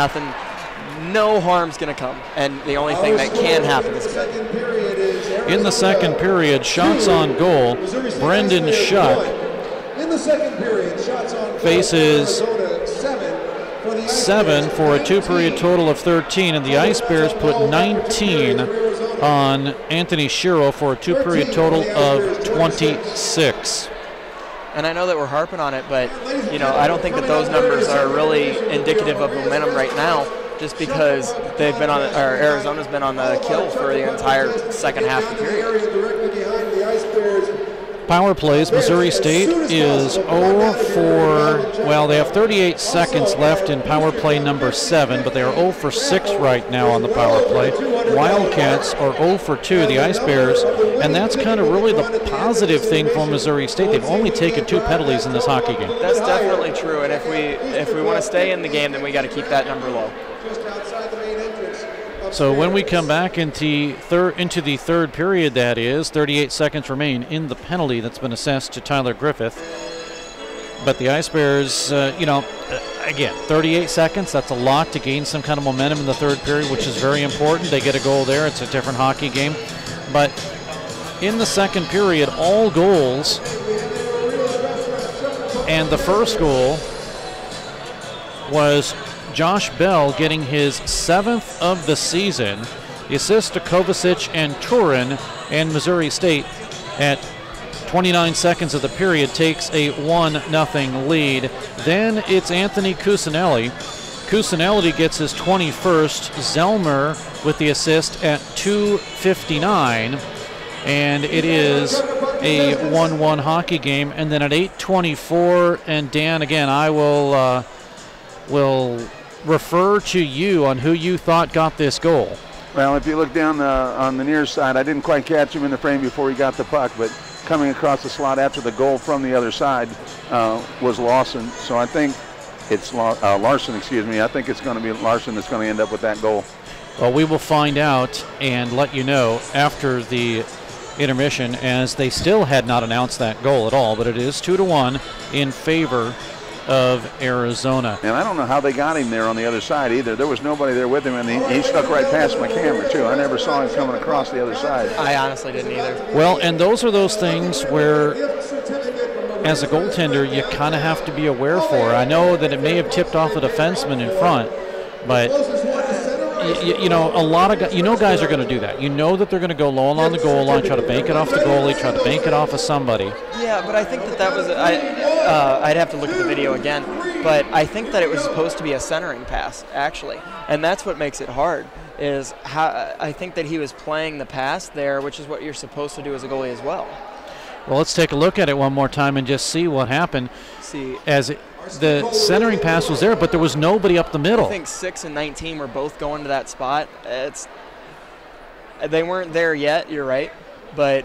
no harm's going to come. And the only thing that can happen is good. In the second period, shots on goal, Brendan Shuck faces 7 for a 2-period total of 13, and the Ice Bears put 19 on Anthony Shiro for a 2-period total of 26. And I know that we're harping on it, but I don't think that those numbers are really indicative of momentum right now, just because they've been on, or Arizona's been on the kill for the entire second half of the period. Power plays, Missouri State is 0 for, well, they have 38 seconds left in power play number 7, but they are 0 for 6 right now on the power play. Wildcats are 0 for 2, the Ice Bears, and that's kind of really the positive thing for Missouri State. They've only taken 2 penalties in this hockey game. That's definitely true, and if we want to stay in the game, then we got to keep that number low. So when we come back into the third period, that is, 38 seconds remain in the penalty that's been assessed to Tyler Griffith. But the Ice Bears, again, 38 seconds, that's a lot to gain some kind of momentum in the third period, which is very important. They get a goal there. It's a different hockey game. But in the second period, all goals, and the first goal was Josh Bell getting his 7th of the season. The assist to Kovacic and Turin, and Missouri State at 29 seconds of the period takes a 1-0 lead. Then it's Anthony Cusinelli. Cusinelli gets his 21st. Zellmer with the assist at 2:59, and it is a 1-1 hockey game. And then at 8:24, and Dan, again, I will refer to you on who you thought got this goal. Well, if you look down on the near side, I didn't quite catch him in the frame before he got the puck, but coming across the slot after the goal from the other side was Lawson. So I think it's Larson, excuse me. I think it's going to be Larson that's going to end up with that goal. Well, we will find out and let you know after the intermission, as they still had not announced that goal at all, but it is 2-1 in favor of Arizona. And I don't know how they got him there on the other side either. There was nobody there with him, and he stuck right past my camera, too. I never saw him coming across the other side. I honestly didn't either. Well, and those are those things where, as a goaltender, you kind of have to be aware for. I know that it may have tipped off a defenseman in front, but you know, a lot of guys are going to do that. You know that they're going to go low on the goal line, try to bank it off the goalie, try to bank it off of somebody. Yeah, but I think that was I'd have to look at the video again, but I think that it was supposed to be a centering pass actually, and that's what makes it hard. Is how I think that he was playing the pass there, which is what you're supposed to do as a goalie as well. Well, let's take a look at it one more time and just see what happened. The centering pass was there, but there was nobody up the middle. I think 6 and 19 were both going to that spot. They weren't there yet, you're right. But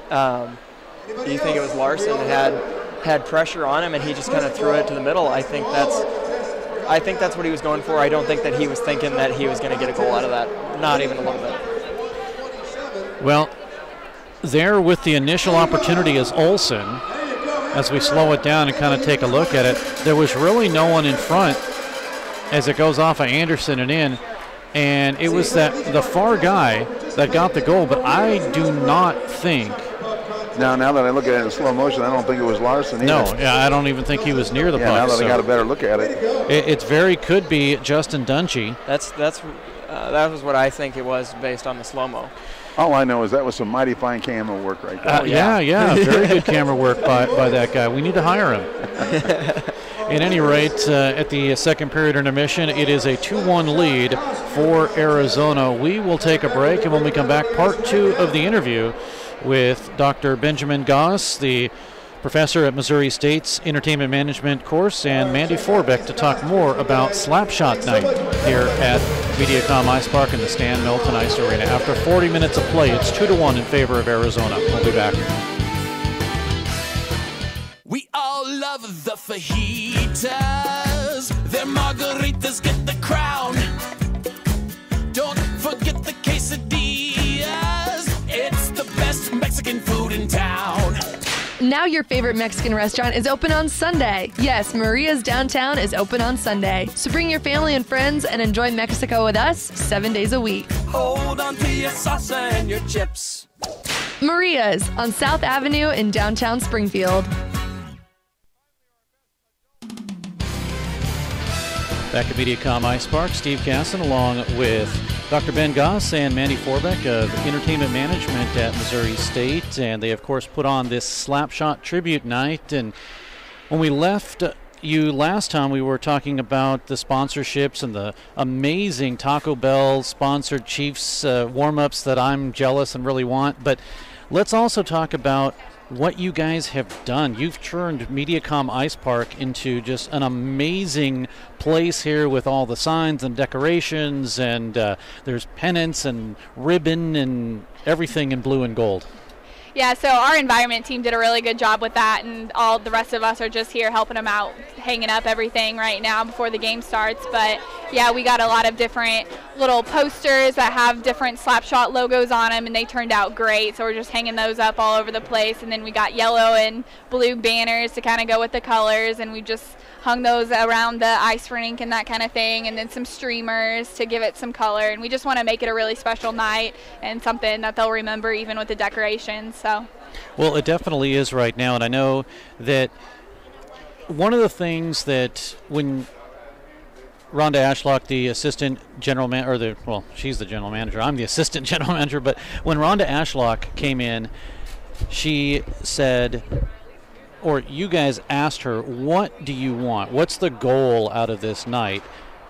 you think it was Larson had pressure on him, and he just kind of threw it to the middle. I think that's what he was going for. I don't think that he was thinking that he was going to get a goal out of that. Not even a little bit. Well, there with the initial opportunity is Olsen. As we slow it down and kind of take a look at it, there was really no one in front as it goes off of Anderson and in, and it was the far guy that got the goal, but I do not think. Now that I look at it in slow motion, I don't think it was Larson either. No, yeah, I don't even think he was near the puck. Now that I got a better look at it. It very could be Justin Dungy. That was what I think it was based on the slow-mo. All I know is that was some mighty fine camera work right there. Yeah, very good camera work by that guy. We need to hire him. At any rate, at the second period intermission, it is a 2-1 lead for Arizona. We will take a break, and when we come back, part 2 of the interview with Dr. Benjamin Goss, the professor at Missouri State's Entertainment Management course, and Mandy Forbeck to talk more about Slapshot Night here at Mediacom Ice Park in the Stan Milton Ice Arena. After 40 minutes of play, it's 2-1 in favor of Arizona. We'll be back. We all love the fajitas. Their margaritas get the crown. Don't forget the quesadillas. It's the best Mexican food in town. Now your favorite Mexican restaurant is open on Sunday. Yes, Maria's Downtown is open on Sunday. So bring your family and friends and enjoy Mexico with us 7 days a week. Hold on to your salsa and your chips. Maria's on South Avenue in downtown Springfield. Back at Mediacom Ice Park, Steve Casson along with Dr. Ben Goss and Mandy Forbeck of Entertainment Management at Missouri State. And they, of course, put on this Slapshot Tribute Night. And when we left you last time, we were talking about the sponsorships and the amazing Taco Bell sponsored Chiefs warm-ups that I'm jealous and really want. But let's also talk about what you guys have done. You've turned Mediacom Ice Park into just an amazing place here with all the signs and decorations, and there's pennants and ribbon and everything in blue and gold. Yeah, so our environment team did a really good job with that, and all the rest of us are just here helping them out, hanging up everything right now before the game starts. But yeah, we got a lot of different little posters that have different Slapshot logos on them, and they turned out great. So we're just hanging those up all over the place, and then we got yellow and blue banners to kind of go with the colors, and we just hung those around the ice rink and that kind of thing, and then some streamers to give it some color. And we just want to make it a really special night and something that they'll remember even with the decorations. So. Well, it definitely is right now, and I know that one of the things that when Rhonda Ashlock, the assistant general manager, she's the general manager, I'm the assistant general manager, but when Rhonda Ashlock came in, she said, or you guys asked her, what do you want? What's the goal out of this night?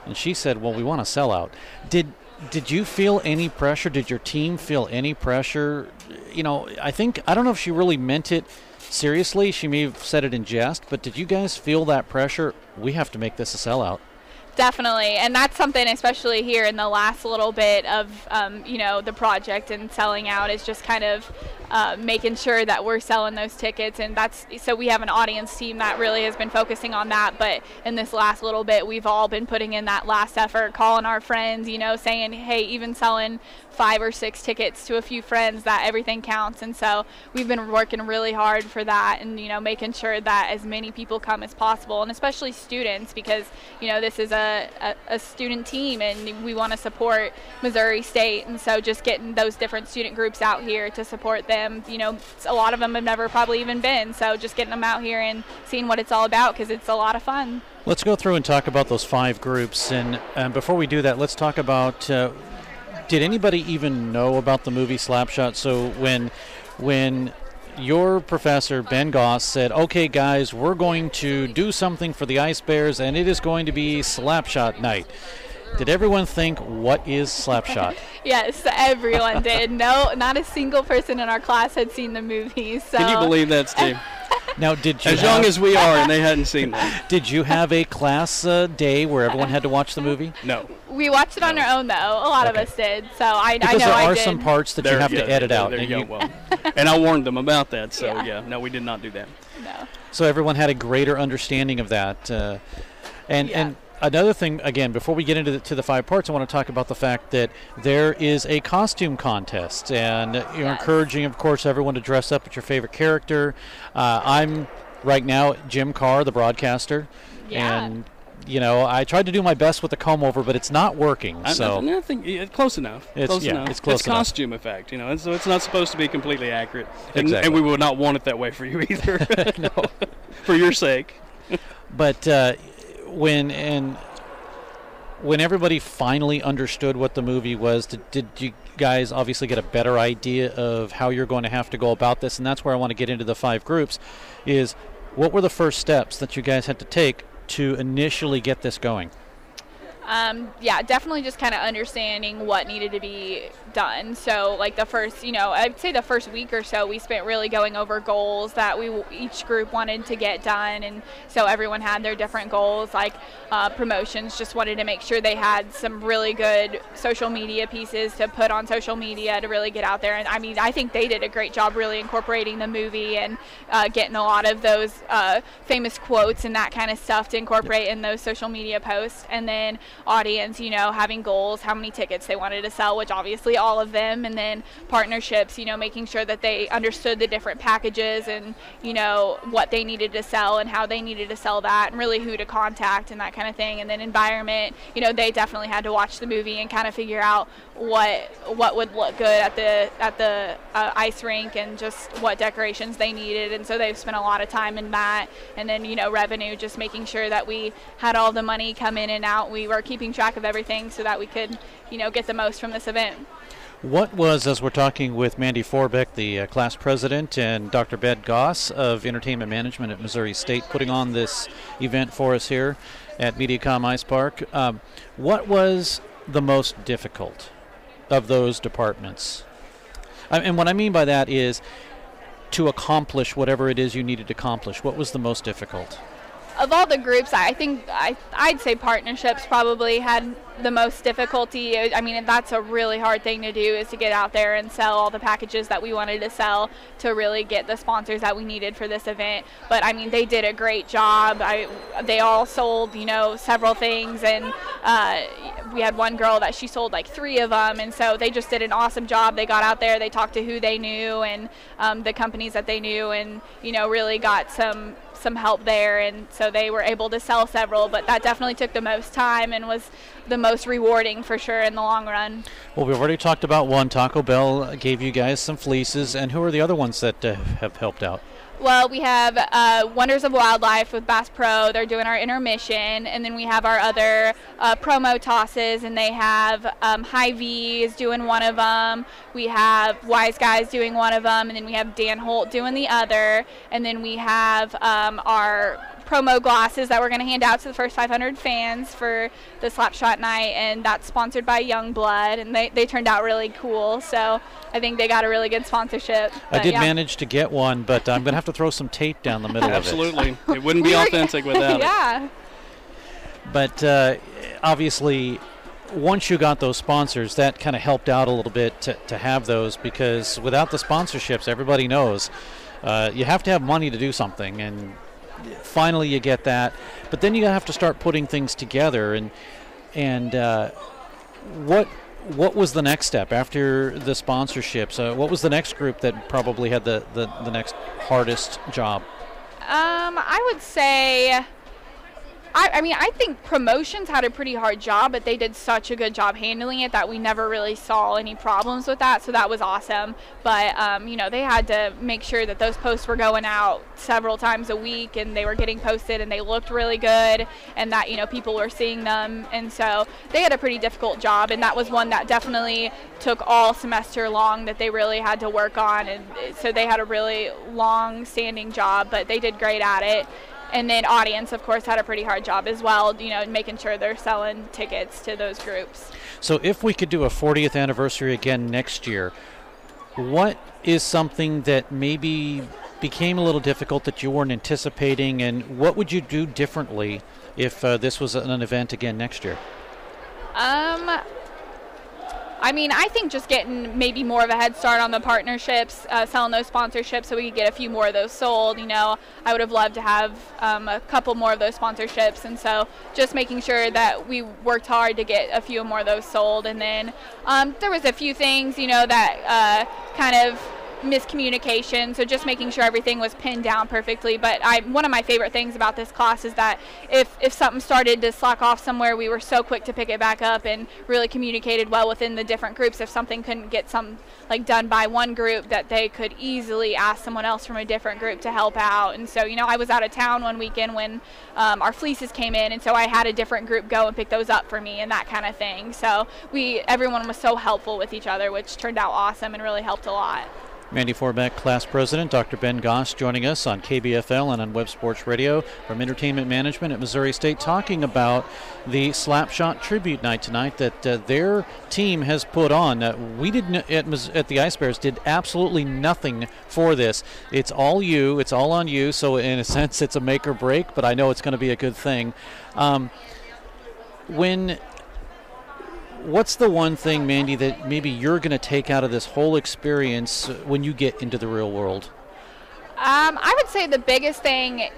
And she said, well, we want a sellout. Did you feel any pressure? Did your team feel any pressure? You know, I don't know if she really meant it seriously. She may have said it in jest, but did you guys feel that pressure? We have to make this a sellout. Definitely, and that's something, especially here in the last little bit of, the project and selling out, is just kind of making sure that we're selling those tickets, and so we have an audience team that really has been focusing on that. But in this last little bit, we've all been putting in that last effort, calling our friends, saying, hey, even selling 5 or 6 tickets to a few friends, that everything counts. And so we've been working really hard for that, and making sure that as many people come as possible, and especially students, because this is a student team and we want to support Missouri State, and so just getting those different student groups out here to support them. A lot of them have never probably even been, so just getting them out here and seeing what it's all about, because it's a lot of fun. Let's go through and talk about those 5 groups, and before we do that, let's talk about did anybody even know about the movie Slapshot? So when your professor, Ben Goss, said, okay, guys, we're going to do something for the Ice Bears, and it is going to be Slapshot night, did everyone think, what is Slapshot? Yes, everyone did. No, not a single person in our class had seen the movie. So. Can you believe that, Steve? Now, did you as young as we are, and they hadn't seen that. Did you have a class day where everyone had to watch the movie? No. We watched it on our own, though. A lot of us did. So I know I did. Because there are some parts that you have to edit out. There you go. Well, and I warned them about that. So no, we did not do that. No. So everyone had a greater understanding of that, and another thing, again, before we get into the 5 parts, I want to talk about the fact that there is a costume contest, and you're encouraging, of course, everyone to dress up as your favorite character. I'm right now Jim Carr, the broadcaster, and I tried to do my best with the comb over, but it's not working. So I think close enough. It's close enough. It's costume effect, so it's not supposed to be completely accurate, Exactly. and we would not want it that way for you either. No, for your sake. But when everybody finally understood what the movie was, did you guys obviously get a better idea of how you're going to have to go about this? And that's where I want to get into the 5 groups, is what were the first steps that you guys had to take to initially get this going? Definitely just kind of understanding what needed to be done. So like the first, I'd say the first week or so, we spent really going over goals that each group wanted to get done. And so everyone had their different goals, like promotions just wanted to make sure they had some really good social media pieces to put on social media to really get out there. And I think they did a great job really incorporating the movie and getting a lot of those famous quotes and that kind of stuff to incorporate in those social media posts. And then audience, having goals, how many tickets they wanted to sell, which obviously all of them, and then partnerships, making sure that they understood the different packages and, what they needed to sell and how they needed to sell that, and really who to contact and that kind of thing. And then environment, they definitely had to watch the movie and kind of figure out what would look good at the ice rink and just what decorations they needed. And so they've spent a lot of time in that. And then, revenue, just making sure that we had all the money come in and out. We were keeping track of everything so that we could, get the most from this event. What was, as we're talking with Mandy Forbeck, the class president, and Dr. Ben Goss of Entertainment Management at Missouri State, putting on this event for us here at MediaCom Ice Park, what was the most difficult of those departments? And what I mean by that is to accomplish whatever it is you needed to accomplish. What was the most difficult? Of all the groups, I think I'd say partnerships probably had the most difficulty. That's a really hard thing to do, is to get out there and sell all the packages that we wanted to sell to really get the sponsors that we needed for this event. But they did a great job. They all sold, several things, and we had one girl that she sold like 3 of them, and so they just did an awesome job. They got out there, they talked to who they knew and the companies that they knew, and really got some help there, and so they were able to sell several, but that definitely took the most time and was the most rewarding for sure in the long run. Well, we've already talked about one. Taco Bell gave you guys some fleeces, and who are the other ones that have helped out? Well, we have Wonders of Wildlife with Bass Pro. They're doing our intermission, and then we have our other promo tosses, and they have High V is doing one of them. We have Wise Guys doing one of them, and then we have Dan Holt doing the other, and then we have our promo glasses that we're going to hand out to the first 500 fans for the Slapshot night, and that's sponsored by Youngblood, and they turned out really cool, so I think they got a really good sponsorship. I did manage to get one, but I'm going to have to throw some tape down the middle of it. Absolutely. It wouldn't be authentic without it. Yeah. But obviously once you got those sponsors, that kind of helped out a little bit to have those, because without the sponsorships, everybody knows you have to have money to do something, and finally you get that. But then you have to start putting things together, and what was the next step after the sponsorships? What was the next group that probably had the next hardest job? I would say, I think promotions had a pretty hard job, but they did such a good job handling it that we never really saw any problems with that, so that was awesome. But, they had to make sure that those posts were going out several times a week, and they were getting posted, and they looked really good, and that, people were seeing them. And so they had a pretty difficult job, and that was one that definitely took all semester long that they really had to work on. And so they had a really long-standing job, but they did great at it. And then audience, of course, had a pretty hard job as well, making sure they're selling tickets to those groups. So if we could do a 40th anniversary again next year, what is something that maybe became a little difficult that you weren't anticipating, and what would you do differently if this was an event again next year? I think just getting maybe more of a head start on the partnerships, selling those sponsorships so we could get a few more of those sold. I would have loved to have a couple more of those sponsorships, and so just making sure that we worked hard to get a few more of those sold. And then there was a few things, that kind of miscommunication, so just making sure everything was pinned down perfectly. But one of my favorite things about this class is that if something started to slack off somewhere, we were so quick to pick it back up and really communicated well within the different groups. If something couldn't get done by one group, that they could easily ask someone else from a different group to help out. And so I was out of town one weekend when our fleeces came in, and so I had a different group go and pick those up for me and that kind of thing. So everyone was so helpful with each other, which turned out awesome and really helped a lot. Mandy Forbeck, class president, Dr. Ben Goss joining us on KBFL and on Web Sports Radio from Entertainment Management at Missouri State, talking about the Slapshot Tribute Night tonight that their team has put on. We didn't at the Ice Bears did absolutely nothing for this. It's all you. It's all on you. So in a sense, it's a make or break, but I know it's going to be a good thing. What's the one thing, Mandy, that maybe you're going to take out of this whole experience when you get into the real world? I would say the biggest thing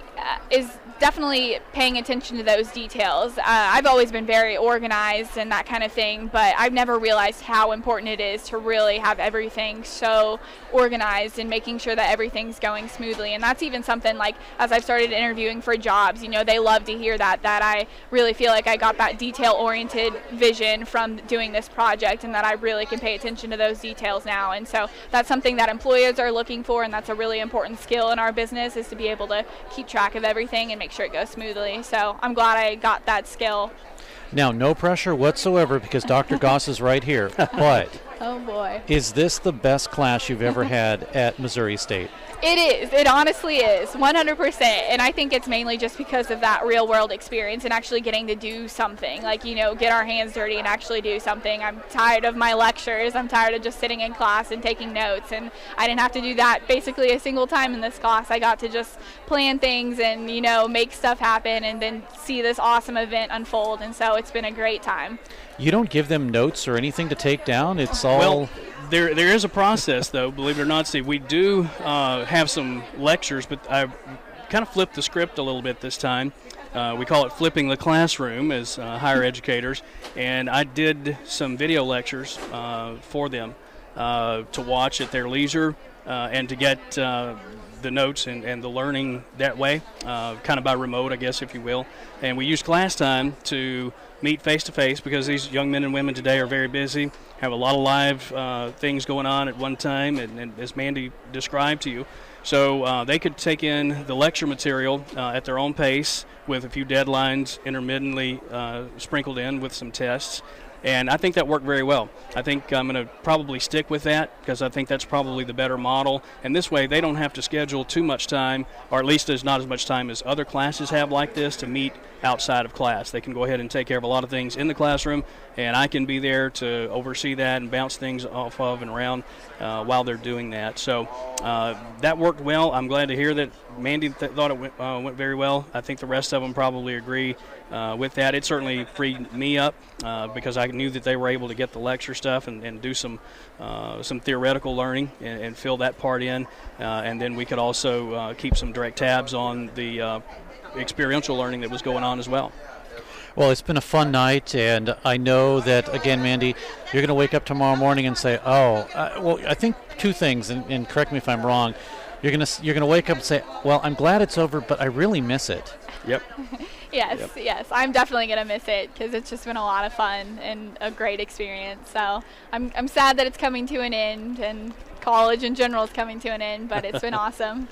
is definitely paying attention to those details. I've always been very organized and that kind of thing, but I've never realized how important it is to really have everything so organized and making sure that everything's going smoothly. And that's even something like as I've started interviewing for jobs, they love to hear that I really feel like I got that detail-oriented vision from doing this project, and that I really can pay attention to those details now. And so that's something that employers are looking for, and that's a really important skill in our business, is to be able to keep track of everything and make sure it goes smoothly. So I'm glad I got that skill. Now, no pressure whatsoever, because Dr. Goss is right here. But oh boy, is this the best class you've ever had at Missouri State? It is. It honestly is, 100%. And I think it's mainly just because of that real-world experience and actually getting to do something, get our hands dirty and actually do something. I'm tired of my lectures. I'm tired of just sitting in class and taking notes, and I didn't have to do that basically a single time in this class. I got to just plan things and, make stuff happen and then see this awesome event unfold, and so it's been a great time. You don't give them notes or anything to take down? It's all... Well, there is a process, though, believe it or not, Steve. We do have some lectures, but I kind of flipped the script a little bit this time. We call it flipping the classroom as higher educators, and I did some video lectures for them to watch at their leisure and to get the notes and the learning that way, kind of by remote, I guess, if you will. And we used class time to meet face-to-face, because these young men and women today are very busy, have a lot of live things going on at one time, and as Mandy described to you. So they could take in the lecture material at their own pace with a few deadlines intermittently sprinkled in with some tests. And I think that worked very well. I think I'm going to probably stick with that, because I think that's probably the better model. And this way they don't have to schedule too much time, or at least there's not as much time as other classes have like this, to meet outside of class. They can go ahead and take care of a lot of things in the classroom, and I can be there to oversee that and bounce things off of and around while they're doing that. So that worked well. I'm glad to hear that Mandy thought it went very well. I think the rest of them probably agree with that. It certainly freed me up because I knew that they were able to get the lecture stuff and do some theoretical learning and fill that part in, and then we could also keep some direct tabs on the experiential learning that was going on as well. Well, it's been a fun night, and I know that, again, Mandy, you're going to wake up tomorrow morning and say, well, I think two things, and correct me if I'm wrong. You're going to wake up and say, well, I'm glad it's over, but I really miss it. Yep. Yes, I'm definitely going to miss it because it's just been a lot of fun and a great experience. So I'm sad that it's coming to an end, and college in general is coming to an end, but it's been awesome.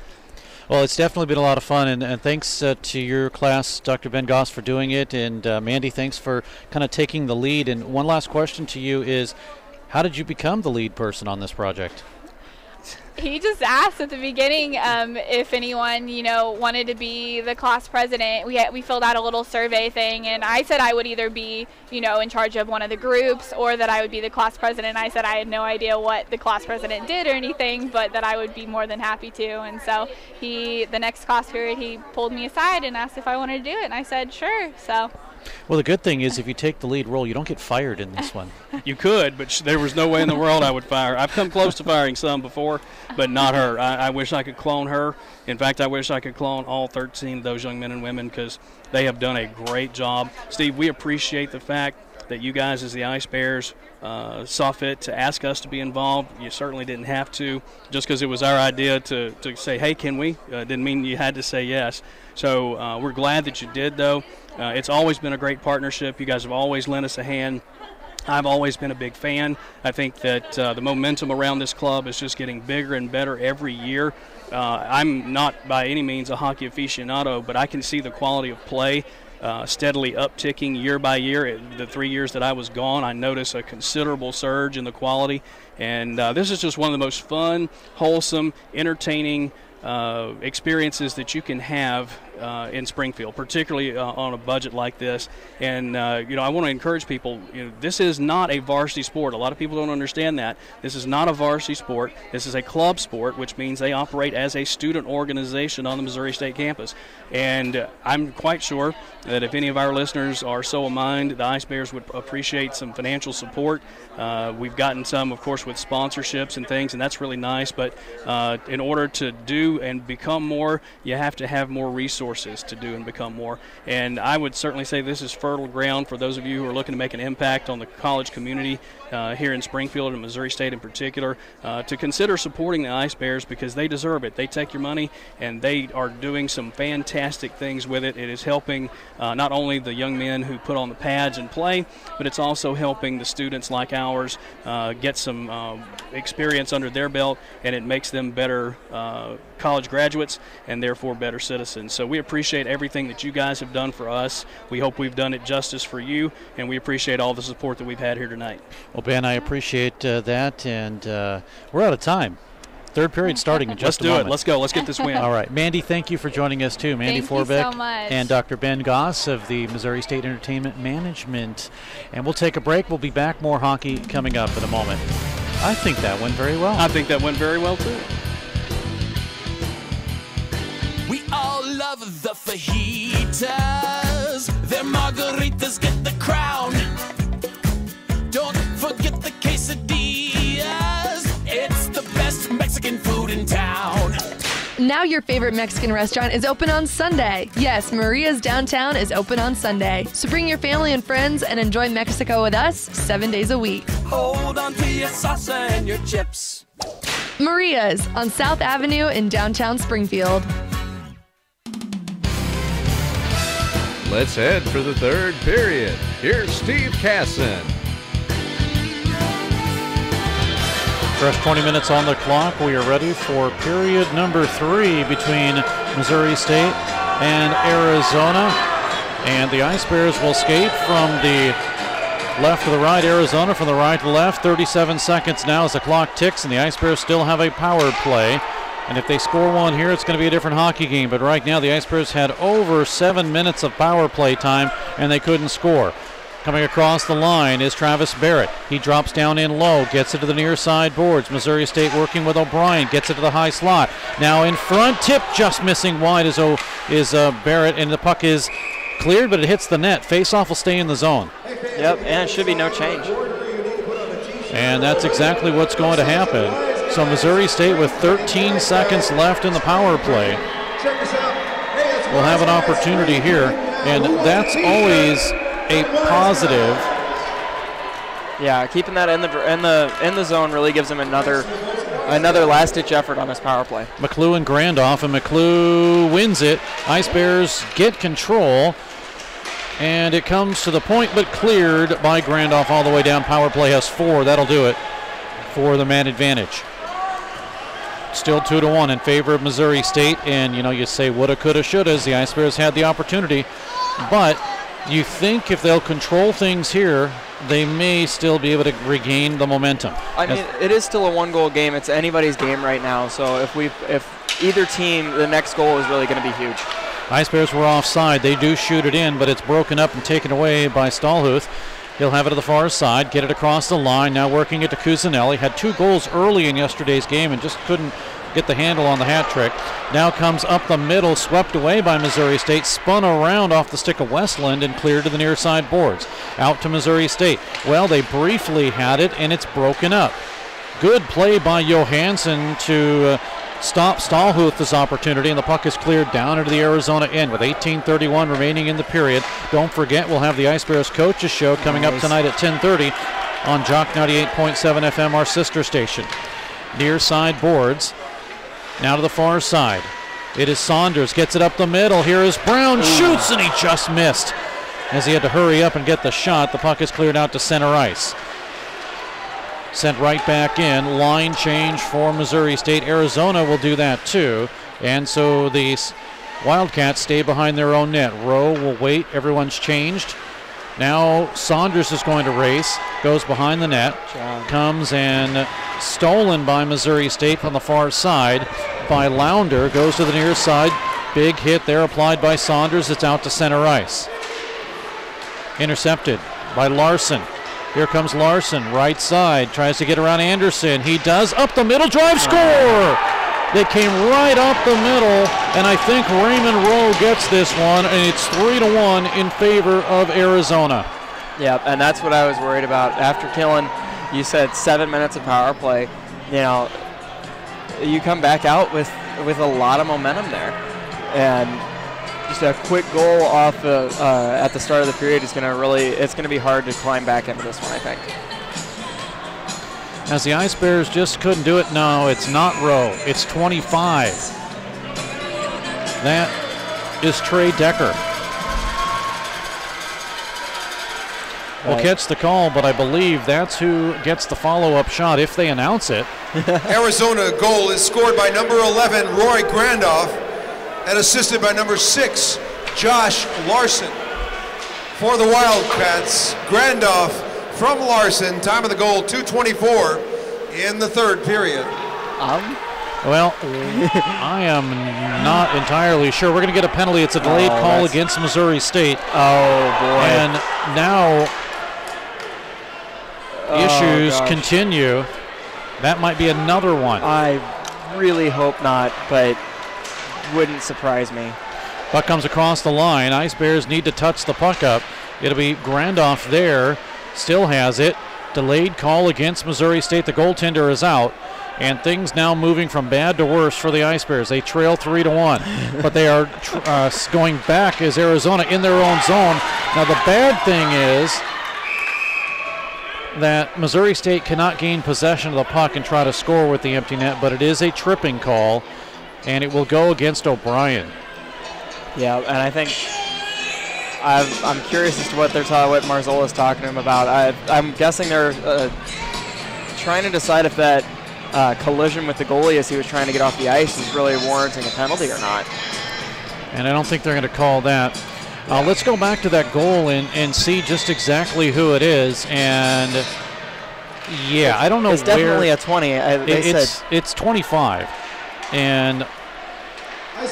Well, it's definitely been a lot of fun, and thanks to your class, Dr. Ben Goss, for doing it, and Mandy, thanks for kind of taking the lead. And one last question to you is, how did you become the lead person on this project? He just asked at the beginning if anyone, wanted to be the class president. We filled out a little survey thing, and I said I would either be, in charge of one of the groups or that I would be the class president. I said I had no idea what the class president did or anything, but that I would be more than happy to. And so the next class period, he pulled me aside and asked if I wanted to do it, and I said sure. So. Well, the good thing is if you take the lead role, you don't get fired in this one. You could, but there was no way in the world I would fire. I've come close to firing some before, but not her. I wish I could clone her. In fact, I wish I could clone all 13 of those young men and women because they have done a great job. Steve, we appreciate the fact that you guys as the Ice Bears saw fit to ask us to be involved. You certainly didn't have to. Just because it was our idea to say, hey, can we? Didn't mean you had to say yes. So we're glad that you did, though. It's always been a great partnership. You guys have always lent us a hand. I've always been a big fan. I think that the momentum around this club is just getting bigger and better every year. I'm not by any means a hockey aficionado, but I can see the quality of play steadily upticking year by year. The 3 years that I was gone, I noticed a considerable surge in the quality. And this is just one of the most fun, wholesome, entertaining experiences that you can have in Springfield, particularly on a budget like this. And I want to encourage people, this is not a varsity sport. A lot of people don't understand that. This is not a varsity sport. This is a club sport, which means they operate as a student organization on the Missouri State campus. And I'm quite sure that if any of our listeners are so mind, the Ice Bears would appreciate some financial support. We've gotten some, of course, with sponsorships and things, and that's really nice. But in order to do and become more, you have to have more resources to do and become more. And I would certainly say this is fertile ground for those of you who are looking to make an impact on the college community here in Springfield and Missouri State in particular, to consider supporting the Ice Bears because they deserve it. They take your money and they are doing some fantastic things with it. It is helping not only the young men who put on the pads and play, but it's also helping the students like ours get some experience under their belt, and it makes them better college graduates and therefore better citizens. So we appreciate everything that you guys have done for us. We hope we've done it justice for you, and we appreciate all the support that we've had here tonight. Well, Ben, I appreciate that, and we're out of time. Third period starting in just a moment. Let's do it. Let's go. Let's get this win. All right. Mandy, thank you for joining us, too. Mandy Forbeck. Thank you so much. And Dr. Ben Goss of the Missouri State Entertainment Management. And we'll take a break. We'll be back. More hockey coming up in a moment. I think that went very well. I think that went very well, too. We all love the fajitas. Their margaritas get the crown. Don't forget the quesadillas. It's the best Mexican food in town. Now your favorite Mexican restaurant is open on Sunday. Yes, Maria's Downtown is open on Sunday. So bring your family and friends and enjoy Mexico with us 7 days a week. Hold on to your salsa and your chips. Maria's on South Avenue in downtown Springfield. Let's head for the third period. Here's Steve Casson. Fresh 20 minutes on the clock. We are ready for period number 3 between Missouri State and Arizona. And the Ice Bears will skate from the left to the right. Arizona from the right to left. 37 seconds now as the clock ticks, and the Ice Bears still have a power play. And if they score one here, it's going to be a different hockey game. But right now, the Ice Bears had over 7 minutes of power play time, and they couldn't score. Coming across the line is Travis Barrett. He drops down in low, gets it to the near side boards. Missouri State working with O'Brien, gets it to the high slot. Now in front, tip just missing wide is Barrett, and the puck is cleared, but it hits the net. Face-off will stay in the zone. Yep, and it should be no change. And that's exactly what's going to happen. So Missouri State, with 13 seconds left in the power play, will have an opportunity here, and that's always a positive. Yeah, keeping that in the zone really gives them another last-ditch effort on this power play. McClue and Grandoff, and McClue wins it. Ice Bears get control, and it comes to the point, but cleared by Grandoff all the way down. Power play has 4. That'll do it for the man advantage. Still 2-1 in favor of Missouri State, and you say woulda, coulda, shoulda. The Ice Bears had the opportunity, but you think if they'll control things here, they may still be able to regain the momentum. I mean, it is still a 1-goal game. It's anybody's game right now. So if either team, the next goal is really going to be huge. Ice Bears were offside. They do shoot it in, but it's broken up and taken away by Stallhuth. He'll have it to the far side, get it across the line. Now working it to Cusinelli. Had 2 goals early in yesterday's game and just couldn't get the handle on the hat trick. Now comes up the middle, swept away by Missouri State, spun around off the stick of Westland and cleared to the near side boards. Out to Missouri State. Well, they briefly had it, and it's broken up. Good play by Johansson to stop Stallhuth's opportunity, and the puck is cleared down into the Arizona end with 18:31 remaining in the period. Don't forget, we'll have the Ice Bears Coaches Show coming up tonight at 10:30 on Jock 98.7 FM, our sister station. Near side boards. Now to the far side. It is Saunders, gets it up the middle. Here is Brown, shoots, and he just missed. As he had to hurry up and get the shot, the puck is cleared out to center ice. Sent right back in. Line change for Missouri State. Arizona will do that too. And so the Wildcats stay behind their own net. Rowe will wait. Everyone's changed. Now Saunders is going to race. Goes behind the net. Comes and stolen by Missouri State from the far side by Lounder. Goes to the near side. Big hit there applied by Saunders. It's out to center ice. Intercepted by Larson. Here comes Larson, right side, tries to get around Anderson. He does, up the middle, drive, score! They came right up the middle, and I think Raymond Rowe gets this one, and it's 3-1 in favor of Arizona. Yep, and that's what I was worried about. After killing, you said 7 minutes of power play, you come back out with a lot of momentum there. And just a quick goal off at the start of the period is it's going to be hard to climb back into this one, I think. As the Ice Bears just couldn't do it. No, it's not Rowe. It's 25. That is Trey Decker. We'll catch the call, but I believe that's who gets the follow-up shot if they announce it. Arizona goal is scored by number 11, Roy Grandoff, and assisted by number 6, Josh Larson. For the Wildcats, Grandoff from Larson. Time of the goal, 2:24 in the third period. Well, I am not entirely sure. We're going to get a penalty. It's a delayed call against Missouri State. Oh, boy. And now issues continue. That might be another one. I really hope not, but wouldn't surprise me. Puck comes across the line. Ice Bears need to touch the puck up. It'll be Grandoff there. Still has it. Delayed call against Missouri State. The goaltender is out. And things now moving from bad to worse for the Ice Bears. They trail 3-1. But they are going back as Arizona in their own zone. Now the bad thing is that Missouri State cannot gain possession of the puck and try to score with the empty net, but it is a tripping call, and it will go against O'Brien. Yeah, and I think I'm curious as to what Marzola's talking to him about. I'm guessing they're trying to decide if that collision with the goalie as he was trying to get off the ice is really warranting a penalty or not. And I don't think they're going to call that. Let's go back to that goal and see just exactly who it is. And yeah, I don't know. It's definitely a 20. It's 25. and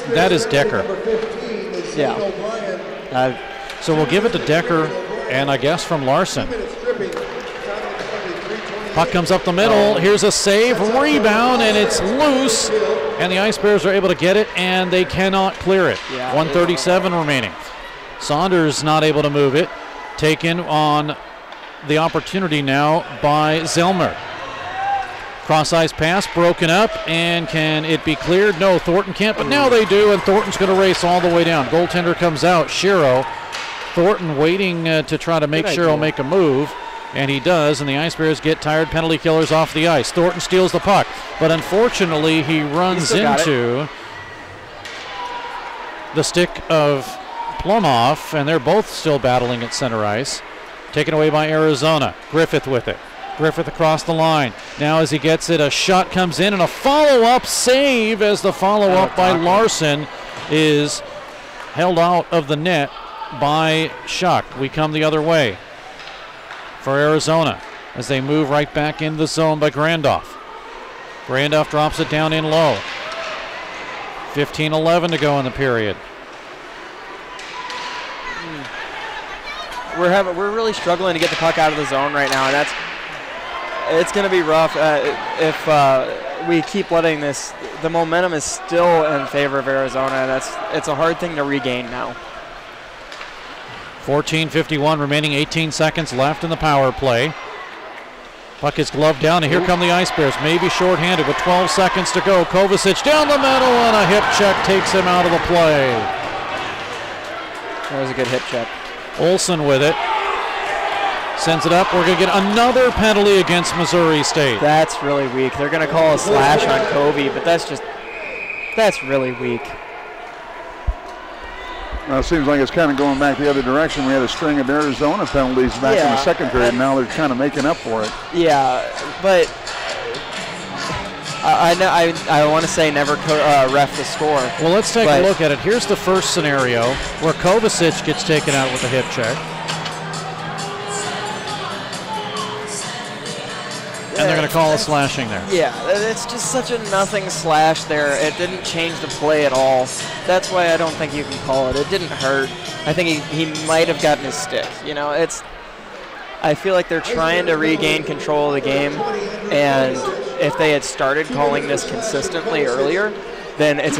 that is Decker. Yeah. So we'll give it to Decker, and I guess from Larson. Puck comes up the middle. Here's a save, rebound, and it's loose. And the Ice Bears are able to get it, and they cannot clear it. 1:37 remaining. Saunders not able to move it. Taken on the opportunity now by Zellmer. Cross-ice pass broken up, and can it be cleared? No, Thornton can't, but now they do, and Thornton's going to race all the way down. Goaltender comes out, Shiro. Thornton waiting to try to make Shiro make a move, and he does, and the Ice Bears get tired penalty killers off the ice. Thornton steals the puck, but unfortunately he runs into the stick of Plumoff, and they're both still battling at center ice. Taken away by Arizona. Griffith with it. Griffith across the line. Now as he gets it, a shot comes in, and a follow-up save as the follow-up by Larson is held out of the net by Schuck. We come the other way for Arizona as they move right back in the zone by Grandoff. Grandoff drops it down in low. 15-11 to go in the period. We're really struggling to get the puck out of the zone right now, and it's going to be rough if we keep letting this. The momentum is still in favor of Arizona. It's a hard thing to regain now. 14:51 remaining, 18 seconds left in the power play. Puck is gloved down, and here come the Ice Bears, maybe shorthanded with 12 seconds to go. Kovacic down the middle, and a hip check takes him out of the play. That was a good hip check. Olsen with it. Sends it up. We're going to get another penalty against Missouri State. That's really weak. They're going to call a slash on Covey, but that's really weak. Well, it seems like it's kind of going back the other direction. We had a string of Arizona penalties back in the second period. Now they're kind of making up for it. Yeah, but I want to say never ref the score. Well, let's take a look at it. Here's the first scenario where Kovacic gets taken out with a hip check. And they're going to call a slashing there. Yeah, it's just such a nothing slash there. It didn't change the play at all. That's why I don't think you can call it. It didn't hurt. I think he might have gotten his stick. You know, I feel like they're trying to regain control of the game, and if they had started calling this consistently earlier, then that's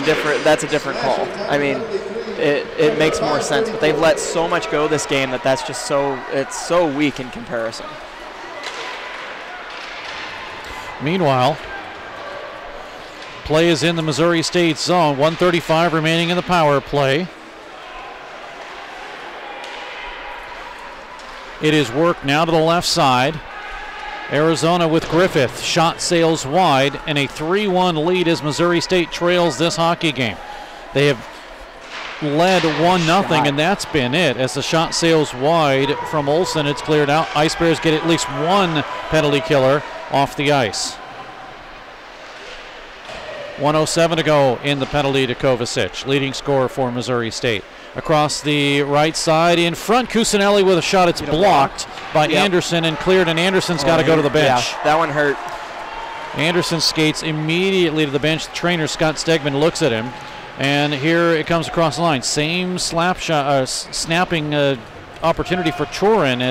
a different call. I mean, it makes more sense, but they've let so much go this game that's just it's so weak in comparison. Meanwhile, play is in the Missouri State zone. 1:35 remaining in the power play. It is worked now to the left side. Arizona with Griffith. Shot sails wide, and a 3-1 lead as Missouri State trails this hockey game. They have led 1-0, and that's been it. As the shot sails wide from Olsen, it's cleared out. Ice Bears get at least one penalty killer off the ice. 1:07 to go in the penalty to Kovacic, leading scorer for Missouri State. Across the right side in front, Cusinelli with a shot. It's blocked by Anderson and cleared, and Anderson's got to go to the bench. Yeah, that one hurt. Anderson skates immediately to the bench. The trainer, Scott Stegman, looks at him, and here it comes across the line. Same slap shot, snapping opportunity for Chorin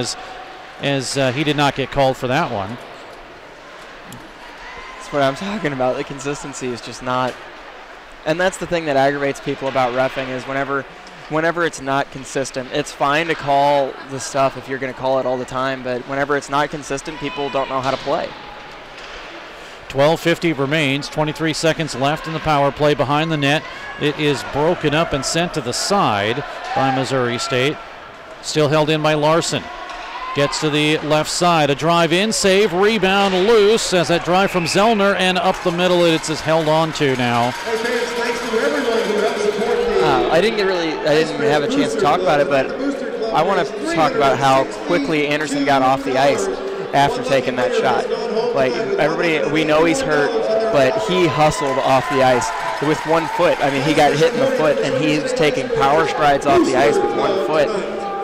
as he did not get called for that one. That's what I'm talking about. The consistency is just not, and that's the thing that aggravates people about reffing is whenever it's not consistent. It's fine to call the stuff if you're going to call it all the time, but whenever it's not consistent, people don't know how to play. 12:50 remains, 23 seconds left in the power play behind the net. It is broken up and sent to the side by Missouri State. Still held in by Larson. Gets to the left side, a drive-in save, rebound loose as that drive from Zellner and up the middle. It's held on to now. I didn't have a chance to talk about it, but I want to talk about how quickly Anderson got off the ice after taking that shot. Like, everybody, we know he's hurt, but he hustled off the ice with 1 foot. I mean, he got hit in the foot, and he was taking power strides off the ice with 1 foot.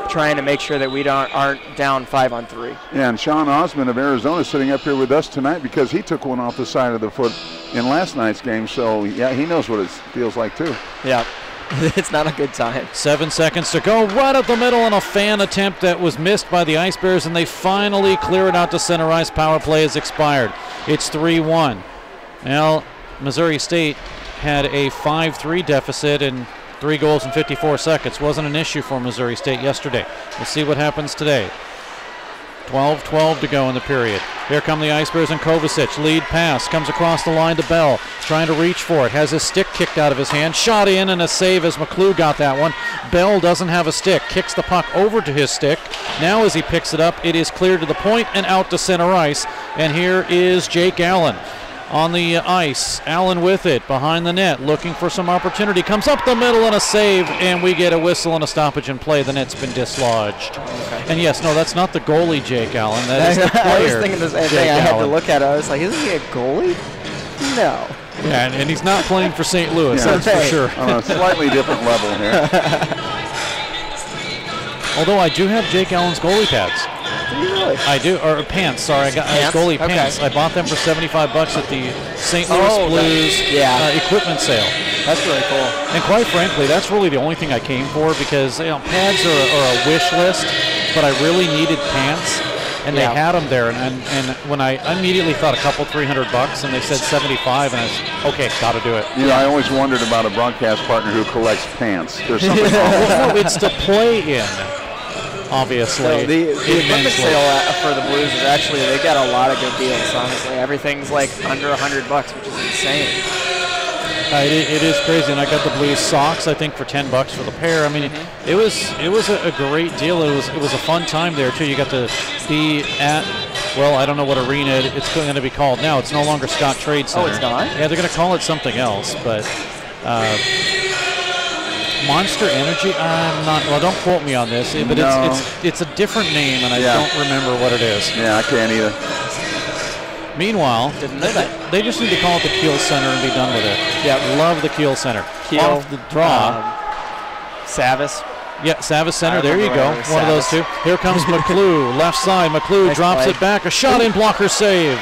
trying to make sure that we aren't down 5 on 3. Yeah, and Sean Osmond of Arizona is sitting up here with us tonight because he took one off the side of the foot in last night's game. So, yeah, he knows what it feels like, too. Yeah. It's not a good time. 7 seconds to go, right up the middle, and a fan attempt that was missed by the Ice Bears, and they finally clear it out to center ice. Power play has expired. It's 3-1. Now, Missouri State had a 5-3 deficit and 3 goals in 54 seconds. Wasn't an issue for Missouri State yesterday. We'll see what happens today. 12-12 to go in the period. Here come the Ice Bears and Kovacic. Lead pass comes across the line to Bell. Trying to reach for it. Has his stick kicked out of his hand. Shot in and a save as McClue got that one. Bell doesn't have a stick. Kicks the puck over to his stick. Now as he picks it up, it is cleared to the point and out to center ice. And here is Jake Allen on the ice. Allen with it behind the net, looking for some opportunity. Comes up the middle and a save, and we get a whistle and a stoppage in play. The net's been dislodged. Okay. And yes, no, that's not the goalie, Jake Allen. That is the player. I was thinking the same thing. I had to look at it. I was like, isn't he a goalie? No. Yeah, and he's not playing for St. Louis, yeah, that's for sure. On a slightly different level here. Although I do have Jake Allen's goalie pads. Do you really? I do, or pants, sorry. I got goalie pants. I bought them for $75 at the St. Louis Blues equipment sale. That's really cool. And quite frankly, that's really the only thing I came for because pads are a wish list, but I really needed pants, and they had them there. And when I immediately thought a couple $300, and they said 75, and I was okay, got to do it. You know, I always wondered about a broadcast partner who collects pants. There's something wrong. Well, no, it's to play in. Obviously. So the equipment sale for the Blues is actually, they got a lot of good deals, honestly. Everything's like under $100, which is insane. It is crazy, and I got the Blues socks, I think, for $10 for the pair. I mean, it was a great deal. It was a fun time there, too. You got to be at, well, I don't know what arena it's going to be called now. It's no longer Scott Trade Center. Oh, it's not? Yeah, they're going to call it something else, but Monster Energy? I'm not. Well, don't quote me on this, but it's a different name, and I don't remember what it is. Yeah, I can't either. Meanwhile, they just need to call it the Kiel Center and be done with it. Yeah, love the Kiel Center. Kiel, off the draw. Savis. Yeah, Savis Center. There you go. One of those two. Here comes McClue, left side. McClue drops it back. A shot in, blocker save,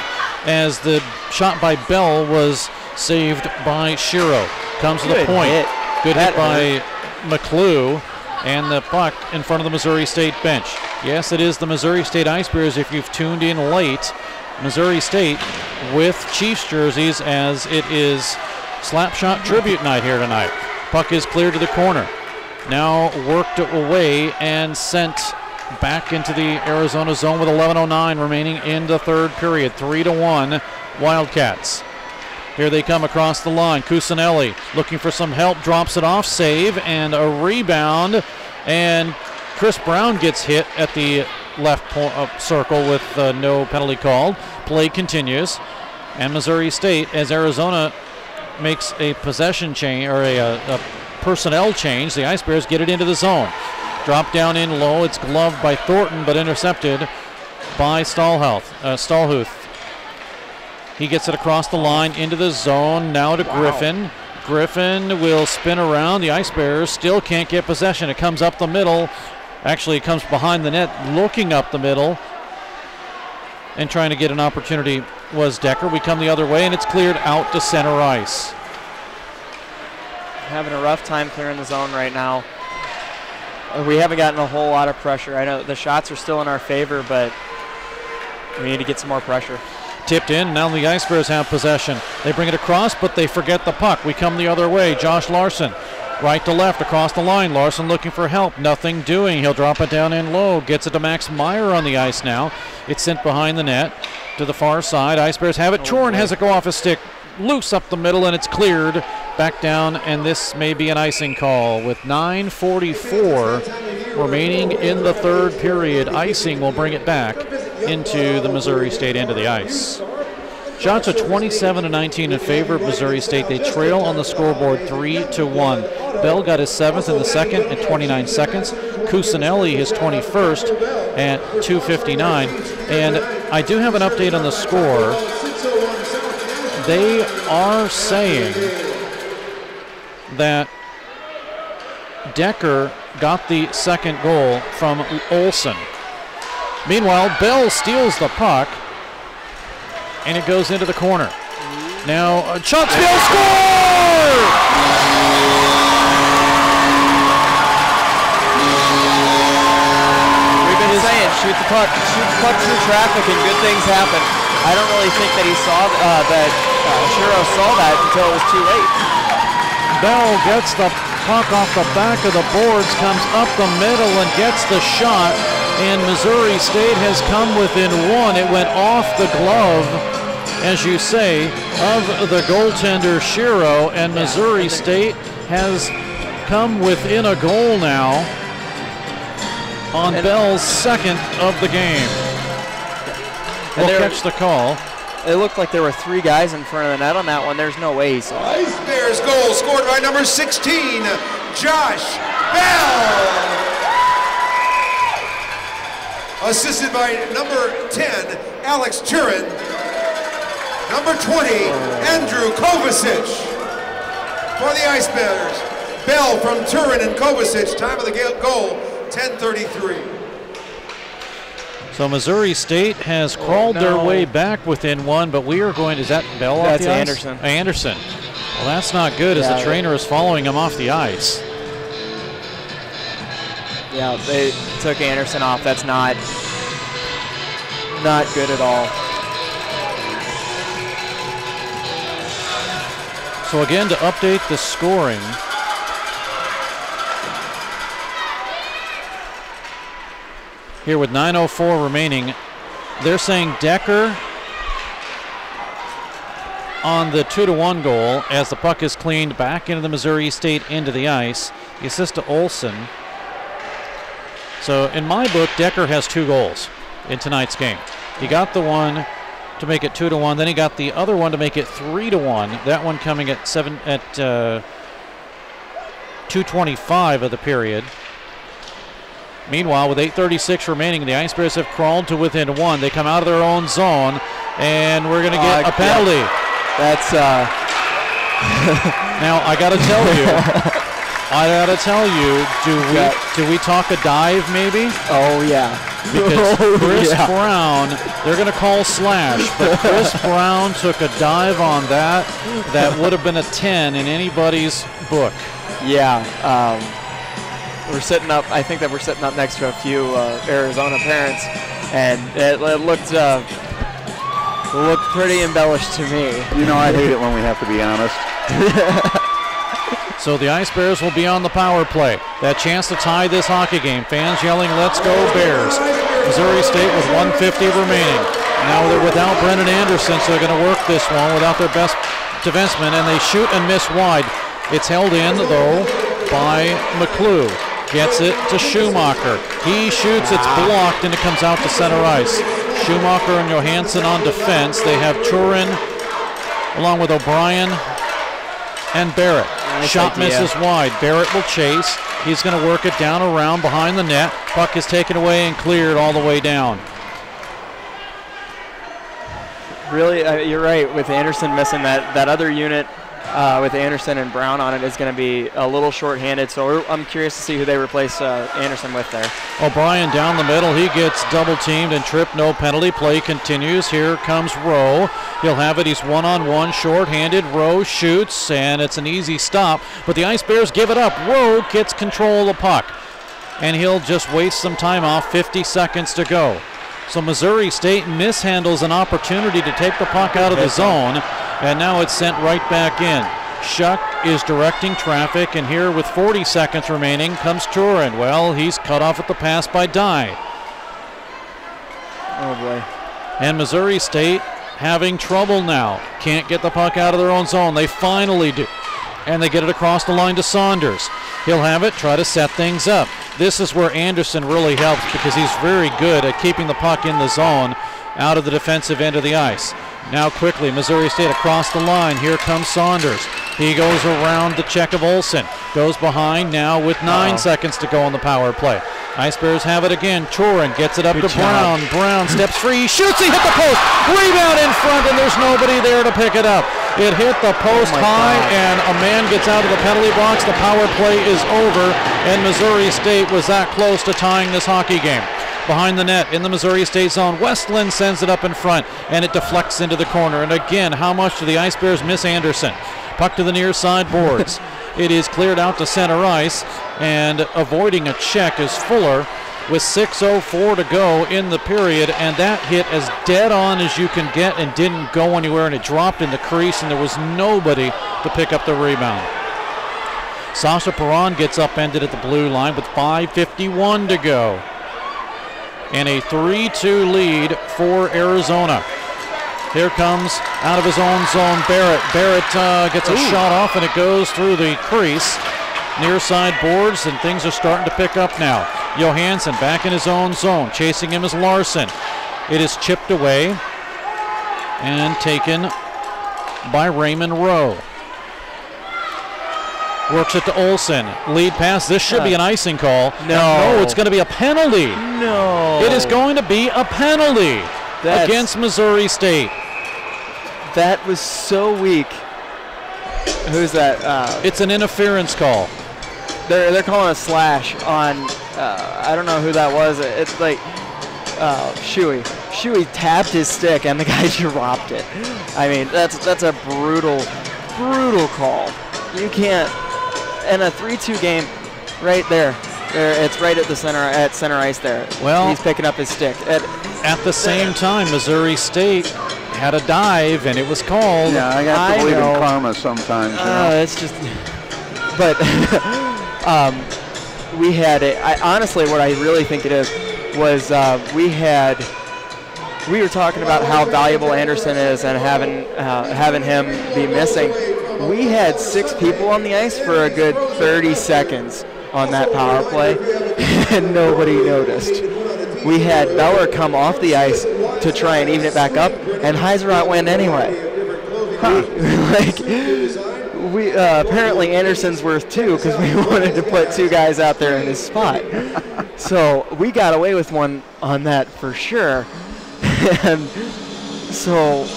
as the shot by Bell was saved by Shiro. Comes to the point. Good hit by McClue, and the puck in front of the Missouri State bench. Yes, it is the Missouri State Ice Bears. If you've tuned in late, Missouri State with Chiefs jerseys, as it is Slapshot Tribute Night here tonight. Puck is cleared to the corner. Now worked away and sent back into the Arizona zone with 11:09 remaining in the third period. 3-1 Wildcats. Here they come across the line. Cusinelli looking for some help, drops it off, save, and a rebound. And Chris Brown gets hit at the left circle with no penalty called. Play continues. And Missouri State, as Arizona makes a possession change, or a personnel change, the Ice Bears get it into the zone. Drop down in low. It's gloved by Thornton, but intercepted by Stallhuth. He gets it across the line into the zone. Now to Griffin. Griffin will spin around. The Ice Bears still can't get possession. It comes up the middle. Actually, it comes behind the net, looking up the middle. And trying to get an opportunity was Decker. We come the other way, and it's cleared out to center ice. Having a rough time clearing the zone right now. We haven't gotten a whole lot of pressure. I know the shots are still in our favor, but we need to get some more pressure. Tipped in. Now the Ice Bears have possession. They bring it across, but they forget the puck. We come the other way. Josh Larson, right to left across the line. Larson looking for help. Nothing doing. He'll drop it down in low. Gets it to Max Meyer on the ice now. It's sent behind the net to the far side. Ice Bears have it. Chorin has it go off his stick. Loose up the middle, and it's cleared back down, and this may be an icing call with 9:44 remaining in the third period. Icing will bring it back into the Missouri State end of the ice. Shots are 27-19 in favor of Missouri State. They trail on the scoreboard 3-1. Bell got his 7th in the second at 29 seconds. Cusinelli his 21st at 2:59. And I do have an update on the score. They are saying that Decker got the second goal from Olsen. Meanwhile, Bell steals the puck, and it goes into the corner. Now, Shutsville score! We've been saying, shoot the puck through traffic and good things happen. I don't really think that he saw that Shiro saw that until it was too late. Bell gets the puck off the back of the boards, comes up the middle and gets the shot, and Missouri State has come within one. It went off the glove, as you say, of the goaltender Shiro, and Missouri State has come within a goal now on Bell's second of the game. We'll catch the call. It looked like there were 3 guys in front of the net on that one. There's no way he saw it. Bears goal scored by number 16, Josh Bell. Assisted by number 10, Alex Turin. Number 20, Andrew Kovacic. For the Ice Bears, Bell from Turin and Kovacic. Time of the goal, 10:33. So Missouri State has crawled their way back within one, but we are going, is that Bell off the ice? That's Anderson. Anderson. Well, that's not good as the trainer is following him off the ice. Yeah, they took Anderson off. That's not good at all. So again, to update the scoring, here with 9:04 remaining, they're saying Decker on the 2-1 goal as the puck is cleaned back into the Missouri State into the ice. The assist to Olsen. So in my book, Decker has 2 goals in tonight's game. He got the one to make it 2-1, then he got the other one to make it 3-1. That one coming at 2:25 of the period. Meanwhile, with 8:36 remaining, the Ice Bears have crawled to within 1. They come out of their own zone, and we're going to get a penalty. Yeah. That's now I got to tell you, do we talk a dive maybe? Oh yeah. Because Chris Brown, they're going to call slash, but Chris Brown took a dive on that. That would have been a 10 in anybody's book. Yeah. We're sitting up. I think that we're sitting up next to a few Arizona parents, and it looked pretty embellished to me. You know, I hate it when we have to be honest. So the Ice Bears will be on the power play. That chance to tie this hockey game. Fans yelling, "Let's go Bears!" Missouri State with 1:50 remaining. Now they're without Brennan Anderson, so they're going to work this one without their best defenseman, and they shoot and miss wide. It's held in though by McClue. Gets it to Schumacher. He shoots, it's blocked, and it comes out to center ice. Schumacher and Johansson on defense. They have Turin along with O'Brien and Barrett. Nice Shot idea. misses wide. Barrett will chase. He's going to work it down around behind the net. Puck is taken away and cleared all the way down. Really, you're right. With Anderson missing that other unit with Anderson and Brown on it is going to be a little short-handed. So I'm curious to see who they replace Anderson with there. O'Brien down the middle. He gets double-teamed and tripped. No penalty. Play continues. Here comes Rowe. He'll have it. He's one-on-one, short-handed. Rowe shoots, and it's an easy stop. But the Ice Bears give it up. Rowe gets control of the puck, and he'll just waste some time off. 50 seconds to go. So Missouri State mishandles an opportunity to take the puck out of the zone, and now it's sent right back in. Shuck is directing traffic, and here with 40 seconds remaining comes Turin. Well, he's cut off at the pass by Dye. Oh boy. And Missouri State having trouble now. Can't get the puck out of their own zone. They finally do. And they get it across the line to Saunders. He'll have it, try to set things up. This is where Anderson really helps because he's very good at keeping the puck in the zone out of the defensive end of the ice. Now quickly, Missouri State across the line. Here comes Saunders. He goes around the check of Olsen. Goes behind now with 9 seconds to go on the power play. Ice Bears have it again. Turin gets it up to Brown. Brown steps free, shoots, he hit the post. Rebound in front, and there's nobody there to pick it up. It hit the post high, and a man gets out of the penalty box. The power play is over, and Missouri State was that close to tying this hockey game. Behind the net in the Missouri State zone, Westland sends it up in front, and it deflects into the corner. And again, how much do the Ice Bears miss Anderson? Puck to the near side boards. It is cleared out to center ice, and avoiding a check is Fuller with 6:04 to go in the period, and that hit as dead on as you can get and didn't go anywhere, and it dropped in the crease, and there was nobody to pick up the rebound. Sasha Perron gets upended at the blue line with 5:51 to go. And a 3-2 lead for Arizona. Here comes out of his own zone Barrett. Barrett gets a shot off, and it goes through the crease. Near side boards, and things are starting to pick up now. Johansson back in his own zone. Chasing him is Larson. It is chipped away and taken by Raymond Rowe. Works it to Olsen. Lead pass. This should be an icing call. No, it's going to be a penalty. No. It is going to be a penalty against Missouri State. That was so weak. Who's that? It's an interference call. They're calling a slash on, I don't know who that was. It's like Shuey. Shuey tapped his stick, and the guy dropped it. I mean, that's a brutal call. You can't. In a 3-2 game, right there. It's right at the center ice there. Well, he's picking up his stick. At the same time, Missouri State had a dive, and it was called. Yeah, I got to believe in karma sometimes. It's just, but we had it. Honestly, what I really think it is was we were talking about how valuable Anderson is and having him be missing. We had 6 people on the ice for a good 30 seconds on that power play, and nobody noticed. We had Beller come off the ice to try and even it back up, and Heiserot went anyway. Apparently Anderson's worth 2 because we wanted to put 2 guys out there in his spot. So we got away with one on that for sure. And so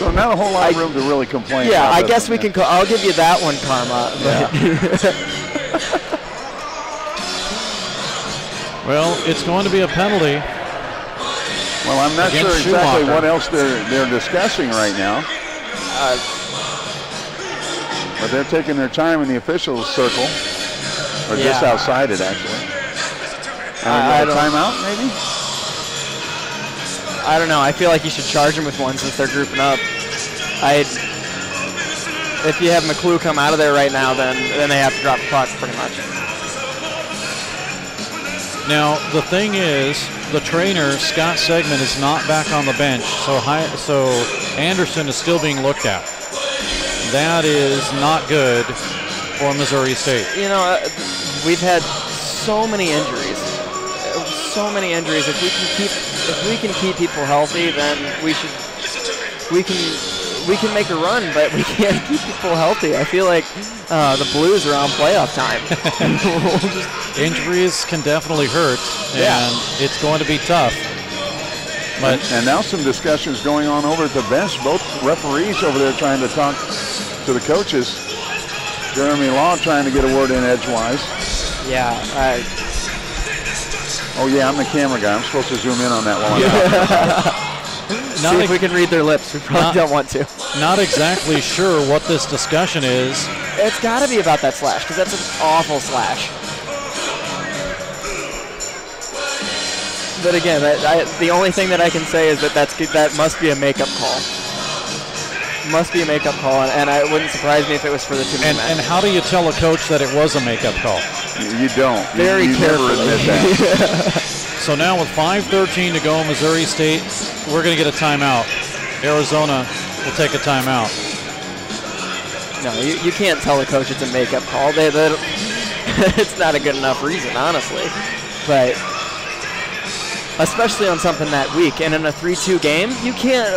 not a whole lot of room to really complain. Yeah, about I guess we can. I'll give you that one, Karma. Well, it's going to be a penalty. Well, I'm not sure exactly what else they're discussing right now. But they're taking their time in the officials' circle, or just outside it, actually. I don't timeout, maybe? I don't know. I feel like you should charge them with one since they're grouping up. If you have McClue come out of there right now, then they have to drop the puck pretty much. Now, the thing is, the trainer, Scott Segman, is not back on the bench, so Anderson is still being looked at. That is not good for Missouri State. You know, we've had so many injuries. If we can keep people healthy, then we can make a run, but we can't keep people healthy. I feel like the Blues are on playoff time. Injuries can definitely hurt, and it's going to be tough. But and now some discussions going on over at the bench. Both referees over there trying to talk to the coaches. Jeremy Law trying to get a word in edgewise. Yeah. Oh, yeah, I'm the camera guy. I'm supposed to zoom in on that one. See if we can read their lips. We probably don't want to. Not exactly sure what this discussion is. It's got to be about that slash, because that's an awful slash. But again, the only thing that I can say is that must be a makeup call. Must be a makeup call, and it wouldn't surprise me if it was for the 2 men. And how do you tell a coach that it was a makeup call? You don't. Very carefully. Never admit that. So now with 5:13 to go, Missouri State, we're going to get a timeout. Arizona will take a timeout. No, you can't tell a coach it's a makeup call. It's not a good enough reason, honestly. But especially on something that weak, and in a 3-2 game, you can't,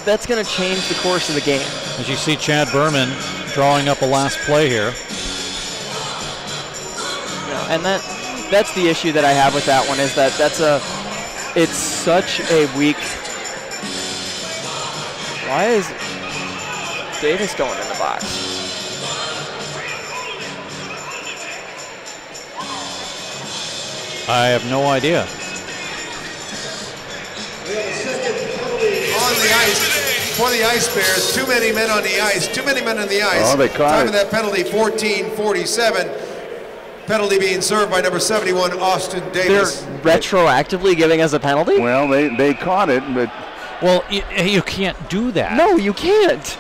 that's going to change the course of the game. As you see Chad Berman drawing up a last play here. And that's the issue that I have with that one, is that it's such a weak. Why is Davis going in the box? I have no idea. On the ice for the Ice Bears. Too many men on the ice. Too many men on the ice. Oh, they caught Time it. of that penalty, 14:47. Penalty being served by number 71, Austin Davis. They're retroactively giving us a penalty? Well, they caught it, but... Well, you can't do that. No, you can't.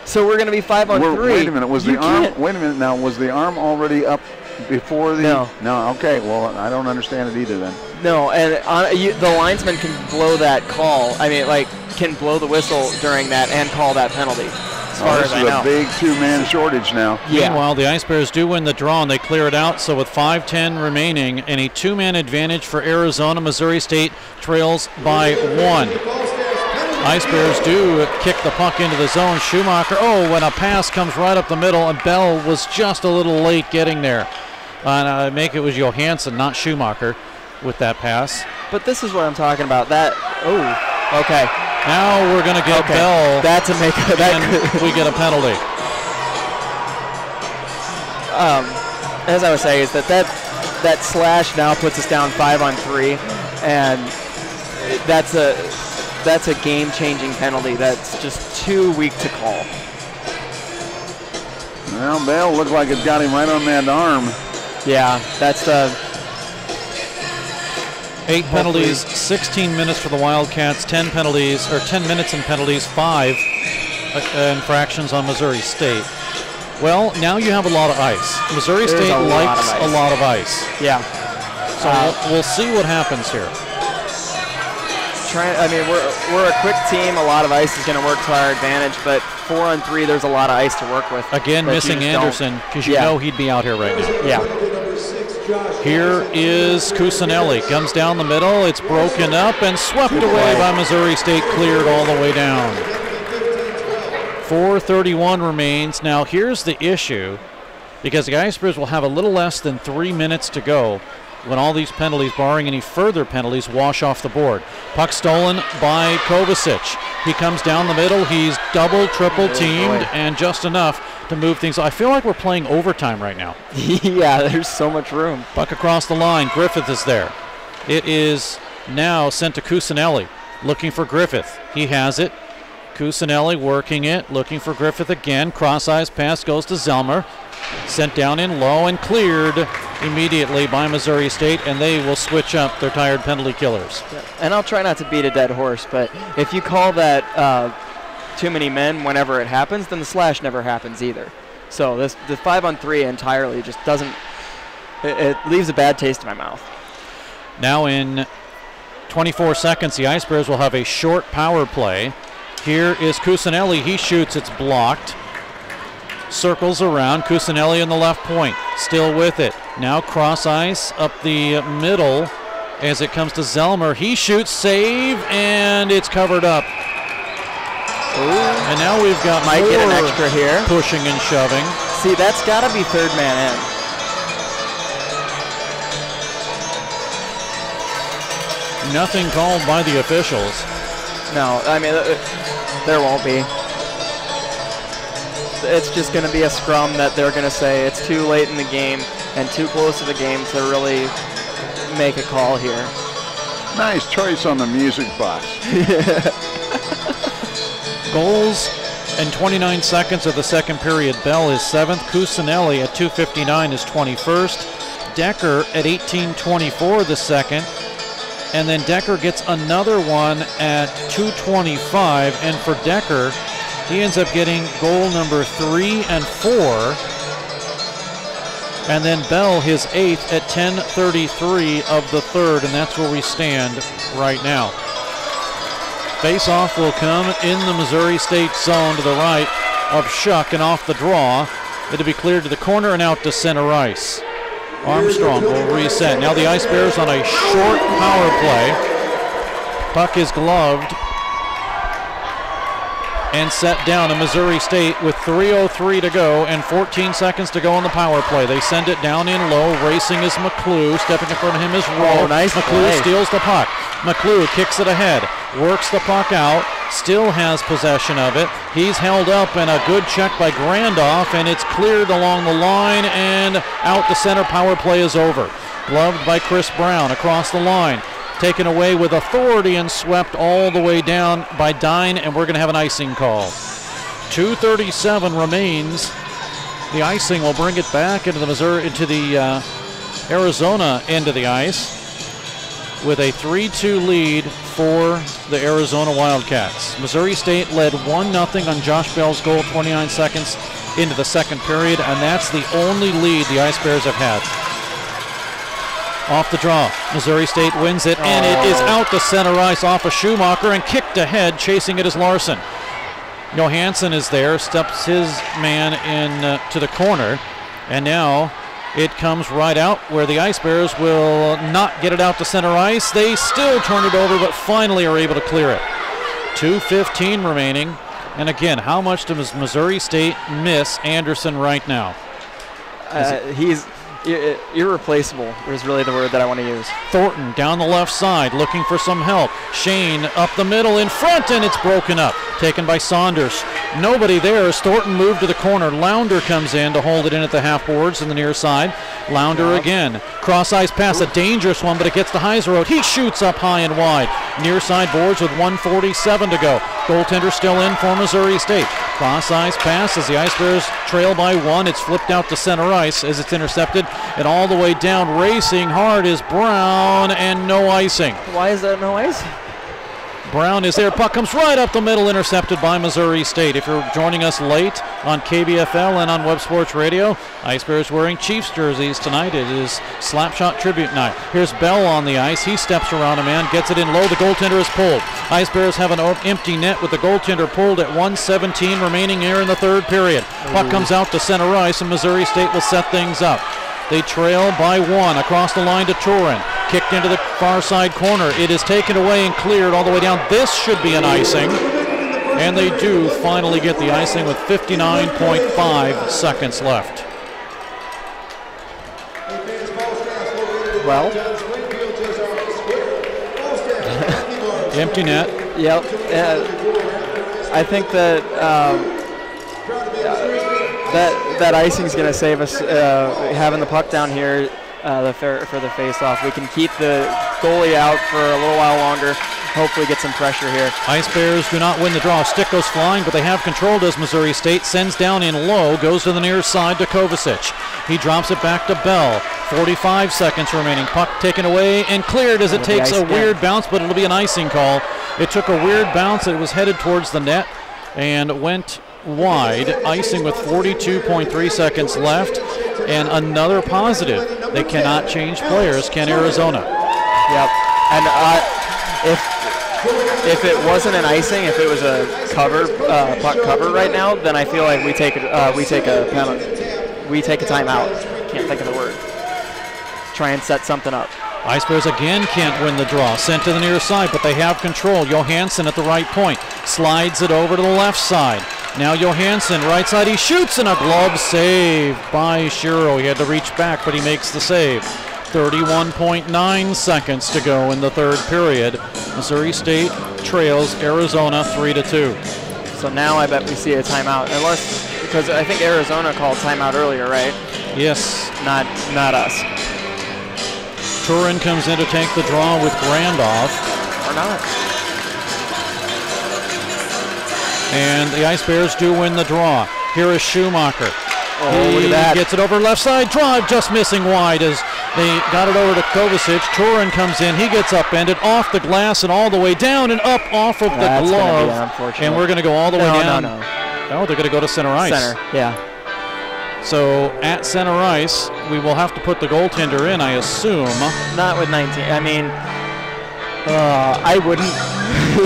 So we're going to be 5-on-3. Wait a minute, was the arm... Wait a minute now, was the arm already up before the... No. No, okay, well, I don't understand it either then. No, and the linesman can blow that call. I mean, like, can blow the whistle during that and call that penalty. As far as I know. This is a big two-man shortage now. Yeah. Meanwhile, the Ice Bears do win the draw, and they clear it out. So with 5:10 remaining and a two-man advantage for Arizona, Missouri State trails by 1. Ice Bears do kick the puck into the zone. Schumacher, when a pass comes right up the middle, and Bell was just a little late getting there. And I make it was Johansson, not Schumacher, with that pass. But this is what I'm talking about. Okay. Now we're going to get Bell. That's a make. We get a penalty. As I was saying, is that slash now puts us down 5-on-3, and that's a game-changing penalty. That's just too weak to call. Well, Bell looked like it got him right on that arm. Yeah, that's the. 8 penalties, 16 minutes for the Wildcats, 10 minutes and penalties, 5 infractions on Missouri State. Well, now you have a lot of ice. Missouri State likes a lot of ice. Yeah. So we'll see what happens here. We're a quick team. A lot of ice is going to work to our advantage, but 4-on-3, there's a lot of ice to work with. Again, missing Anderson, because you know he'd be out here right now. Yeah. Here is Cusinelli. Comes down the middle. It's broken up and swept away by Missouri State, cleared all the way down. 4:31 remains. Now, here's the issue, because the Ice Bears will have a little less than 3 minutes to go when all these penalties, barring any further penalties, wash off the board. Puck stolen by Kovacic. He comes down the middle. He's double, triple teamed, and just enough to move things. I feel like we're playing overtime right now. Yeah, there's so much room. Puck across the line. Griffith is there. It is now sent to Cusinelli, looking for Griffith. He has it. Cusinelli working it, looking for Griffith again. Cross-ice pass goes to Zelmer. Sent down in low and cleared immediately by Missouri State, and they will switch up their tired penalty killers. Yeah. And I'll try not to beat a dead horse, but if you call that too many men whenever it happens, then the slash never happens either. So the 5-on-3 entirely just doesn't, it leaves a bad taste in my mouth. Now in 24 seconds, the Ice Bears will have a short power play. Here is Cusinelli. He shoots. It's blocked. Circles around. Cusinelli in the left point. Still with it. Now cross ice up the middle as it comes to Zelmer. He shoots. Save. And it's covered up. And now we've got Might get an extra here. Pushing and shoving. See, that's got to be third man in. Nothing called by the officials. No, I mean, there won't be. It's just going to be a scrum that they're going to say it's too late in the game and too close to the game to really make a call here. Nice choice on the music box. Goals in 29 seconds of the second period. Bell is 7th. Cusinelli at 2:59 is 21st. Decker at 18:24 the second. And then Decker gets another one at 2:25. And for Decker, he ends up getting goal number 3 and 4. And then Bell, his 8th at 10:33 of the third. And that's where we stand right now. Face-off will come in the Missouri State zone to the right of Shuck, and off the draw. It'll be cleared to the corner and out to center ice. Armstrong will reset. Now the Ice Bears on a short power play. Puck is gloved and set down to Missouri State with 3:03 to go and 14 seconds to go on the power play. They send it down in low. Racing is McClue. Stepping in front of him is Rowe. Oh, nice McClue play. steals the puck. McClue kicks it ahead. Works the puck out. still has possession of it. He's held up, and a good check by Grandoff, and it's cleared along the line and out to center. Power play is over. Gloved by Chris Brown across the line. Taken away with authority and swept all the way down by Dine, and we're going to have an icing call. 2:37 remains. The icing will bring it back into the Arizona end of the ice with a 3-2 lead for the Arizona Wildcats. Missouri State led 1-0 on Josh Bell's goal 29 seconds into the second period, and that's the only lead the Ice Bears have had. Off the draw, Missouri State wins it, and it is out to center ice off of Schumacher and kicked ahead. Chasing it is Larson. Johansson is there, steps his man in to the corner, and now it comes right out where the Ice Bears will not get it out to center ice. They still turn it over, but finally are able to clear it. 2:15 remaining, and again, how much does Missouri State miss Anderson right now? He's irreplaceable is really the word that I want to use. Thornton down the left side looking for some help. Shane up the middle in front, and it's broken up. Taken by Saunders. Nobody there as Thornton moved to the corner. Launder comes in to hold it in at the half boards in the near side. Launder again. Cross ice pass, a dangerous one, but it gets to Heiserode. He shoots up high and wide. Near side boards with 1:47 to go. Goaltender still in for Missouri State. Cross ice pass as the Ice Bears trail by 1. It's flipped out to center ice as it's intercepted. And all the way down, racing hard is Brown, and no icing. Why is that no icing? Brown is there. Puck comes right up the middle, intercepted by Missouri State. If you're joining us late on KBFL and on Web Sports Radio, Ice Bears wearing Chiefs jerseys tonight. It is Slapshot Tribute Night. Here's Bell on the ice. He steps around a man, gets it in low. The goaltender is pulled. Ice Bears have an empty net with the goaltender pulled at 1:17 remaining here in the third period. Puck comes out to center ice, and Missouri State will set things up. They trail by 1 across the line to Turin. Kicked into the far side corner. It is taken away and cleared all the way down. This should be an icing. And they do finally get the icing with 59.5 seconds left. Well. Empty net. Yep. I think that that icing is going to save us having the puck down here for the face-off. We can keep the goalie out for a little while longer, hopefully get some pressure here. Ice Bears do not win the draw. Stick goes flying, but they have control, does Missouri State. Sends down in low, goes to the near side to Kovacic. He drops it back to Bell. 45 seconds remaining. Puck taken away and cleared as it takes a weird bounce, but it'll be an icing call. It took a weird bounce. It was headed towards the net and went wide. Icing with 42.3 seconds left, and another positive. They cannot change players, can Arizona? Yep. And if it wasn't an icing, if it was a cover, puck cover right now, then I feel like we take a penalty. We take a timeout. Can't think of the word. Try and set something up. Ice Bears again can't win the draw. Sent to the near side, but they have control. Johansson at the right point. Slides it over to the left side. Now Johansson, right side, he shoots, and a glove save by Shiro. He had to reach back, but he makes the save. 31.9 seconds to go in the third period. Missouri State trails Arizona 3-2. So now I bet we see a timeout, because I think Arizona called timeout earlier, right? Yes. Not us. Turin comes in to take the draw with Grandoff. Or not. And the Ice Bears do win the draw. Here is Schumacher. Oh, look at that. Gets it over left side. Drive just missing wide as they got it over to Kovacic. Turin comes in. He gets upended off the glass and all the way down and up off of the glove. And we're going to go all the way down. No. Oh, they're going to go to center ice. Center, yeah. So at center ice, we will have to put the goaltender in, I assume. Not with 19. I mean, I wouldn't.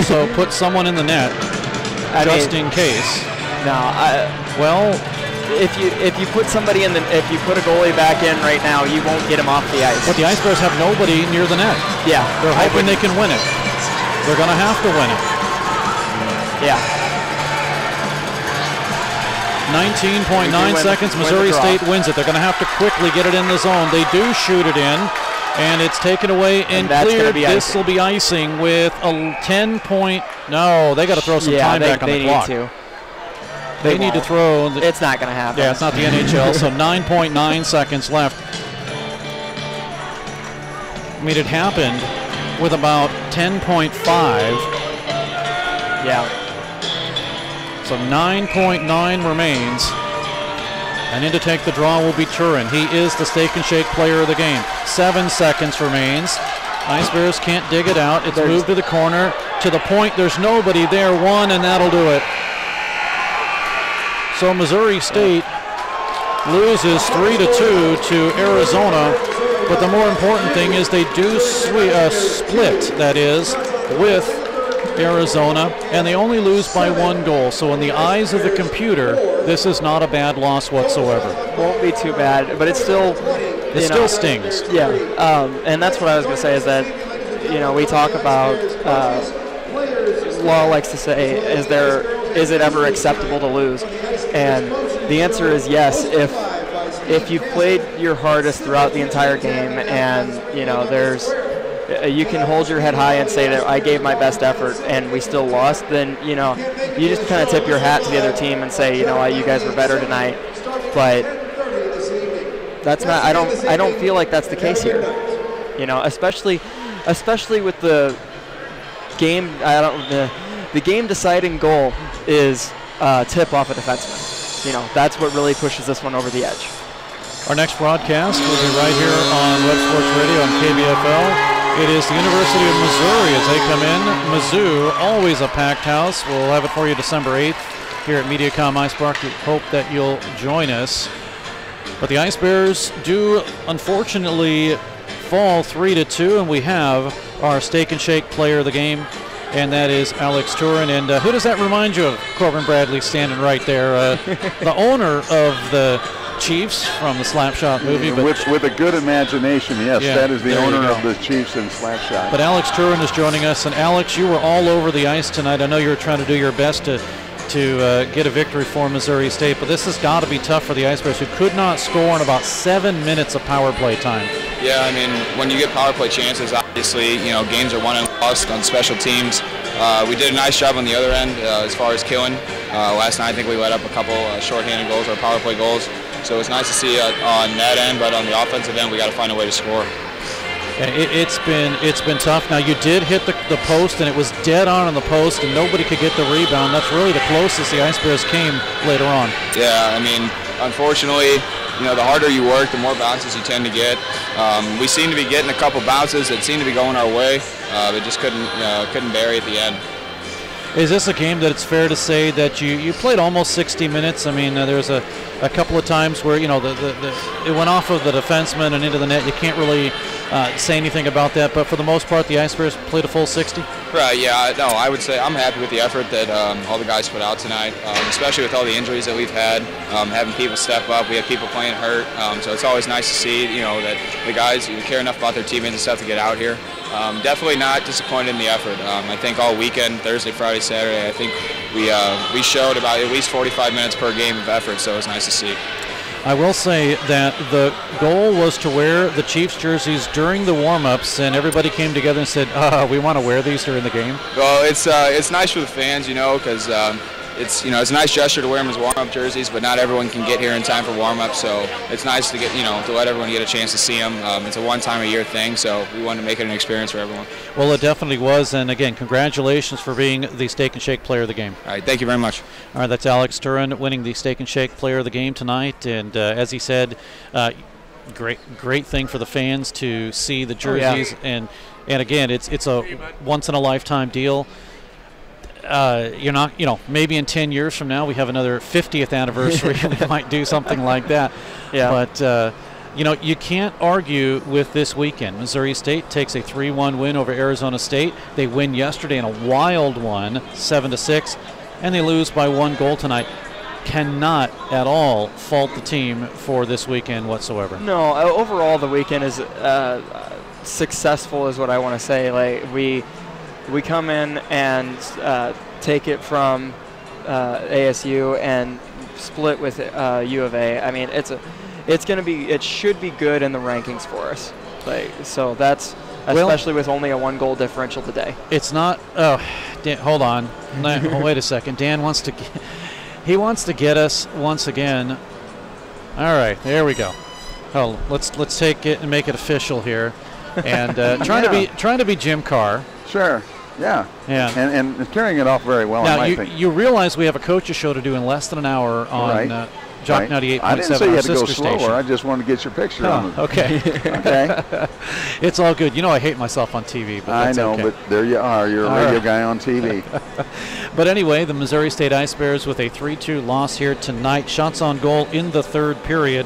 So put someone in the net. In case. No, well, if you put somebody in if you put a goalie back in right now, you won't get him off the ice. But the Ice Bears have nobody near the net. Yeah, they're hoping they can win it. They're going to have to win it. Yeah. 19.9 seconds. Missouri State wins it. They're going to have to quickly get it in the zone. They do shoot it in. And it's taken away and cleared. This will be icing with a 10-point. No, they got to throw some time back on the clock. They need to throw. It's not going to happen. Yeah, it's not the NHL, so 9.9 seconds left. I mean, it happened with about 10.5. Yeah. So 9.9 remains. And in to take the draw will be Turin. He is the Steak and Shake player of the game. 7 seconds remains. Ice Bears can't dig it out. It's moved to the corner. To the point, there's nobody there. One, and that'll do it. So Missouri State loses 3-2 to Arizona. But the more important thing is they do split, that is, with Arizona, and they only lose by 1 goal. So in the eyes of the computer, this is not a bad loss whatsoever. Won't be too bad, but it still stings. Yeah, and that's what I was going to say is that, we talk about, Law likes to say, is it ever acceptable to lose? And the answer is yes, if you played your hardest throughout the entire game, and you can hold your head high and say that I gave my best effort and we still lost, then you just kind of tip your hat to the other team and say, you guys were better tonight. But that's not. I don't feel like that's the case here. Especially with the game. The game deciding goal is tip off a defenseman. That's what really pushes this one over the edge. Our next broadcast will be right here on Web Sports Radio on KBFL. It is the University of Missouri as they come in. Mizzou, always a packed house. We'll have it for you December 8th here at MediaCom Ice Park. We hope that you'll join us. But the Ice Bears do, unfortunately, fall 3-2, and we have our Steak and Shake player of the game, and that is Alex Turin. And who does that remind you of? Corbin Bradley standing right there. The owner of the Chiefs from the Slapshot movie. But with a good imagination, yes, yeah, that is the owner of the Chiefs in Slapshot. But Alex Turin is joining us. And Alex, you were all over the ice tonight. I know you were trying to do your best to get a victory for Missouri State, but this has got to be tough for the Ice Bears, who could not score in about 7 minutes of power play time. Yeah, I mean, when you get power play chances, obviously, games are won and lost on special teams. We did a nice job on the other end as far as killing. Last night, I think we let up a couple shorthanded goals or power play goals. So it's nice to see on that end, but on the offensive end, we got to find a way to score. It's been tough. Now, you did hit the post, and it was dead on the post, and nobody could get the rebound. That's really the closest the Ice Bears came later on. Yeah, I mean, unfortunately, the harder you work, the more bounces you tend to get. We seem to be getting a couple bounces that seem to be going our way, but just couldn't bury at the end. Is this a game that it's fair to say that you played almost 60 minutes? I mean, there's a couple of times where, it went off of the defenseman and into the net. You can't really say anything about that, but for the most part, the Ice Bears played a full 60? Right, yeah. No, I would say I'm happy with the effort that all the guys put out tonight, especially with all the injuries that we've had, having people step up. We had people playing hurt, so it's always nice to see, that the guys care enough about their teammates and stuff to get out here. Definitely not disappointed in the effort. I think all weekend, Thursday, Friday, Saturday, I think we showed about at least 45 minutes per game of effort, so it's nice to see. I will say that the goal was to wear the Chiefs jerseys during the warm-ups, and everybody came together and said, we want to wear these during the game. Well, it's nice for the fans, because it's a nice gesture to wear them as warm-up jerseys, but not everyone can get here in time for warm-up, so it's nice to get to let everyone get a chance to see them. It's a one-time-a-year thing, so we wanted to make it an experience for everyone. Well, it definitely was, and again, congratulations for being the Steak and Shake player of the game. All right, thank you very much. All right, that's Alex Turin winning the Steak and Shake player of the game tonight, and as he said, great thing for the fans to see the jerseys, and again, it's a once-in-a-lifetime deal. You're not, maybe in 10 years from now we have another 50th anniversary. We might do something like that. Yeah. But, you can't argue with this weekend. Missouri State takes a 3-1 win over Arizona State. They win yesterday in a wild one, 7-6, and they lose by 1 goal tonight. Cannot at all fault the team for this weekend whatsoever. No, overall the weekend is successful is what I want to say. Like we come in and take it from ASU and split with U of A. I mean, it should be good in the rankings for us. So that's especially with only a 1-goal differential today. It's not. Oh, Dan, hold on. No, wait a second. Dan wants to. He wants to get us once again. All right, there we go. Oh, let's take it and make it official here, and trying to be Jim Carr. Sure. Yeah. And carrying it off very well. Now you realize we have a coach's show to do in less than an hour on Jock 98.7. I didn't say you had to go slower. Station. I just wanted to get your picture on it. Okay. Okay. It's all good. You know I hate myself on TV, but that's I know, okay. but there you are. You're a radio guy on TV. But anyway, the Missouri State Ice Bears with a 3-2 loss here tonight. Shots on goal in the third period.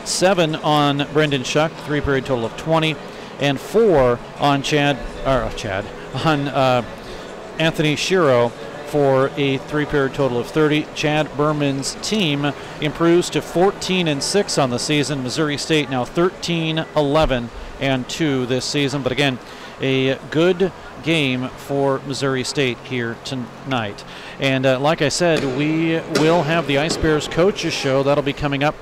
7 on Brendan Shuck, 3-period total of 20, and 4 on Anthony Shiro for a 3-period total of 30. Chad Berman's team improves to 14-6 on the season. Missouri State now 13-11-2 this season. But again, a good game for Missouri State here tonight. And like I said, we will have the Ice Bears Coaches Show. That'll be coming up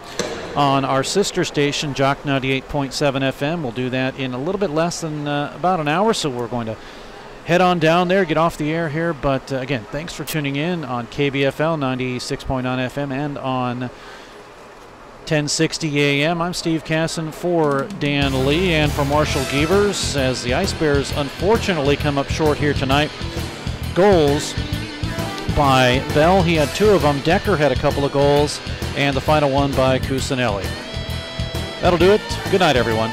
on our sister station, Jock 98.7 FM. We'll do that in a little bit less than about an hour, so we're going to head on down there, get off the air here. But again, thanks for tuning in on KBFL 96.9 FM and on 1060 AM. I'm Steve Casson for Dan Lee and for Marshall Gievers, as the Ice Bears unfortunately come up short here tonight. Goals by Bell. He had 2 of them. Decker had a couple of goals, and the final one by Cusinelli. That'll do it. Good night, everyone.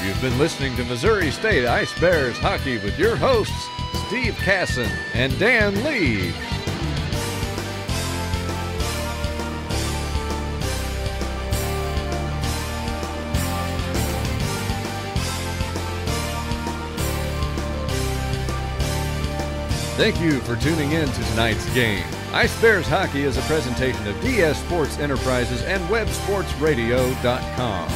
You've been listening to Missouri State Ice Bears Hockey with your hosts, Steve Casson and Dan Lee. Thank you for tuning in to tonight's game. Ice Bears Hockey is a presentation of DS Sports Enterprises and WebSportsRadio.com.